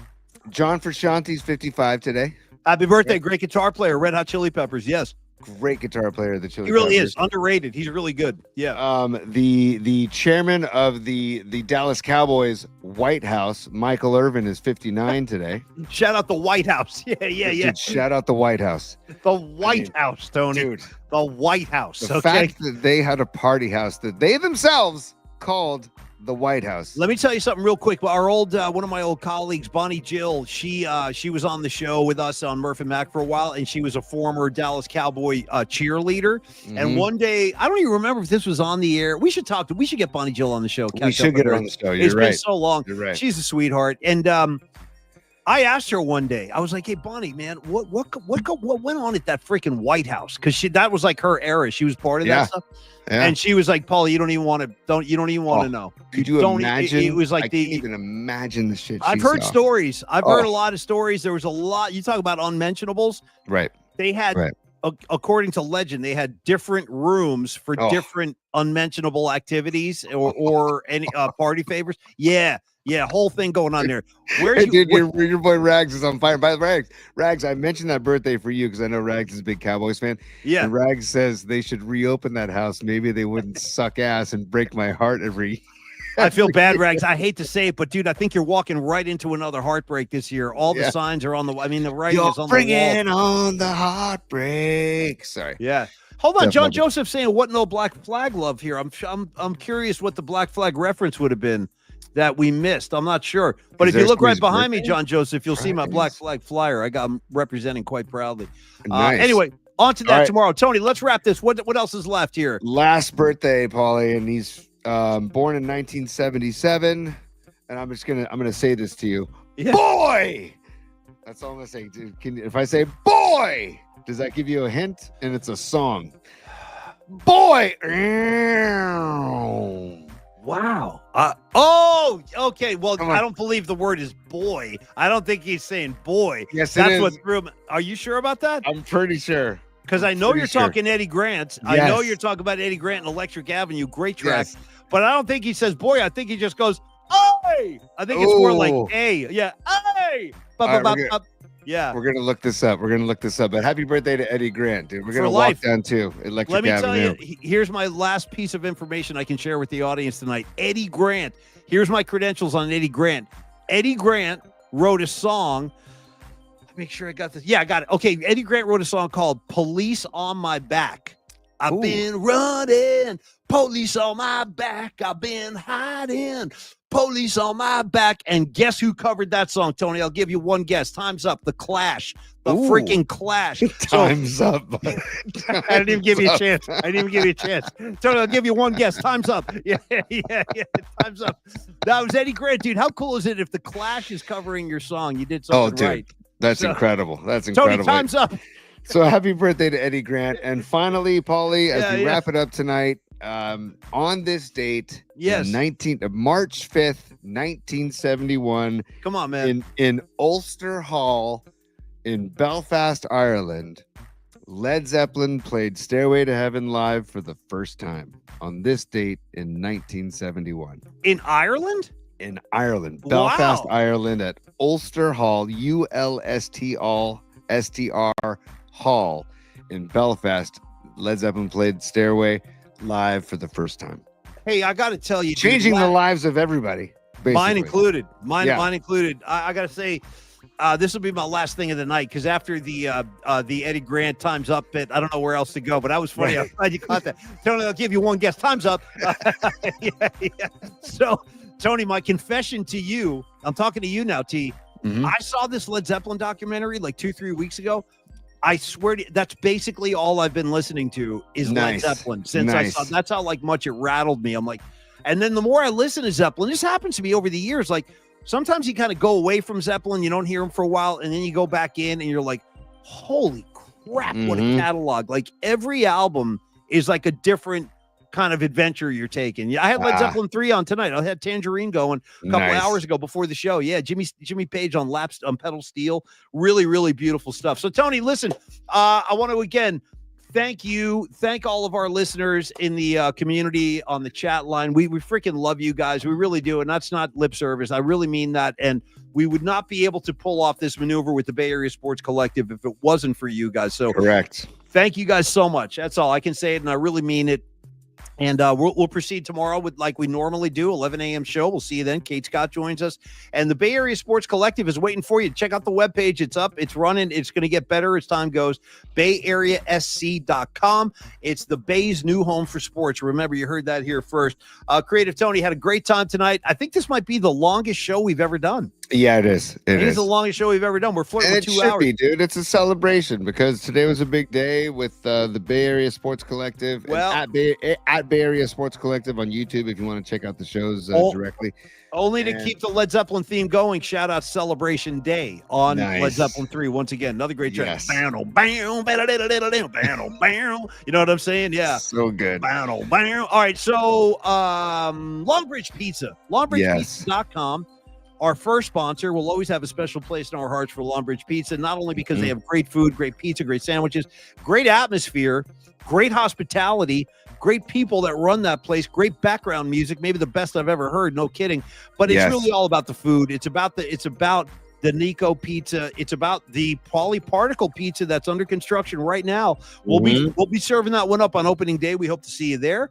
John Frusciante's 55 today. Happy birthday, great guitar player, Red Hot Chili Peppers. Yes. Great guitar player, the Chili He really Peppers. is underrated. He's really good. Yeah. The chairman of the Dallas Cowboys White House, Michael Irvin, is 59 today. Shout out the White House. Yeah. Dude, shout out the White House. The White House, Tony. Dude, the White House. the fact that they had a party house that they themselves called the White House. Let me tell you something real quick. Our old one of my old colleagues, Bonnie Jill, she was on the show with us on Murph and Mac for a while, and she was a former Dallas Cowboy cheerleader. And one day, I don't even remember if this was on the air. We should get Bonnie Jill on the show. We should get her on the show. You're It's right. been so long. You're right. She's a sweetheart. And I asked her one day, I was like, "Hey, Bonnie, man, what went on at that freaking White House?" Because that was like her era. She was part of that stuff. Yeah. And she was like, "Paul, you don't even want to know." Could you don't, imagine? It was like I can't even imagine the shit. I've she heard saw. stories. I've heard a lot of stories. There was a lot. You talk about unmentionables. Right. They had, according to legend, they had different rooms for different unmentionable activities or any party favors. Yeah. Whole thing going on there. Where's Dude, your boy Rags is on fire. By the way, Rags, I mentioned that birthday for you because I know Rags is a big Cowboys fan. Yeah. And Rags says they should reopen that house. Maybe they wouldn't suck ass and break my heart every. I feel bad, Rags. I hate to say it, but dude, I think you're walking right into another heartbreak this year. All the signs are on the. I mean, the writing is on the wall. Bringing on the heartbreak. Sorry. Yeah. Hold on, John Joseph saying what no black flag love here. I'm curious what the black flag reference would have been that we missed. I'm not sure. But if you look right behind me, John Joseph, you'll see my black flag flyer. I'm representing quite proudly. Nice. Anyway, on to that tomorrow. Tony, let's wrap this. What else is left here? Last birthday, Paulie, and he's born in 1977. And I'm gonna say this to you. Yeah. Boy! That's all I'm gonna say. Dude, if I say boy, does that give you a hint? And it's a song. Boy! Wow. Okay. Well, I don't believe the word is boy. I don't think he's saying boy. Yes, that's what threw him. Are you sure about that? I'm pretty sure. Because I know you're talking Eddie Grant. Yes. I know you're talking about Eddie Grant and Electric Avenue. Great track. Yes. But I don't think he says boy. I think he just goes, "Hey!" I think it's more like "hey." Yeah. "Hey!" Yeah. We're gonna look this up. But happy birthday to Eddie Grant, dude. We're For gonna life. walk down to Electric Let me Avenue. tell you, here's my last piece of information I can share with the audience tonight. Eddie Grant. Here's my credentials on Eddie Grant. Eddie Grant wrote a song. Make sure I got this. Yeah, I got it. Okay, Eddie Grant wrote a song called "Police on My Back." I've been running, police on my back. I've been hiding, police on my back. And guess who covered that song, Tony? I'll give you one guess. Time's up. The Clash. The freaking Clash. Time's up. I didn't even give you a chance. Tony, I'll give you one guess. Time's up. Yeah. Time's up. That was Eddie Grant, dude. How cool is it if the Clash is covering your song? You did something right. That's incredible. That's incredible. Tony, time's up. So happy birthday to Eddie Grant. And finally, Paulie, as we wrap it up tonight, on this date, March 5th, 1971. Come on, man. In Ulster Hall in Belfast, Ireland, Led Zeppelin played Stairway to Heaven live for the first time on this date in 1971. In Ireland? In Ireland. Belfast, Ireland at Ulster Hall, ULSTR Hall in Belfast. Led Zeppelin played Stairway live for the first time. Hey, I got to tell you, changing the lives of everybody, basically. Mine included. Mine included. I got to say, this will be my last thing of the night because after the Eddie Grant Time's Up bit, I don't know where else to go. But I was funny. I'm glad you caught that. Tony, I'll give you one guess. Time's up. Yeah. So Tony, my confession to you, I'm talking to you now, T. Mhm. I saw this Led Zeppelin documentary like 2-3 weeks ago. I swear to, that's basically all I've been listening to is Nice. Led Zeppelin since Nice. I saw. That's how like much it rattled me. I'm like, and then the more I listen to Zeppelin, this happens to me over the years. Like sometimes you kind of go away from Zeppelin, you don't hear him for a while, and then you go back in, and you're like, holy crap, what a Mhm. catalog! Like every album is like a different kind of adventure you're taking. Yeah, I had Led Ah. Zeppelin 3 on tonight. I had Tangerine going a couple Nice. hours ago before the show. Yeah, Jimmy Page on pedal steel. Really, really beautiful stuff. So Tony, listen, I want to again thank you, thank all of our listeners in the community on the chat line. We freaking love you guys. We really do, and that's not lip service. I really mean that. And we would not be able to pull off this maneuver with the Bay Area Sports Collective if it wasn't for you guys. So Correct. thank you guys so much. That's all I can say, and I really mean it. And we'll proceed tomorrow with like we normally do, 11 a.m. show. We'll see you then. Kate Scott joins us. And the Bay Area Sports Collective is waiting for you. Check out the webpage. It's up. It's running. It's going to get better as time goes. BayAreaSC.com. It's the Bay's new home for sports. Remember, you heard that here first. Creative Tony had a great time tonight. I think this might be the longest show we've ever done. Yeah, it is. It It is is. the longest show we've ever done. We're flirting And with it 2 should hours. be, dude. It's a celebration because today was a big day with the Bay Area Sports Collective. Well- and at Bay Area Sports Collective on YouTube if you want to check out the shows Oh, directly. Only to And- keep the Led Zeppelin theme going, shout out Celebration Day on Nice. Led Zeppelin 3. Once again, another great track. Yes. Bow, bow, ba-da-da-da-da-da, bow, bow. You know what I'm saying? Yeah. So good. Bow, bow. All right, so Longbridge Pizza. LongbridgePizza.com. Our first sponsor will always have a special place in our hearts for Longbridge Pizza, not only because they have great food, great pizza, great sandwiches, great atmosphere, great hospitality, great people that run that place, great background music, maybe the best I've ever heard, no kidding. But it's Yes. really all about the food. It's about the Nico pizza. It's about the polyparticle pizza that's under construction right now. We'll be serving that one up on opening day. We hope to see you there.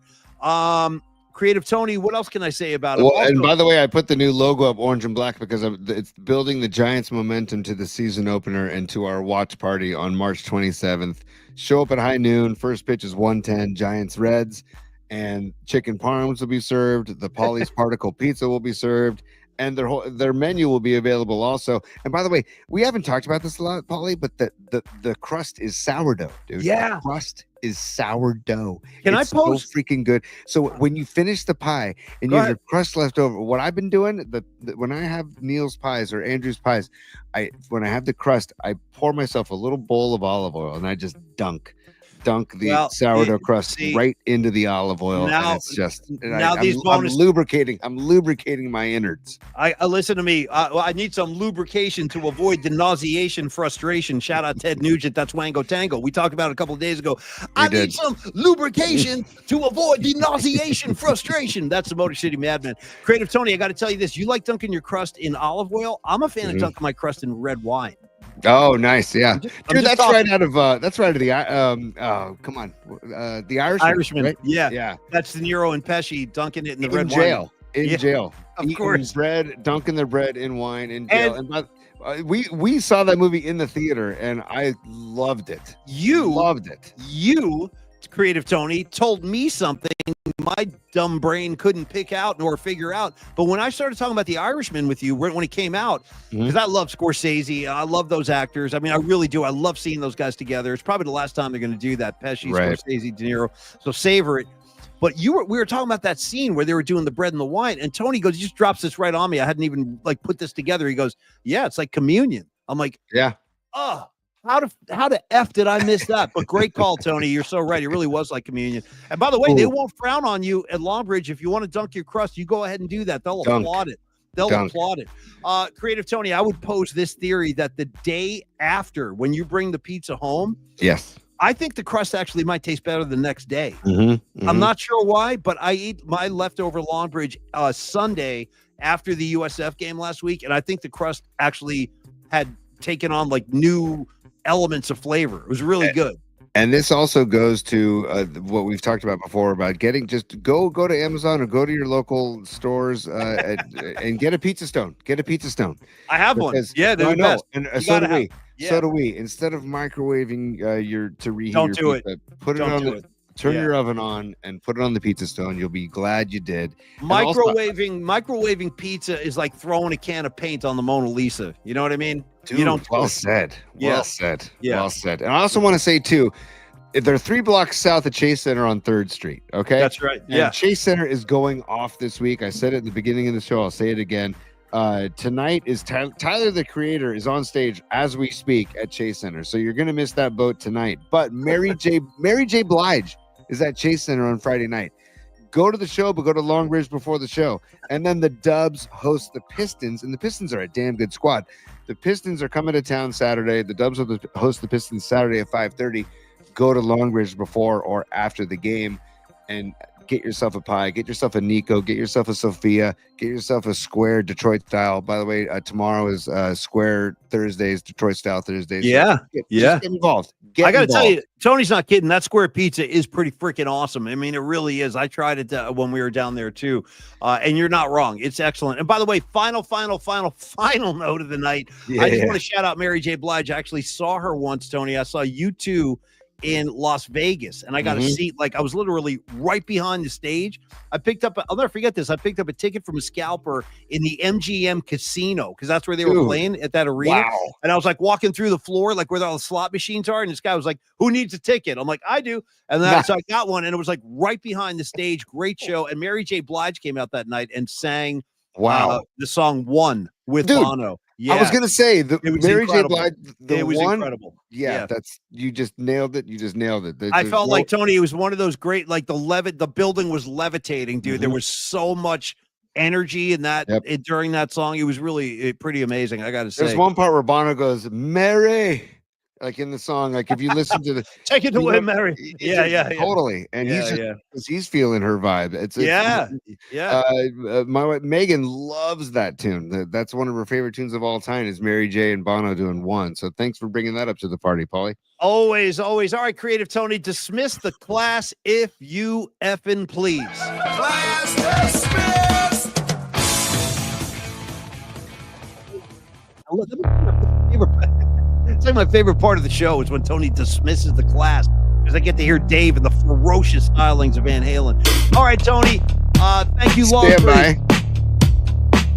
Creative Tony, what else can I say about it? Well, and Also- by the way, I put the new logo up, orange and black, because it's building the Giants' momentum to the season opener and to our watch party on March 27th. Show up at high noon. First pitch is 1:10. Giants Reds, and chicken parms will be served. The Polly's Particle Pizza will be served, and their menu will be available also. And by the way, we haven't talked about this a lot, Polly, but the crust is sourdough, dude. Yeah. The crust is sourdough. Can It's I post? so freaking good. So when you finish the pie and Go you have ahead. your crust left over, what I've been doing, when I have Neil's pies or Andrew's pies, when I have the crust, I pour myself a little bowl of olive oil and I just dunk the Well, sourdough crust see, right into the olive oil. now- And it's just now I'm, these bonus- I'm lubricating my innards. I listen to me. I need some lubrication to avoid the nauseation, frustration. Shout out Ted Nugent. That's Wango Tango. We talked about it a couple of days ago. I need did. some lubrication to avoid the nauseation, frustration. That's the Motor City Madman. Creative Tony, I got to tell you this. You like dunking your crust in olive oil? I'm a fan of dunking my crust in red wine. Oh, nice, yeah, I'm dude. just That's talking. right out of the Irishman. right? Yeah. Yeah. That's De Niro and Pesci dunking it in the In red jail. wine. In Yeah, jail. of Eating course. bread, dunking their bread in wine in jail. We saw that movie in the theater and I loved it. Loved it. You, Creative Tony, told me something my dumb brain couldn't pick out nor figure out. But when I started talking about The Irishman with you, when it came out, because I love Scorsese, I love those actors. I mean, I really do. I love seeing those guys together. It's probably the last time they're going to do that. Pesci, Right. Scorsese, De Niro. So savor it. But we were talking about that scene where they were doing the bread and the wine, and Tony goes, he just drops this right on me. I hadn't even put this together. He goes, yeah, it's like communion. I'm like, Yeah. oh, how the F did I miss that? But great call, Tony. You're so right. It really was like communion. And by the way, they won't frown on you at Longbridge. If you want to dunk your crust, you go ahead and do that. They'll applaud it. Applaud it. Creative Tony, I would pose this theory that the day after, when you bring the pizza home, Yes. I think the crust actually might taste better the next day. Mm-hmm. I'm not sure why, but I eat my leftover Longbridge Sunday after the USF game last week, and I think the crust actually had taken on like new elements of flavor. It was really good. And this also goes to what we've talked about before about just go to Amazon or go to your local stores and get a pizza stone. Get a pizza stone. I have one. Yeah, they're I the know. best. And You so gotta do we. Yeah. So do we. Instead of microwaving to reheat Don't your do pizza, put Don't it on do the it. turn Yeah. your oven on, and put it on the pizza stone. You'll be glad you did. And also- Microwaving pizza is like throwing a can of paint on the Mona Lisa. You know what I mean? Dude, you don't. well said. Yeah. Well said. Yeah. Well said. And I also want to say too, they're 3 blocks south of Chase Center on 3rd Street. Okay. That's right. And Yeah. Chase Center is going off this week. I said it at the beginning of the show. I'll say it again. Tonight is Tyler the Creator is on stage as we speak at Chase Center. So you're gonna miss that boat tonight. But Mary J. Blige is at Chase Center on Friday night. Go to the show, but go to Longbridge before the show. And then the Dubs host the Pistons, and the Pistons are a damn good squad. The Pistons are coming to town Saturday. The Dubs host the Pistons Saturday at 5:30. Go to Longbridge before or after the game and get yourself a pie, get yourself a Nico, get yourself a Sophia, get yourself a square Detroit style. By the way, tomorrow is square Thursdays, Detroit style Thursdays. Yeah. Just get involved. I got to tell you, Tony's not kidding. That square pizza is pretty freaking awesome. I mean, it really is. I tried it when we were down there too. And you're not wrong. It's excellent. And by the way, final note of the night. I just want to shout out Mary J. Blige. I actually saw her once, Tony. I saw you two in Las Vegas, and I got a seat. Like, I was literally right behind the stage. I'll never forget this. I picked up a ticket from a scalper in the MGM casino because that's where they were playing at that arena. Wow. And I was like walking through the floor, like where all the slot machines are. And this guy was like, "Who needs a ticket?" I'm like, "I do." And then so I got one, and it was like right behind the stage. Great show. And Mary J. Blige came out that night and sang the song "One" with Bono. Yeah. I was gonna say the Mary J. Blige. It was incredible. Yeah, that's you just nailed it. You just nailed it. I felt like, Tony, it was one of those great, like the building was levitating, dude. There was so much energy in that during that song. It was really pretty amazing. I got to say, there's one part where Bono goes, "Mary," like in the song. Like if you listen to the take it away, Mary. Yeah, totally. And he's feeling her vibe. It's my wife Megan loves that tune. That's one of her favorite tunes of all time. Is Mary J. and Bono doing "One." So thanks for bringing that up to the party, Paulie. Always. All right, Creative Tony, dismiss the class if you effing please. Class dismissed. It's like my favorite part of the show is when Tony dismisses the class because I get to hear Dave and the ferocious stylings of Van Halen. All right, Tony. Thank you, long. Stand by.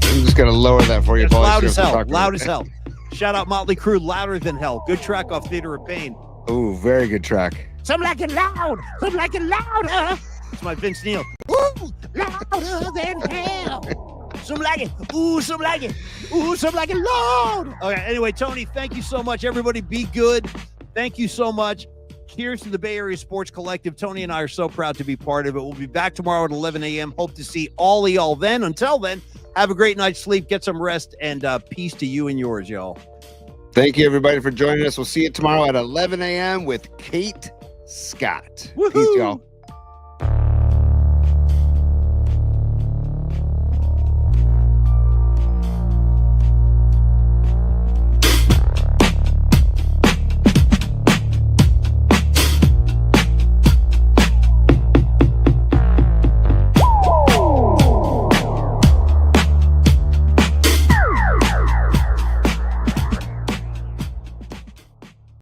I'm just gonna lower that for you, it's Paulie. Loud as hell. Loud as hell. Shout out Motley Crue, Louder Than Hell. Good track off Theater of Pain. Ooh, very good track. Some like it loud. Some like it louder. It's my Vince Neil. Ooh, louder than hell. Some like it. Ooh, some like it. Ooh, some like it loud. Okay, anyway, Tony, thank you so much. Everybody be good. Thank you so much. Cheers to the Bay Area Sports Collective. Tony and I are so proud to be part of it. We'll be back tomorrow at 11 a.m. Hope to see all of y'all then. Until then, have a great night's sleep, get some rest, and peace to you and yours, y'all. Thank you, everybody, for joining us. We'll see you tomorrow at 11 a.m. with Kate Scott. Woo-hoo. Peace, y'all.